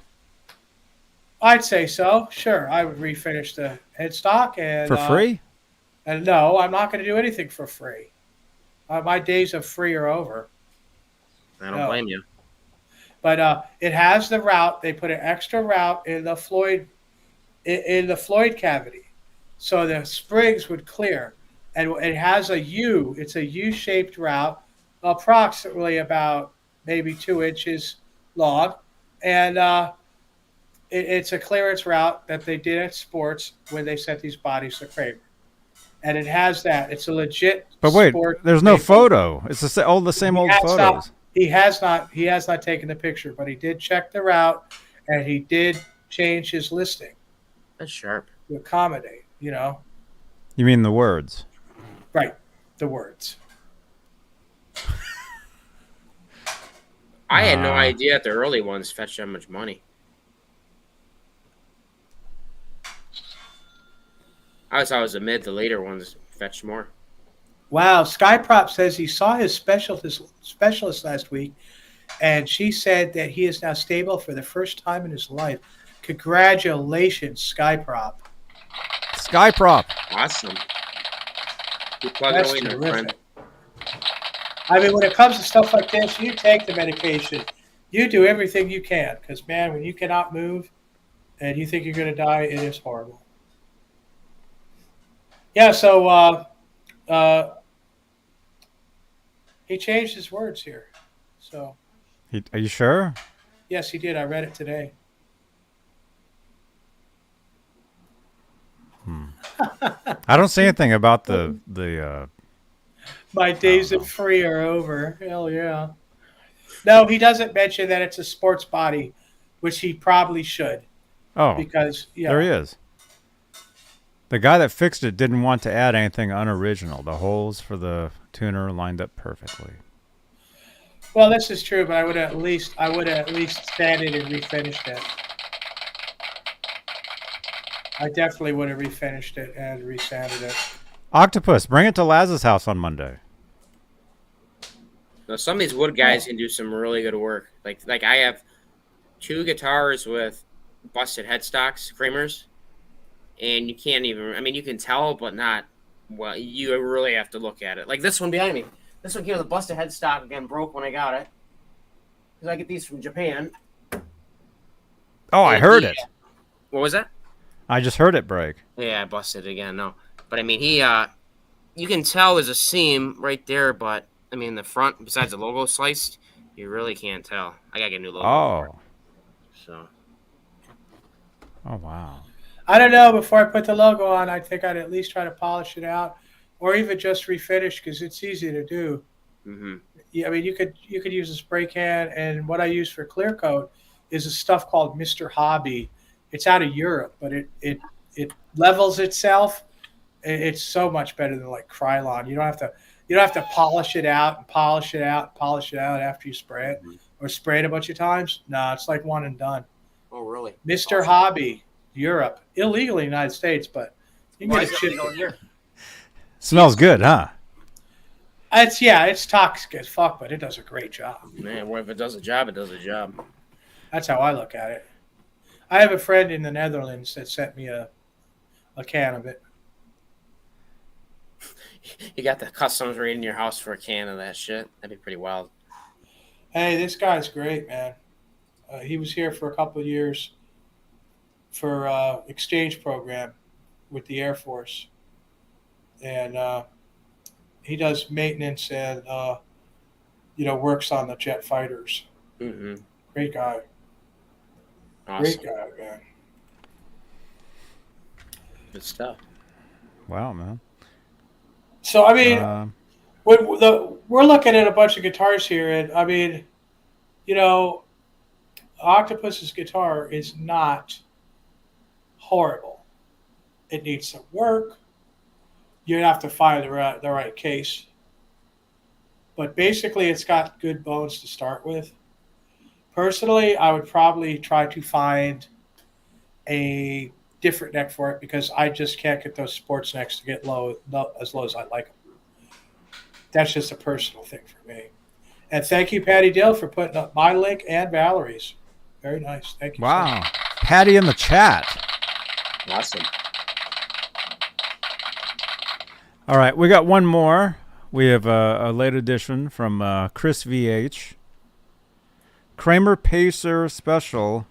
I'd say so. Sure, I would refinish the headstock and For free? And no, I'm not going to do anything for free. My days of free are over. I don't blame you. But it has the route. They put an extra route in the Floyd cavity, so the springs would clear. And it has a U. It's a U-shaped route, approximately about maybe 2 inches long, and it's a clearance route that they did at Sports when they sent these bodies to Kramer. And it has that. It's a legit. But wait, sport there's no vehicle. photo. It's all the same old photos. He has not taken the picture, but he did check the route, and he did change his listing. That's sharp. To accommodate, you know. You mean the words? Right, the words. I had no idea that the early ones fetched that much money. I always thought it was the later ones fetched more. Wow, Skyprop says he saw his specialist last week, and she said that he is now stable for the first time in his life. Congratulations, Skyprop. Skyprop. Awesome. Keep plugging away, my friend. I mean, when it comes to stuff like this, you take the medication. You do everything you can, because, man, when you cannot move and you think you're going to die, it is horrible. Yeah, so he changed his words here. So. Are you sure? Yes, he did. I read it today. I don't see anything about the My days of free are over. Hell yeah. No, he doesn't mention that it's a sports body, which he probably should. Oh, because there he is. The guy that fixed it didn't want to add anything unoriginal. The holes for the tuner lined up perfectly. Well, this is true, but I would at least sanded and refinished it. I definitely would have refinished it and resanded it. Octopus, bring it to Laz's house on Monday. Now, some of these wood guys can do some really good work. Like I have 2 guitars with busted headstocks, Kramers, and you can't even. I mean, you can tell, but not. Well, you really have to look at it. Like this one behind me. This one here, the busted headstock again broke when I got it. Because I get these from Japan. Oh, I heard it. What was that? I just heard it break. Yeah, I busted it again. No, but I mean, you can tell there's a seam right there, but I mean, the front, besides the logo sliced, you really can't tell. I gotta get a new logo. Oh. So. Oh wow. I don't know. Before I put the logo on, I think I'd at least try to polish it out, or even just refinish because it's easy to do. Mm-hmm. Yeah, I mean, you could use a spray can, and what I use for clear coat is a stuff called Mr. Hobby. It's out of Europe, but it levels itself. It's so much better than like Krylon. You don't have to polish it out and polish it out and polish it out after you spray it, or spray it a bunch of times. No, it's like one and done. Oh, really? Mr. Hobby, Europe, illegally in the United States, but you can get it shipped here. Smells good, huh? It's toxic as fuck, but it does a great job. Man, well, if it does a job, it does a job. That's how I look at it. I have a friend in the Netherlands that sent me a can of it. You got the customs right in your house for a can of that shit. That'd be pretty wild. Hey, this guy's great, man. He was here for a couple of years for exchange program with the Air Force. And he does maintenance and, works on the jet fighters. Mm-hmm. Great guy. Awesome. Great guy, man. Good stuff. Wow, man. So, I mean, we're looking at a bunch of guitars here, and I mean, you know, Octopus's guitar is not horrible. It needs some work. You have to find the right case. But basically, it's got good bones to start with. Personally, I would probably try to find a different neck for it because I just can't get those sports necks to get as low as I like them. That's just a personal thing for me. And thank you, Patty Dill, for putting up my link and Valerie's. Very nice. Thank you. Wow. Patty in the chat. Awesome. All right, we got one more. We have a late edition from Chris VH. Kramer Pacer Special.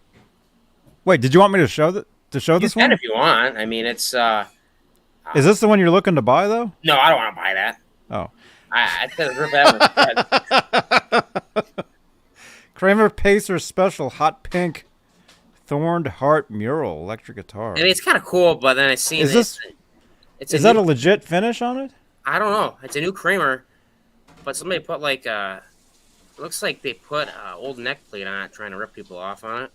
Wait, did you want me to show this one? You can if you want. I mean, it's. Is this the one you're looking to buy, though? No, I don't want to buy that. Oh. I said rip that one. Kramer Pacer Special Hot Pink Thorned Heart Mural Electric Guitar. I mean, it's kind of cool, but then I see is that a legit finish on it? I don't know. It's a new Kramer, but somebody put like it looks like they put old neck plate on it, trying to rip people off on it.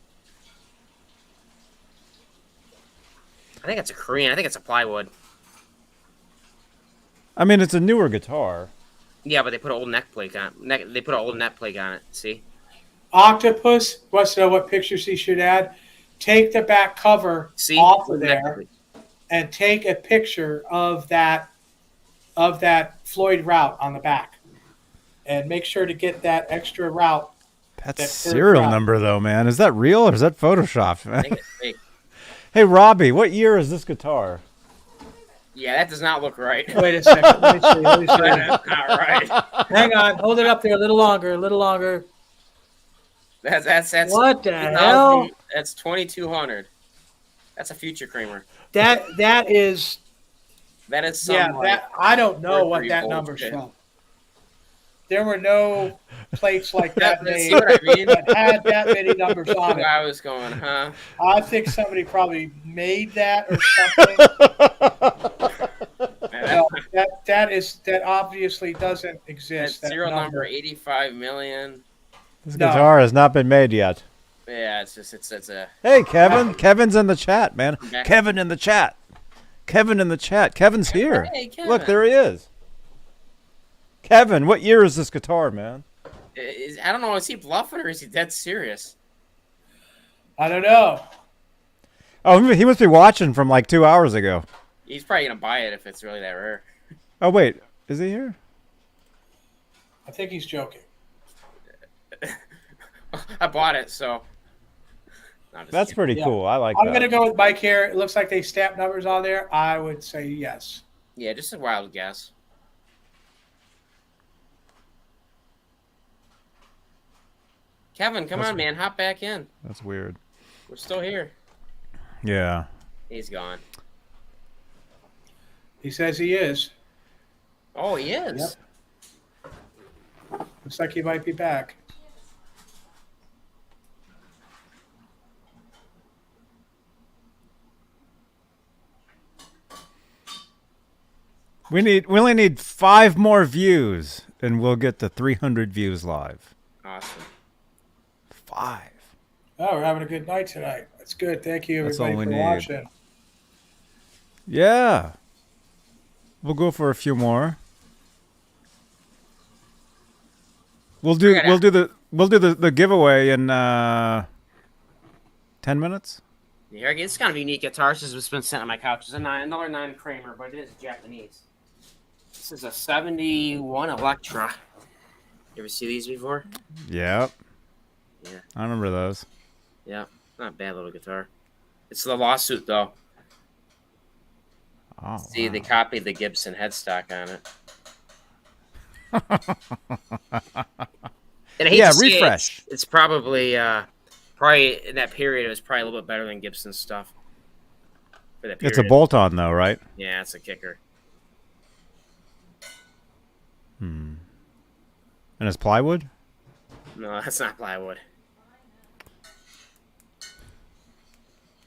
I think it's a Korean. I think it's a plywood. I mean, it's a newer guitar. Yeah, but they put an old neck plate on it. They put an old neck plate on it. See? Octopus wants to know what pictures he should add. Take the back cover off of there and take a picture of that Floyd route on the back. And make sure to get that extra route. That's serial number, though, man. Is that real or is that Photoshopped? I think it's fake. Hey, Robbie, what year is this guitar? Yeah, that does not look right. Wait a second. Let me see. That's not right. Hang on. Hold it up there a little longer. That's what the hell? That's 2200. That's a future Kramer. That is some, I don't know what that number's from. There were no plates like that made that had that many numbers on it. I was going, huh? I think somebody probably made that or something. No, that obviously doesn't exist. That serial number 85 million. This guitar has not been made yet. Yeah, it's a. Hey, Kevin. Kevin's in the chat, man. Kevin in the chat. Kevin's here. Hey, Kevin. Look, there he is. Kevin, what year is this guitar, man? I don't know. Is he bluffing or is he dead serious? I don't know. Oh, he must be watching from like 2 hours ago. He's probably gonna buy it if it's really that rare. Oh wait, is he here? I think he's joking. I bought it, so. No, that's pretty cool. I like that. I'm gonna go with Mike here. It looks like they stamped numbers on there. I would say yes. Yeah, just a wild guess. Kevin, come on, man. Hop back in. That's weird. We're still here. Yeah. He's gone. He says he is. Oh, he is? Yep. Looks like he might be back. We only need 5 more views, and we'll get to 300 views live. Awesome. 5. Oh, we're having a good night tonight. That's good. Thank you, everybody, for watching. Yeah. We'll go for a few more. We'll do the giveaway in 10 minutes. Yeah, it's kind of unique guitar. This has been sent on my couch. It's another 9 Kramer, but it is Japanese. This is a 71 Electra. You ever see these before? Yep. Yeah. I remember those. Yeah. Not a bad little guitar. It's the lawsuit, though. Oh, see, they copied the Gibson headstock on it. And yeah, refresh. It's probably in that period, it was probably a little bit better than Gibson stuff. For that period. It's a bolt-on, though, right? Yeah, it's a kicker. And it's plywood? No, that's not plywood.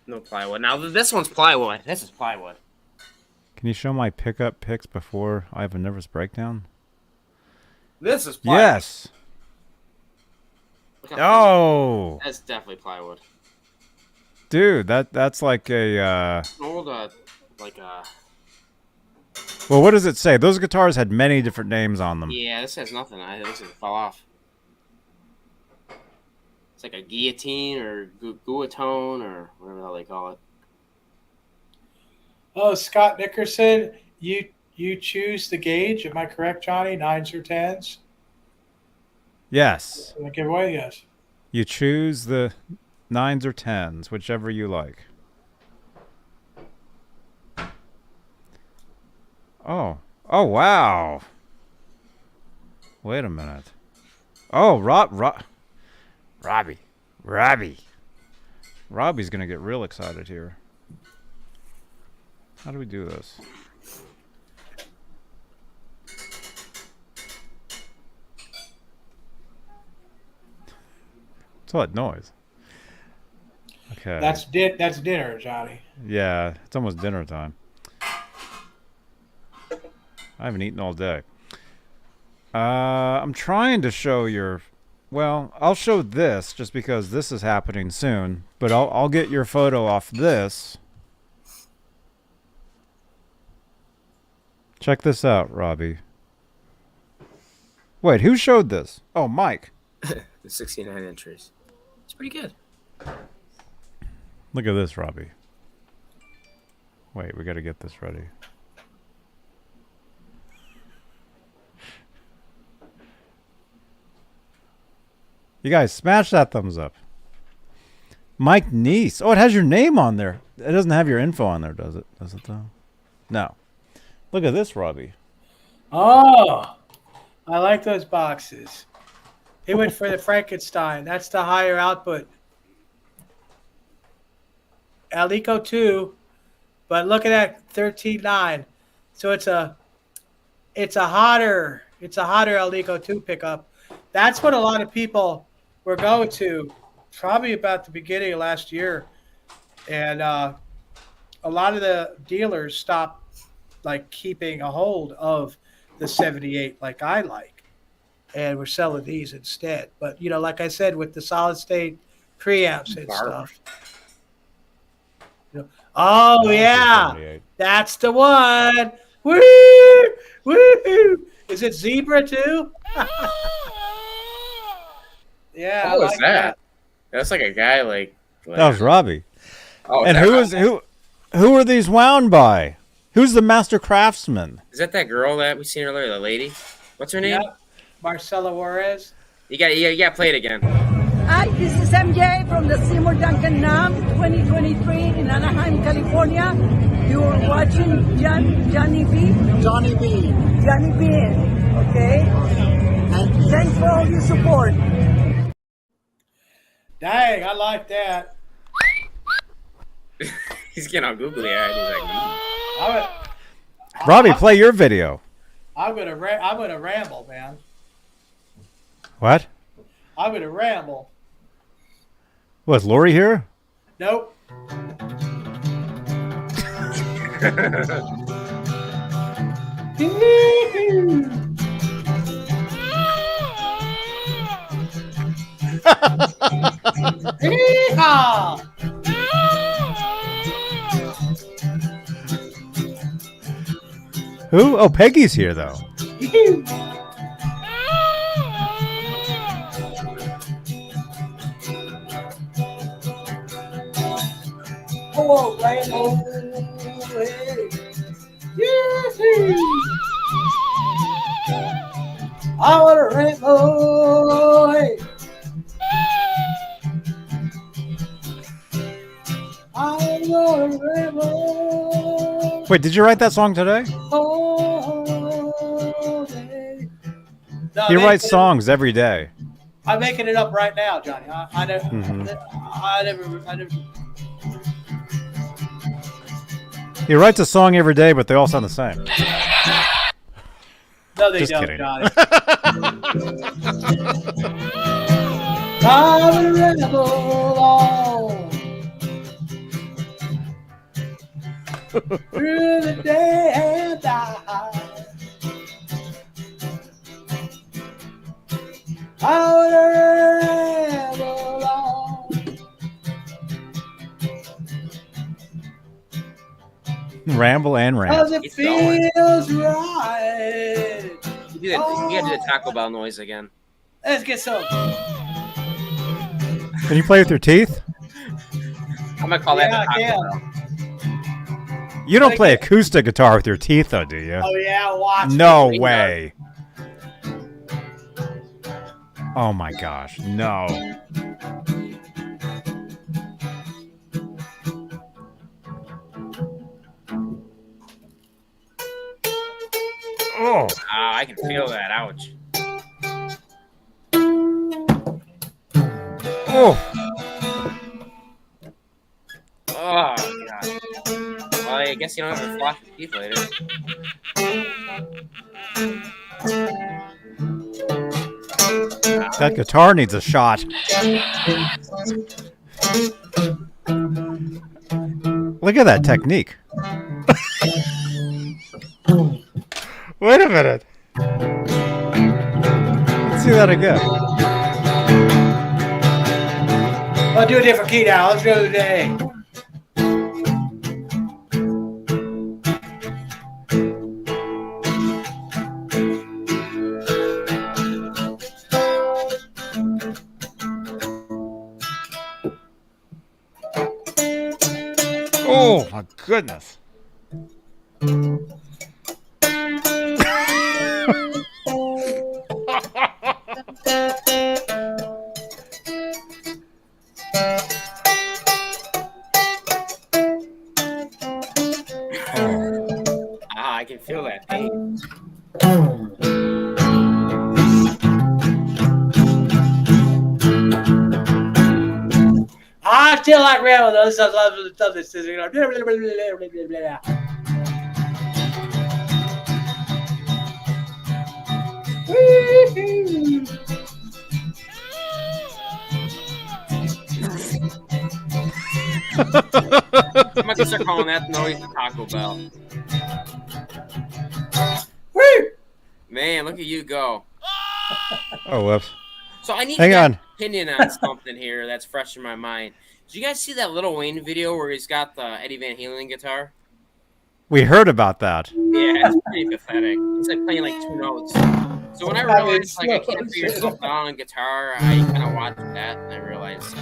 No plywood. Now, this one's plywood. This is plywood. Can you show my pickup pics before I have a nervous breakdown? This is plywood. Yes. Look how Oh, that's definitely plywood. dude, that's like a. Old, like Well, what does it say? Those guitars had many different names on them. yeah, this has nothing. This is fell off. It's like a guillotine or guillotine or whatever the hell they call it. Oh, Scott Nickerson, you choose the gauge. Am I correct, Johnny? 9s or 10s? Yes. Can I give away? Yes. You choose the 9s or 10s, whichever you like. Oh. Oh, wow. Wait a minute. Oh, Robbie. Robbie's going to get real excited here. How do we do this? What's all that noise? Okay. That's dinner, Johnny. Yeah, it's almost dinner time. I haven't eaten all day. I'm trying to show your... Well, I'll show this just because this is happening soon. But I'll get your photo off this. Check this out, Robbie. Wait, who showed this? Oh, Mike. The 69 entries. It's pretty good. Look at this, Robbie. Wait, we got to get this ready. You guys, smash that thumbs up. Mike Neese. Oh, it has your name on there. It doesn't have your info on there, does it? Does it, though? No. Look at this, Robbie. Oh, I like those boxes. He went for the Frankenstein. That's the higher output. Alico 2, but look at that 13.9. So it's a hotter Alico 2 pickup. That's what a lot of people were going to, probably about the beginning of last year, and a lot of the dealers stopped like keeping a hold of the 78 like I like, and we're selling these instead. But you know, like I said, with the solid state preamps and stuff. You know, oh yeah, that's the one. Woo, woo! Is it Zebra too? Yeah. What was that? That's like a guy like that was Robbie. Oh, and who are these wound by? Who's the master craftsman? Is that girl that we seen earlier, the lady? What's her name? Yep. Marcella Juarez. You got to play it again. Hi, this is MJ from the Seymour Duncan NAM 2023 in Anaheim, California. You're watching Johnny B. Johnny Beane. Johnny Beane, okay? Thanks for all your support. Dang, I like that. He's getting all googly eyed. He's like, Robbie, play your video. I'm gonna ramble, man. What? I'm gonna ramble. Was Lori here? Nope. Who? Oh, Peggy's here, though. Oh, rainbow. Hey. Yes. I want a rainbow. Hey. I want a rainbow. Wait, did you write that song today? Oh, hey. No, You write songs every day. I'm making it up right now, Johnny. I never. He writes a song every day, but they all sound the same. No, they Just don't, kidding. Johnny. I'm a rebel on through the day and night. Ramble and rant. Cause it It's going. feels right. You gotta do the Taco Bell noise again. Let's get some. Can you play with your teeth? I'm gonna call that the Taco Yeah. Bell. You don't play acoustic guitar with your teeth, though, do you? Oh yeah, watch. No it. way. Oh my gosh, no. Oh. Ah, I can feel that. Ouch. Oh. Oh, God. Well, I guess you don't have to floss your teeth later. That guitar needs a shot. Look at that technique. Wait a minute. Let's see that again. I'll do a different key now. Let's go today. Oh my goodness. Ah, I can feel that pain. I still like Ram though. I love this. I'm gonna start calling that noise the Taco Bell. Woo! Man, look at you go. Oh, whoops. So I need Hang to get on. an opinion on something here that's fresh in my mind. Did you guys see that Lil Wayne video where he's got the Eddie Van Halen guitar? We heard about that. Yeah, it's pretty pathetic. He's like playing like 2 notes. So when I realized like I can't figure stuff out on guitar, I kind of watched that and I realized.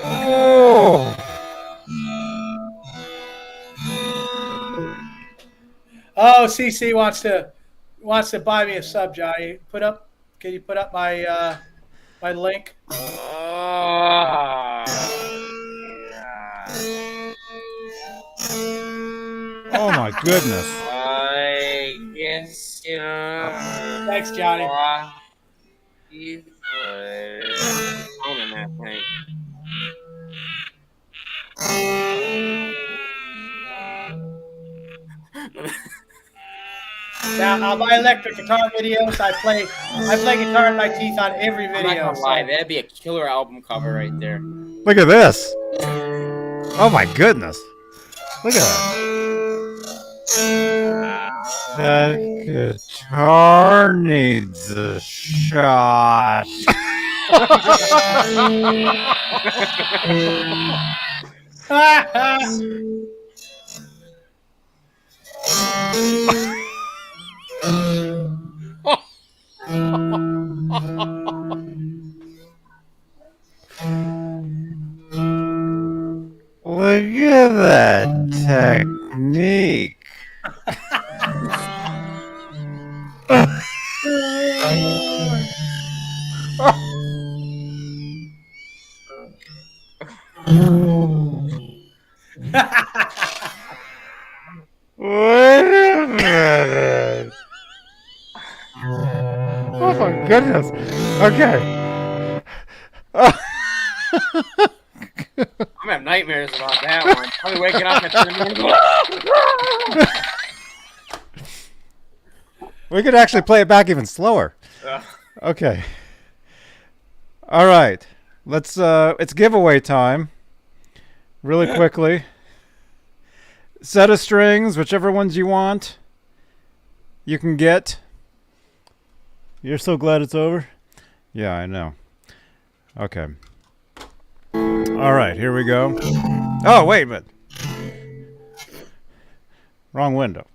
Oh. Oh, CC wants to buy me a sub, Johnny. Can you put up my my link? Oh my goodness. I guess you know. Thanks, Johnny. You owning that thing. Now, on my electric guitar videos, I play guitar in my teeth on every I'm not video. gonna lie, that'd be a killer album cover right there. Look at this. Oh my goodness. Look at that. That guitar needs a shot. Look at that technique. Wait a minute. Oh my goodness. Okay. I'm having nightmares about that one. I'll be waking up at 10 in the morning. We could actually play it back even slower. Okay. All right. It's giveaway time. Really quickly. Set of strings, whichever ones you want. You can get. You're so glad it's over. Yeah, I know. Okay. All right, here we go. Oh, wait a minute. Wrong window.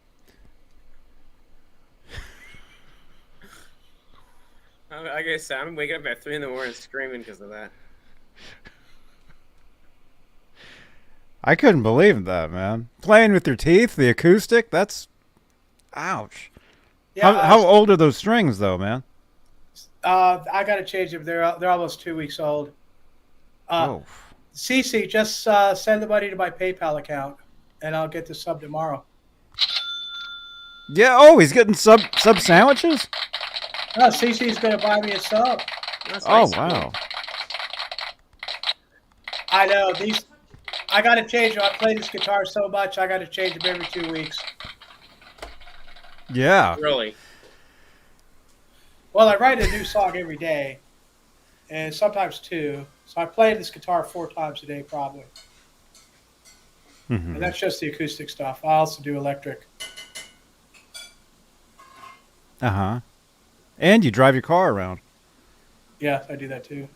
Like I said, I'm waking up at 3 in the morning screaming because of that. I couldn't believe that, man. Playing with your teeth, the acoustic, that's... Ouch. Yeah, How old are those strings, though, man? I got to change them. They're almost 2 weeks old. Oh. Cece, just send the money to my PayPal account, and I'll get the sub tomorrow. Yeah, oh, he's getting sub sandwiches? No, Cece's going to buy me a sub. That's Oh, nice. wow. I know. I got to change them. I play this guitar so much, I got to change them every 2 weeks. Yeah. Really? Well, I write a new song every day, and sometimes 2. So I play this guitar 4 times a day, probably. Mm-hmm. And that's just the acoustic stuff. I also do electric. Uh-huh. And you drive your car around. Yeah, I do that too.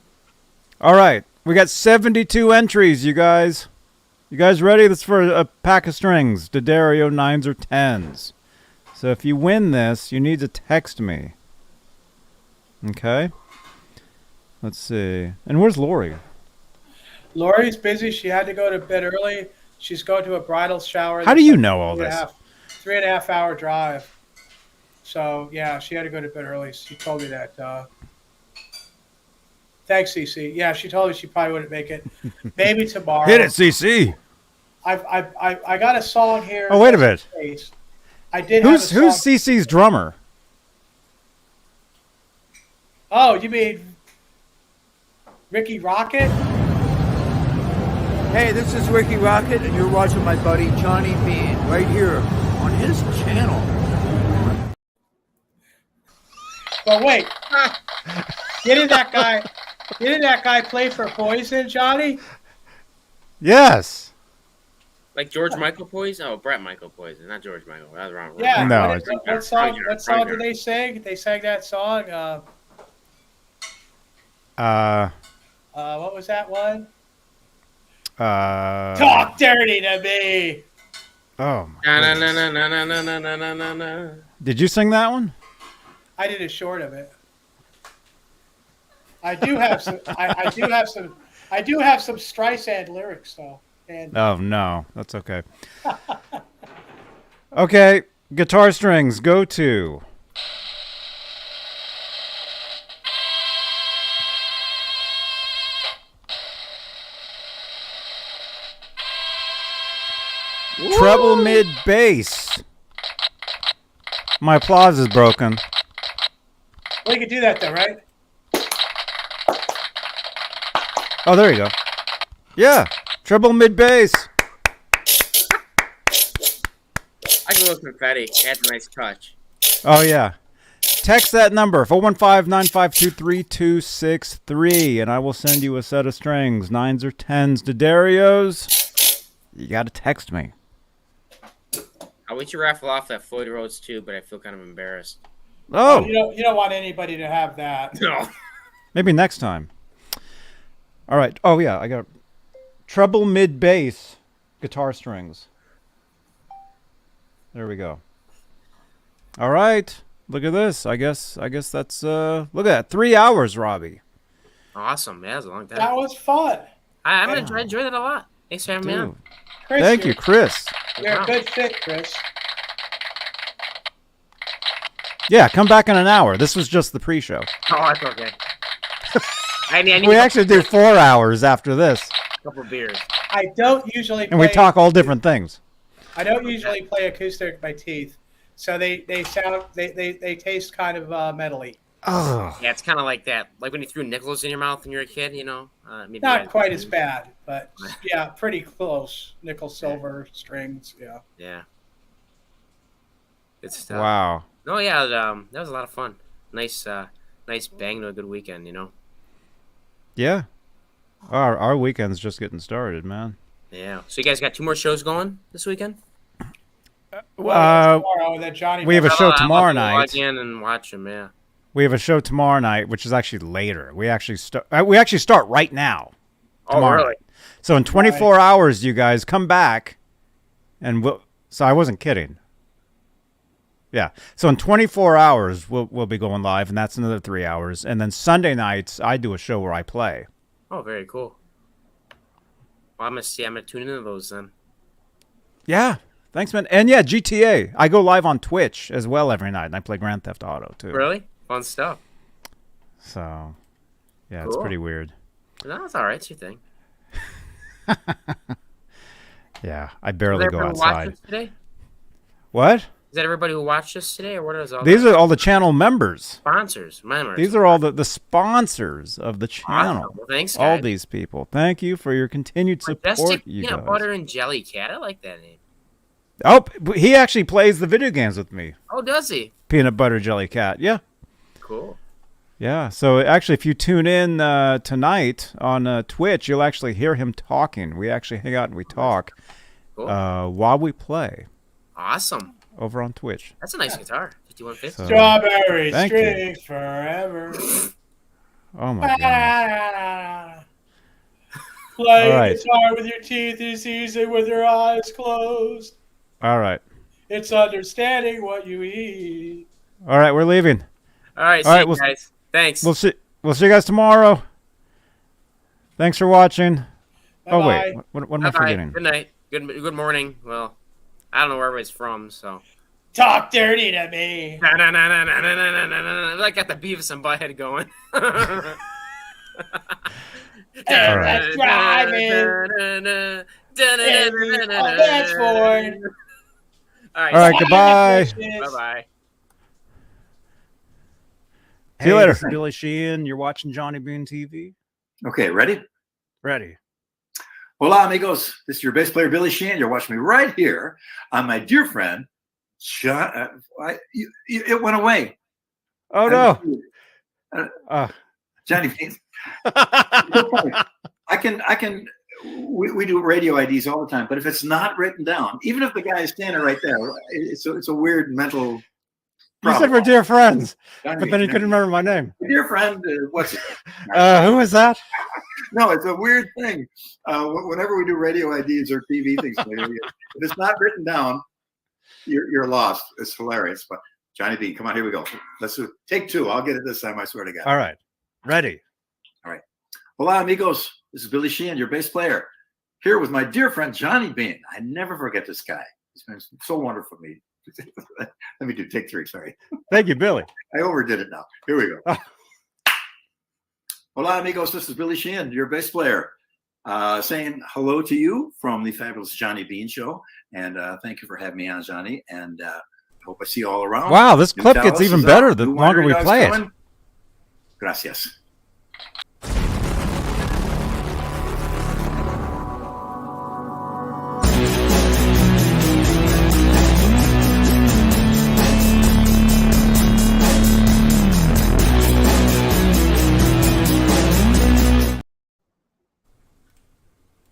All right. We got 72 entries, you guys. You guys ready? This is for a pack of strings. D'Addario 9s or 10s. So if you win this, you need to text me. Okay? Let's see. And where's Lori? Lori's busy. She had to go to bed early. She's going to a bridal shower. How do you know all this? 3.5 hour drive. So, yeah, she had to go to bed early. She told me that. Thanks, CC. Yeah, she told me she probably wouldn't make it. Maybe tomorrow. Hit it, CC. I got a song here. Oh, wait a minute. I did Who's have a song. CC's drummer? Oh, you mean Ricky Rocket? Hey, this is Ricky Rocket, and you're watching my buddy Johnny Beane right here on his channel. But wait, didn't that guy play for Poison, Johnny? Yes. Like George Michael Poison? Oh, Brett Michael Poison, not George Michael. That was wrong. Yeah. No. What song did they sing? They sang that song. What was that one? Talk dirty to me. Oh Na, my na, goodness. na, na, na, na, na, na, na, na. Did you sing that one? I did a short of it. I do have some. I do have some. I do have some Streisand lyrics though. And Oh no, that's okay. Okay, guitar strings, go to. Treble mid bass. My applause is broken. well, you can do that though, right? Oh, there you go. Yeah, treble mid bass. I can go confetti. That's a nice touch. Oh yeah. Text that number 415-952-3263 and I will send you a set of strings, 9s or 10s. D'Addarios, you got to text me. I wish you raffle off that Floyd Rhodes too, but I feel kind of embarrassed. Oh, You don't want anybody to have that. No. maybe next time. All right. Oh yeah, I got treble mid bass guitar strings. There we go. All right. Look at this. I guess that's look at that. 3 hours, Robbie. Awesome. Yeah, that was a long time. That was fun. I enjoyed that a lot. Thanks for having me on. Chris, Thank you, Chris. You're a good fit, Chris. Yeah, come back in an hour. This was just the pre-show. Oh, that's okay. I need We actually do 4 hours after this, a couple beers. I don't usually and we talk all different things. I don't usually play acoustic with my teeth, so they taste kind of metally. Oh, Yeah, it's kind of like that. Like when you threw nickels in your mouth when you were a kid, you know? Maybe Not quite as bad, but yeah, pretty close. Nickel, silver, strings, yeah. Yeah. Good stuff. wow. No, yeah, that was a lot of fun. Nice bang to a good weekend, you know? Yeah. Our weekend's just getting started, man. Yeah. So you guys got 2 more shows going this weekend? Well, tomorrow that Johnny. we have a show I'll tomorrow have to night. log in and watch them, yeah. We have a show tomorrow night, which is actually later. We actually start right now. Oh, really? Night. So in 24 hours, you guys come back, and so I wasn't kidding. Yeah. So in 24 hours, we'll be going live, and that's another 3 hours. And then Sunday nights, I do a show where I play. Oh, very cool. Well, I'm gonna tune into those then. Yeah. Thanks, man. And yeah, GTA. I go live on Twitch as well every night, and I play Grand Theft Auto too. Really? Fun stuff. So, yeah, Cool. it's pretty weird. No, it's all right. It's your thing. Yeah, I barely go Watch outside. this today? What? Is that everybody who watched this today, or what is all These that? are all the channel members. Sponsors. Members. These are all the sponsors of the channel. Awesome. Well, thanks, all guys. these people. Thank you for your continued support, Majestic you Peanut guys. Butter and Jelly Cat. I like that name. Oh, he actually plays the video games with me. Oh, does he? Peanut Butter Jelly Cat. Yeah. Cool. Yeah. So actually, if you tune in tonight on Twitch, you'll actually hear him talking. We actually hang out and we talk Cool. while we play Awesome. over on Twitch. That's a nice guitar. 5150. So- Strawberry Thank you. strings forever. Oh my god. Play All right. guitar with your teeth is easy with your eyes closed. All right. It's understanding what you eat. All right. We're leaving. All right, All see right, you guys. Thanks. We'll see you guys tomorrow. Thanks for watching. Oh wait, Bye-bye. what am I Bye-bye. forgetting? Good night. Good morning. Well, I don't know where everybody's from, so. Talk dirty to me. I got the Beavis and Butthead going. And that's driving. Oh, that's Ford. All right. All right, goodbye. Bye-bye. See you later. This is Billy Sheehan. You're watching Johnny Beane TV. Okay, ready? Ready. Hola, amigos. This is your bass player, Billy Sheehan. You're watching me right here on my dear friend, John. It went away. Oh, no. Johnny Beane. We do radio IDs all the time, but if it's not written down, even if the guy is standing right there, it's a weird mental You problem. said we're dear friends, Johnny but then you Beane. couldn't remember my name. Dear friend, what's it? Who is that? No, it's a weird thing. Whenever we do radio IDs or TV things, if it's not written down, you're lost. It's hilarious. But Johnny Beane, come on, here we go. Let's do take two. I'll get it this time. I swear to God. All right, ready. All right. Hola, amigos. This is Billy Sheehan, your bass player, here with my dear friend Johnny Beane. I never forget this guy. He's been so wonderful for me. Let me do take three. Sorry. Thank you, Billy. I overdid it now. Here we go. Hola, amigos. This is Billy Sheehan, your bass player, saying hello to you from the fabulous Johnny Beane Show. And thank you for having me on, Johnny. And I hope I see you all around. Wow, this New clip gets Dallas even is better out. the New longer Winery we Dog's play it. coming. Gracias.